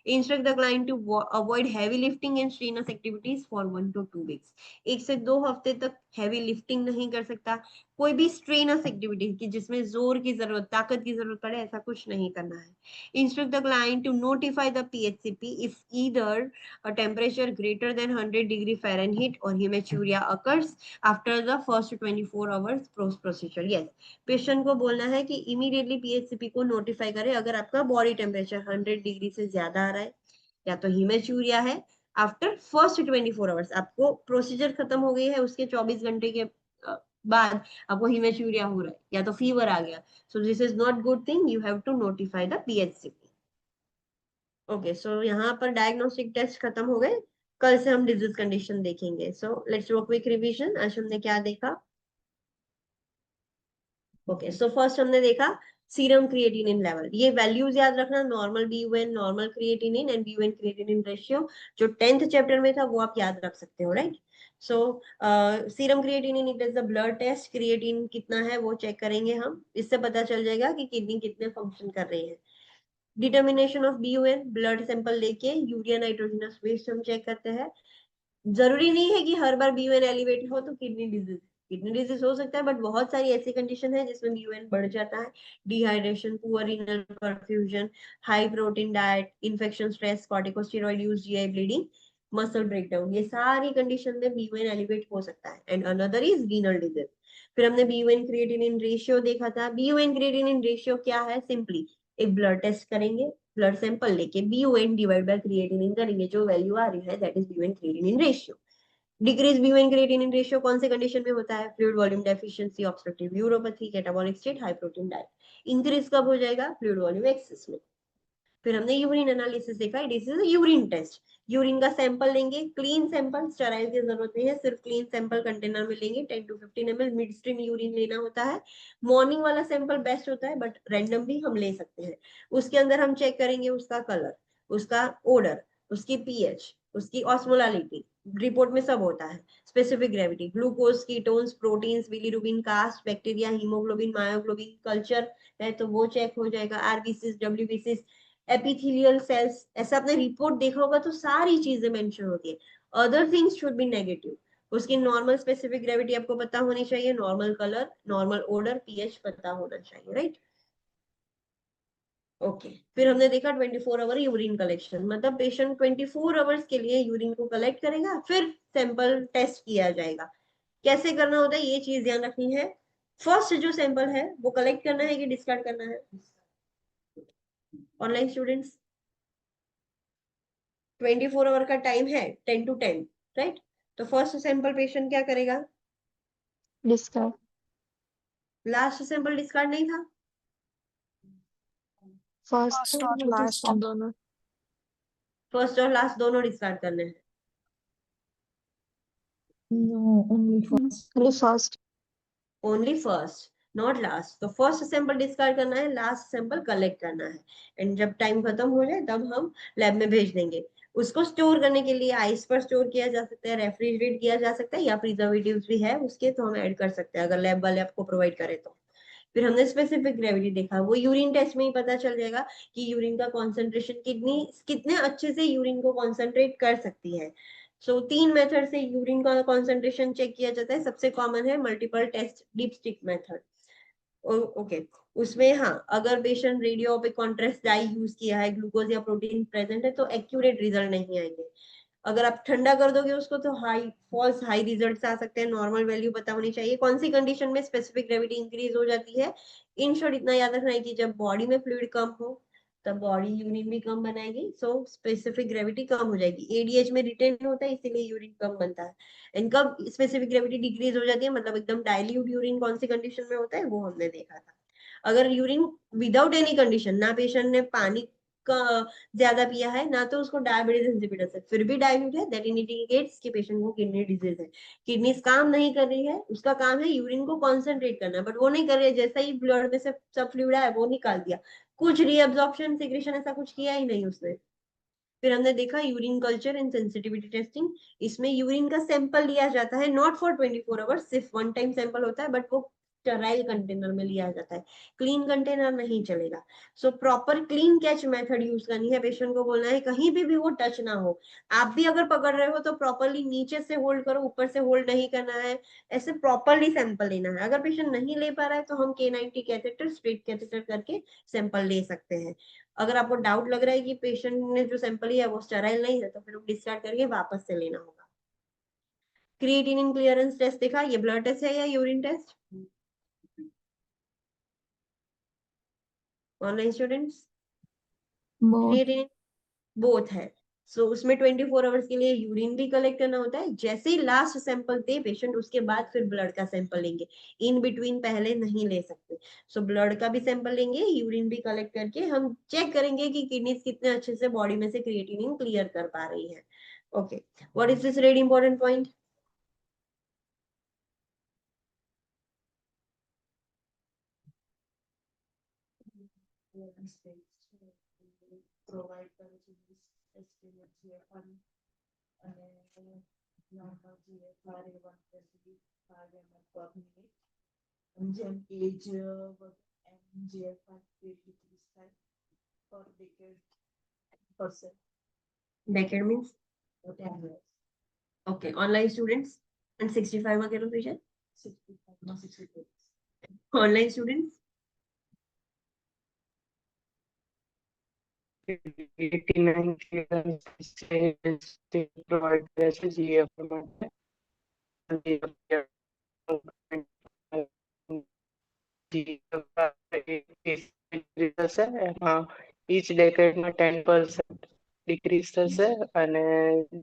Speaker 1: Instruct the client to avoid heavy lifting and strenuous activities for 1 to 2 weeks, 1 से 2 हफ्ते तक हैवी लिफ्टिंग नहीं कर सकता, कोई भी स्ट्रेनस एक्टिविटी की जिसमें जोर की जरूरत, ताकत की जरूरत पड़े, ऐसा कुछ नहीं करना है। Instruct the client to notify the PHCP if either a temperature greater than 100 degree Fahrenheit or hematuria occurs after the first 24 hours post procedure. Yes, patient को बोलना है कि इमीडिएटली पीएचसीपी को नोटिफाई करे अगर आपका बॉडी टेम्परेचर 100 डिग्री से ज्यादा आ रहा है या तो हीमेचूरिया है। आफ्टर फर्स्ट 24 आवर्स, आपको प्रोसीजर खत्म हो गई है, उसके 24 घंटे के बाद आपको हीमेचूरिया हो रहा है या तो फीवर आ गया, so this is not good thing, you have to notify the PHCP. Okay, so यहाँ पर डायग्नोस्टिक टेस्ट खत्म हो गए, कल से हम डिजीज कंडीशन देखेंगे। So let's do a quick revision. आज हमने क्या देखा? ओके, सो फर्स्ट हमने देखा सीरम क्रिएटिनिन लेवल, ये वैल्यूज याद रखना, normal BUN, normal creatinine and BUN creatinine ratio, जो 10th चैप्टर में था वो आप याद रख सकते हो, right? So serum creatinine it is the blood test, creatine कितना है वो चेक करेंगे हम, इससे पता चल जाएगा कि किडनी कितने फंक्शन कर रही है। Determination of BUN, blood sample लेके यूरिया नाइट्रोजनस वेस्ट हम चेक करते हैं। जरूरी नहीं है कि हर बार BUN एलिवेटेड हो तो किडनी डिजीज हो सकता है, बट बहुत सारी ऐसी कंडीशन है जिसमें BUN बढ़ जाता है। Dehydration, poor renal perfusion, high protein diet, infection, stress, corticosteroid use, GI bleeding, muscle breakdown, ये सारी कंडीशन में BUN एलिवेट हो सकता है। And another is renal disease. फिर हमने BUN क्रिएटिनिन रेशियो देखा था। BUN क्रिएटिनिन रेशियो क्या है? सिंपली एक ब्लड टेस्ट करेंगे, ब्लड सैंपल लेके BUN डिवाइड बाय क्रिएटिनिन करेंगे, जो वैल्यू आ रही है that is BUN creatinine ratio. Decrease BUN creatinine ratio कौन से कंडीशन में होता है? Fluid volume deficiency, obstructive uropathy, catabolic state, high protein diet. Increase कब हो जाएगा? फ्लूइड वॉल्यूम एक्सेस में। फिर हमने यूरिन एनालिसिस देखा, it is urine test. Urine का सैंपल लेंगे, क्लीन सैंपल, स्टेराइल की जरूरत नहीं है, सिर्फ क्लीन सैंपल कंटेनर में लेंगे। 10 to 15 ml mid stream urine लेना होता है। मॉर्निंग वाला सैंपल बेस्ट होता है, बट रैंडम भी हम ले सकते हैं। उसके अंदर हम चेक करेंगे उसका कलर, उसका ओडर, उसकी पीएच, उसकी ऑस्मोलारिटी, रिपोर्ट में सब होता है। Specific gravity, glucose, ketones, proteins, bilirubin, cast, bacteria, haemoglobin, myoglobin, culture है तो वो चेक हो जाएगा, आरबीसीज, डब्ल्यूबीसीज, एपिथेलियल सेल्स, ऐसा आपने रिपोर्ट देखा होगा तो सारी चीजें मेंशन होती है। Other things should be negative. उसकी नॉर्मल स्पेसिफिक ग्रेविटी आपको पता होनी चाहिए, normal colour, normal odour, pH पता होना चाहिए, राइट? ओके फिर हमने देखा 24 आवर यूरिन कलेक्शन, मतलब पेशेंट 24 आवर्स के लिए यूरिन को कलेक्ट करेगा, फिर सैंपल टेस्ट किया जाएगा। कैसे करना होता है ये चीज ध्यान रखनी है। फर्स्ट जो सैंपल है वो कलेक्ट करना है कि डिस्कार्ड करना है? ऑनलाइन स्टूडेंट्स, 24 आवर का टाइम है, 10 to 10, राइट? तो फर्स्ट सैंपल पेशेंट क्या करेगा?
Speaker 2: डिस्कार्ड।
Speaker 1: लास्ट सैंपल डिस्कार्ड नहीं था?
Speaker 2: फर्स्ट और लास्ट दोनों।
Speaker 1: फर्स्ट और लास्ट दोनों डिस्कार्ड करने हैं।
Speaker 2: No, only first.
Speaker 1: Only first, not last. तो फर्स्ट सैंपल डिस्कार्ड करना है, लास्ट सैंपल कलेक्ट करना है। एंड जब टाइम खत्म हो जाए तब हम लैब में भेज देंगे। उसको स्टोर करने के लिए आइस पर स्टोर किया जा सकता है, रेफ्रिजरेट किया जा सकता है, या प्रिजर्वेटिव्स भी है उसके तो हम ऐड कर सकते हैं अगर लैब वाले आपको प्रोवाइड करे तो। फिर हमने स्पेसिफिक ग्रेविटी देखा, वो यूरिन टेस्ट में ही पता चल जाएगा कि यूरिन का कॉन्सेंट्रेशन कितने अच्छे से यूरिन को कॉन्सेंट्रेट कर सकती है। सो 3 मेथड से यूरिन का कॉन्सेंट्रेशन चेक किया जाता है। सबसे कॉमन है multiple test dipstick method. Okay उसमें हाँ, अगर पेशेंट रेडियो पे कॉन्ट्रास्ट डाई यूज किया है, ग्लूकोज या प्रोटीन प्रेजेंट है, तो एक्यूरेट रिजल्ट नहीं आएंगे। अगर आप ठंडा कर दोगे उसको तो फॉल्स हाई रिजल्ट्स आ सकते हैं। नॉर्मल वैल्यू पता होनी चाहिए। कौन सी कंडीशन में स्पेसिफिक ग्रेविटी इंक्रीज हो जाती है? इन शॉर्ट इतना याद रखना है कि जब बॉडी में फ्लूइड कम हो तब बॉडी यूरिन भी कम बनाएगी, सो स्पेसिफिक ग्रेविटी कम हो जाएगी। एडीएच में रिटेन होता है इसीलिए यूरिन कम बनता है। इनका स्पेसिफिक ग्रेविटी डिक्रीज हो जाती है, मतलब एकदम डाइल्यूट यूरिन कौन सी कंडीशन में होता है वो हमने देखा था। अगर यूरिन विदाउट एनी कंडीशन, ना पेशेंट ने पानी का ज्यादा पिया है ना तो उसको डायबिटीज इंसिपिडस है, फिर भी डाइल्यूट है, दैट इंडिकेट्स कि पेशेंट को किडनी डिजीज है। किडनी काम नहीं कर रही है, उसका काम है यूरिन को कॉन्सेंट्रेट करना, बट वो नहीं कर रही है। जैसा ही ब्लड में से सब फ्लूइड है वो निकाल दिया, कुछ रीअब्जॉर्प्शन सिक्रेशन ऐसा कुछ किया ही नहीं उसने। फिर हमने देखा urine culture in sensitivity testing. इसमें यूरिन का सैंपल लिया जाता है, नॉट फॉर 24 आवर्स, सिर्फ वन टाइम सैंपल होता है, बट वो स्टेराइल कंटेनर में लिया जाता है, क्लीन कंटेनर नहीं चलेगा। So proper clean catch method use करनी है। पेशेंट को बोलना है कहीं भी वो टच ना हो। आप भी अगर पकड़ रहे हो तो प्रॉपरली नीचे से होल्ड करो, ऊपर से होल्ड नहीं करना है। ऐसे प्रॉपरली सैंपल लेना है। अगर पेशेंट नहीं ले पा रहा है तो हम K90 कैथेटर, स्ट्रेट कैथेटर करके सैंपल ले सकते हैं। अगर आपको डाउट लग रहा है कि पेशेंट ने जो सैंपल लिया है वो स्टेराइल नहीं है तो फिर डिस्कार्ड करके वापस से लेना होगा। क्रिएटिनिन क्लियरेंस टेस्ट देखा, ये ब्लड टेस्ट है या urine test? Online students, creatinine both है। सो उसमें 24 आवर्स के लिए यूरिन भी कलेक्ट करना होता है। जैसे ही लास्ट सैंपल दे पेशेंट उसके बाद फिर ब्लड का सैंपल लेंगे, इन बिटवीन पहले नहीं ले सकते। सो ब्लड का भी सैंपल लेंगे, यूरिन भी कलेक्ट करके हम चेक करेंगे कि किडनी कितने अच्छे से बॉडी में से क्रिएटिनिन क्लियर कर पा रही है। Okay, what is this very important point? Provide કરે છે એસટીએમ GFR અને નોર્મલ GFR એ 125 ml per minute. જેમ એજ GFR decrease થાય per decade percent. Decade means 10 years. Okay, online students and 65 માં કેટલું થઈ જાય? 65 માં 64. Online students
Speaker 3: 89 પ્રોવાઈડ કરે છે GFR માટે. GFR એ એમાં each decade માં 10% ડિક્રીઝ થશે અને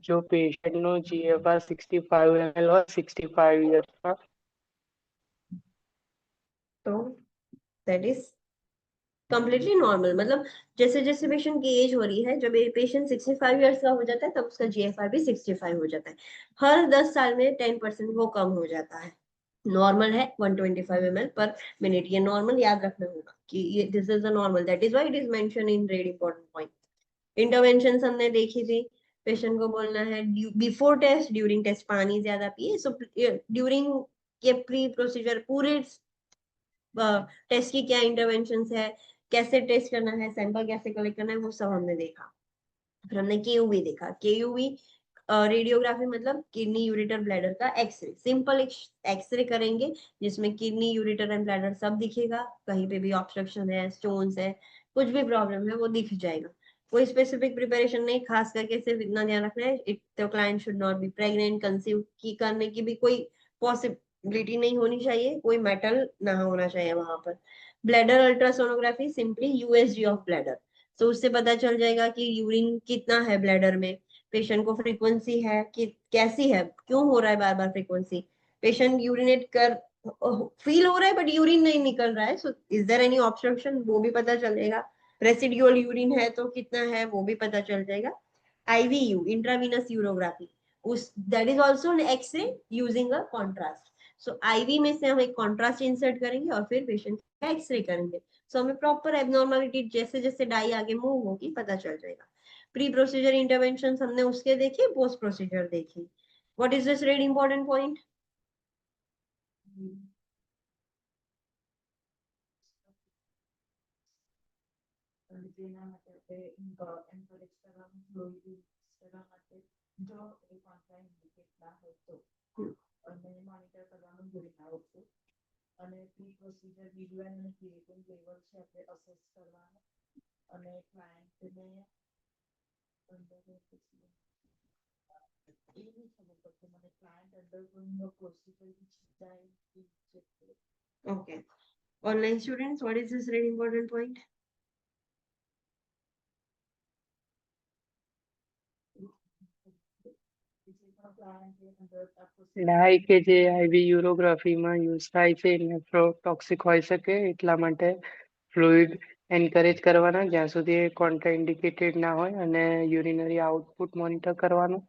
Speaker 3: જો પેશન્ટનો GFR 65 ml હોય 65 યર્સમાં
Speaker 1: तो दैट इज कम्प्लीटली नॉर्मल। मतलब जैसे जैसे पेशेंट की एज हो रही है, जब पेशेंट 65 ईयर्स का हो जाता है तब उसका GFR भी 65 हो जाता है। हर 10 साल में 10% वो कम हो जाता है। नॉर्मल है 125 ml पर मिनट। ये नॉर्मल याद रखना होगा कि ये this is the normal, that is why it is mention in red important point. Intervention हमने देखी थी। पेशेंट को बोलना है बिफोर टेस्ट, ड्यूरिंग टेस्ट पानी ज्यादा पिए। सो ड्यूरिंग के प्री प्रोसीजर पूरे टेस्ट की क्या इंटरवेंशन है, कैसे टेस्ट करना है, सैंपल कैसे कलेक्ट करना है, वो सब हमने देखा। फिर हमने केयूवी देखा। केयूवी रेडियोग्राफी मतलब किडनी यूरेटर ब्लैडर का एक्सरे। सिंपल एक्सरे करेंगे जिसमें किडनी यूरेटर एंड ब्लैडर सब दिखेगा। कहीं पे भी ऑब्स्ट्रक्शन है, स्टोन्स है, कुछ भी प्रॉब्लम है वो दिख जाएगा। कोई स्पेसिफिक प्रिपरेशन नहीं, खास करके सिर्फ इतना ध्यान रखना है it the client should not B pregnant, conceive की करने की भी कोई पॉसिबिलिटी नहीं होनी चाहिए, कोई मेटल ना होना चाहिए वहां पर। Bladder ultrasonography simply USG of bladder. तो उससे पता चल जाएगा कि यूरिन कितना है ब्लैडर में, पेशेंट को फ्रीक्वेंसी है कि कैसी है, क्यों हो रहा है बार बार फ्रीक्वेंसी, पेशेंट यूरिनेट कर फील हो रहा है बट यूरिन नहीं निकल रहा है, so is there any obstruction, वो भी पता चलेगा। रेसिडुअल यूरिन है तो कितना है वो भी पता चल जाएगा। IVU इंट्रावीनस यूरोग्राफी, उस that is also an X-ray using a contrast. So IV में से हम एक कॉन्ट्रास्ट इंसर्ट करेंगे और फिर पेशेंट का एक्सरे करेंगे। सो हमें प्रॉपर एबनॉर्मलिटी जैसे जैसे डाई आगे मूव होगी पता चल जाएगा। प्री प्रोसीजर इंटरवेंशन हमने उसके देखे, पोस्ट प्रोसीजर देखे। What is this red important point?
Speaker 5: જેના માટે આપણે એન્કરેજ કરવાનું ફ્લોઇડ યુઝ કરવા માટે જો એ કોન્ટ્રાઇન ઇન્ડિકેટ ના હોય તો અને મોનિટર કરવાનું યુરિન આઉટપુટ અને પ્રી પ્રોસીજર બીડ્યુએન અને ક્રિએટિન લેવલ છે આપણે અસેસ કરવાનું અને ક્લાયન્ટને એ નહીં ખબર પડશે મને client undergoing the procedure which time check કરે.
Speaker 1: Okay. Online students, what is this really important point?
Speaker 3: ડાઈ કે જે IV યુરોગ્રાફીમાં યુઝ થાય છે નેફ્રોટોક્સિક હોઈ શકે એટલા માટે ફ્લુઇડ એન્કરેજ કરવાના જ્યાં સુધી કોન્ટ્રાઇન્ડિકેટેડ ના હોય અને યુરિનરી આઉટપુટ મોનિટર કરવાનું.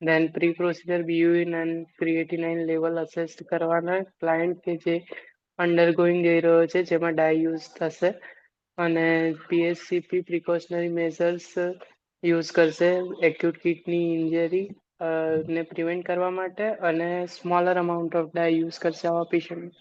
Speaker 3: Then pre procedure BUN and creatinine level assess કરવાના. ક્લાયન્ટ કે જે અંડરગોઈંગ જઈ રહ્યો છે જેમાં ડાઈ યુઝ થશે અને PSCP પ્રિકોશનરી મેઝર્સ યુઝ કરશે એક્યુટ કિડની ઇન્જરી ને પ્રિવેન્ટ કરવા માટે અને smaller amount of die use કરશે આવા પેશન્ટ।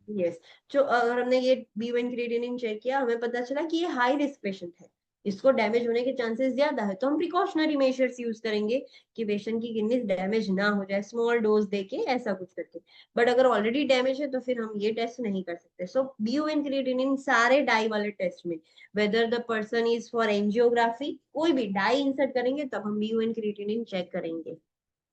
Speaker 1: यस। जो अगर हमने ये B1 क्रिएटिनिन चेक किया, हमें पता चला कि ये हाई रिस्क पेशेंट है, इसको डैमेज होने के चांसेस ज्यादा है, तो हम प्रिकॉशनरी मेजर्स यूज करेंगे कि पेशेंट की किडनी डैमेज ना हो जाए, स्मॉल डोज देके ऐसा कुछ करके। बट अगर ऑलरेडी डैमेज है तो फिर हम ये टेस्ट नहीं कर सकते। सो B1 क्रिएटिनिन सारे डाई वाले टेस्ट में, whether the person is for angiography, कोई भी डाई इंसर्ट करेंगे तब हम B1 क्रिएटिनिन चेक करेंगे।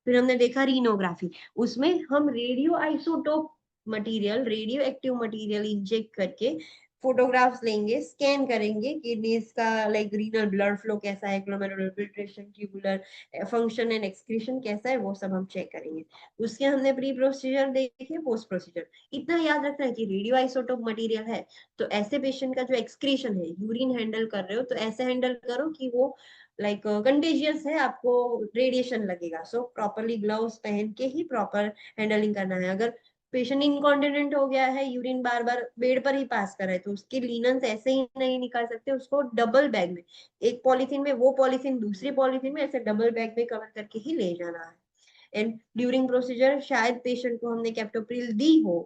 Speaker 1: फिर हमने देखा रीनोग्राफी, उसमें हम radio isotope material, radio active material inject करके फोटोग्राफ्स लेंगे, स्कैन करेंगे किडनीज का, लाइक रीनल ब्लड फ्लो कैसा है, glomerular filtration, tubular function and excretion कैसा है, वो सब हम चेक करेंगे। उसके हमने प्री प्रोसीजर देखे, पोस्ट प्रोसीजर। इतना याद रखना है कि रेडियो आइसोटोप मटेरियल है तो ऐसे पेशेंट का जो एक्सक्रीशन है, यूरिन हैंडल कर रहे हो तो ऐसे हैंडल करो कि वो लाइक कंटेजियस है, आपको रेडिएशन लगेगा। सो प्रॉपरली ग्लव्स पहन के ही प्रॉपर हैंडलिंग करना है। अगर पेशेंट इनकॉन्टिनेंट हो गया है, यूरिन बार बार बेड पर ही पास कर रहा है, तो उसके लीनन्स ऐसे ही नहीं निकाल सकते, उसको डबल बैग में, एक पॉलीथीन में वो पॉलीथीन दूसरी पॉलीथीन में, ऐसे डबल बैग में कवर करके ही ले जाना है। एंड ड्यूरिंग प्रोसीजर शायद पेशेंट को हमने कैप्टोप्रिल दी हो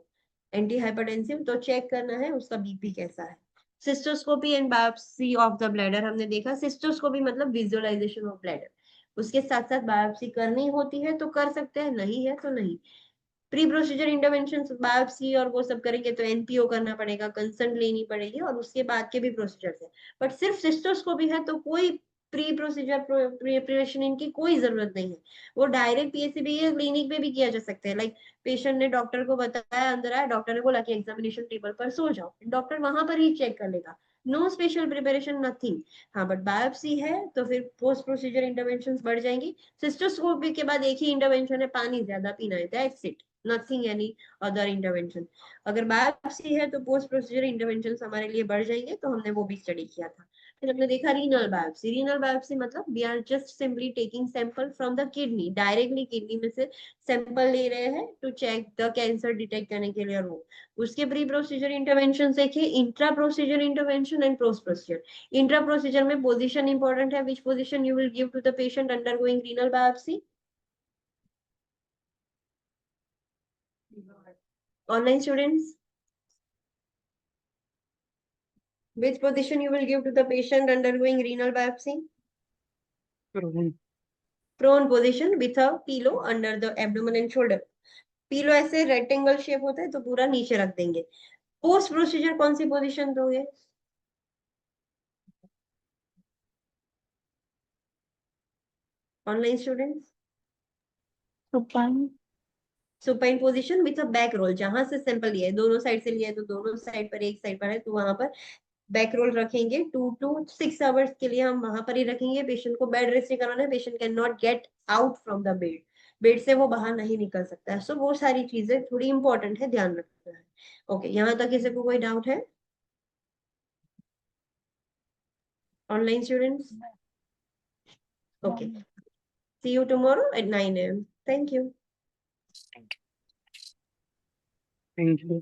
Speaker 1: एंटी हाइपरटेंसिव, तो चेक करना है उसका BP कैसा है। Cystoscopy and biopsy of the bladder हमने देखा। सिस्टोस्कोपी मतलब विजुअलाइजेशन ऑफ ब्लैडर, उसके साथ साथ बायोप्सी करनी होती है तो कर सकते हैं, नहीं है तो नहीं। प्री प्रोसीजर इंटरवेंशन बायोप्सी और वो सब करेंगे तो NPO करना पड़ेगा, कंसर्न लेनी पड़ेगी और उसके बाद के भी प्रोसीजर है। बट सिर्फ सिस्टोस्कोपी है तो कोई प्री प्रोसीजर प्रिपरेशन इनकी कोई जरूरत नहीं है, वो डायरेक्ट PSCB क्लिनिक में भी किया जा सकता है। लाइक पेशेंट ने डॉक्टर को बताया, अंदर आया, डॉक्टर ने बोला कि एग्जामिनेशन टेबल पर सो जाओ, डॉक्टर वहां पर ही चेक कर लेगा नो स्पेशल प्रिपरेशन नथिंग। हाँ बट बायोप्सी है तो फिर पोस्ट प्रोसीजर इंटरवेंशन बढ़ जाएंगी। सिस्टोस्कोपी के बाद एक ही इंटरवेंशन है, पानी ज्यादा पीना है, that's it, nothing any other intervention. अगर बायोप्सी है तो पोस्ट प्रोसीजर इंटरवेंशन हमारे लिए बढ़ जाएंगे, तो हमने वो भी स्टडी किया था। फिर हमने देखा रीनल बायोप्सी। रीनल बायोप्सी मतलब we are just simply taking sample from the kidney, directly kidney में से सैंपल ले रहे हैं to check the cancer detect करने के लिए। वो उसके प्री प्रोसीजर इंटरवेंशन देखिए, intra procedure intervention and post procedure. Intra procedure में पोजीशन इंपॉर्टेंट है, which position you will give to the patient undergoing renal biopsy. Online students, which position you will give to the patient undergoing renal biopsy?
Speaker 3: prone,
Speaker 1: Prone position with a pillow under the abdomen and shoulder. Pillow ऐसे rectangle shape होता है तो पूरा नीचे रख देंगे। Post procedure कौन सी position दोगे? Online students,
Speaker 2: supine,
Speaker 1: supine position with a back role, जहां से सैंपल लिया है दोनों साइड से लिया है तो दोनों साइड पर, एक साइड पर है तो वहां पर बैक रोल रखेंगे। 2 to 6 आवर्स के लिए हम वहां पर ही रखेंगे। पेशेंट को बेड रेस्ट नहीं करवाना है, patient can not get out from the bed, bed से वो बाहर नहीं निकल सकता है। सो वो सारी चीजें थोड़ी इंपॉर्टेंट है, ध्यान रखना है। ओके, यहाँ तक किसी को कोई डाउट है? Online students, okay, see you tomorrow at 9 AM। Thank you.
Speaker 3: thank you.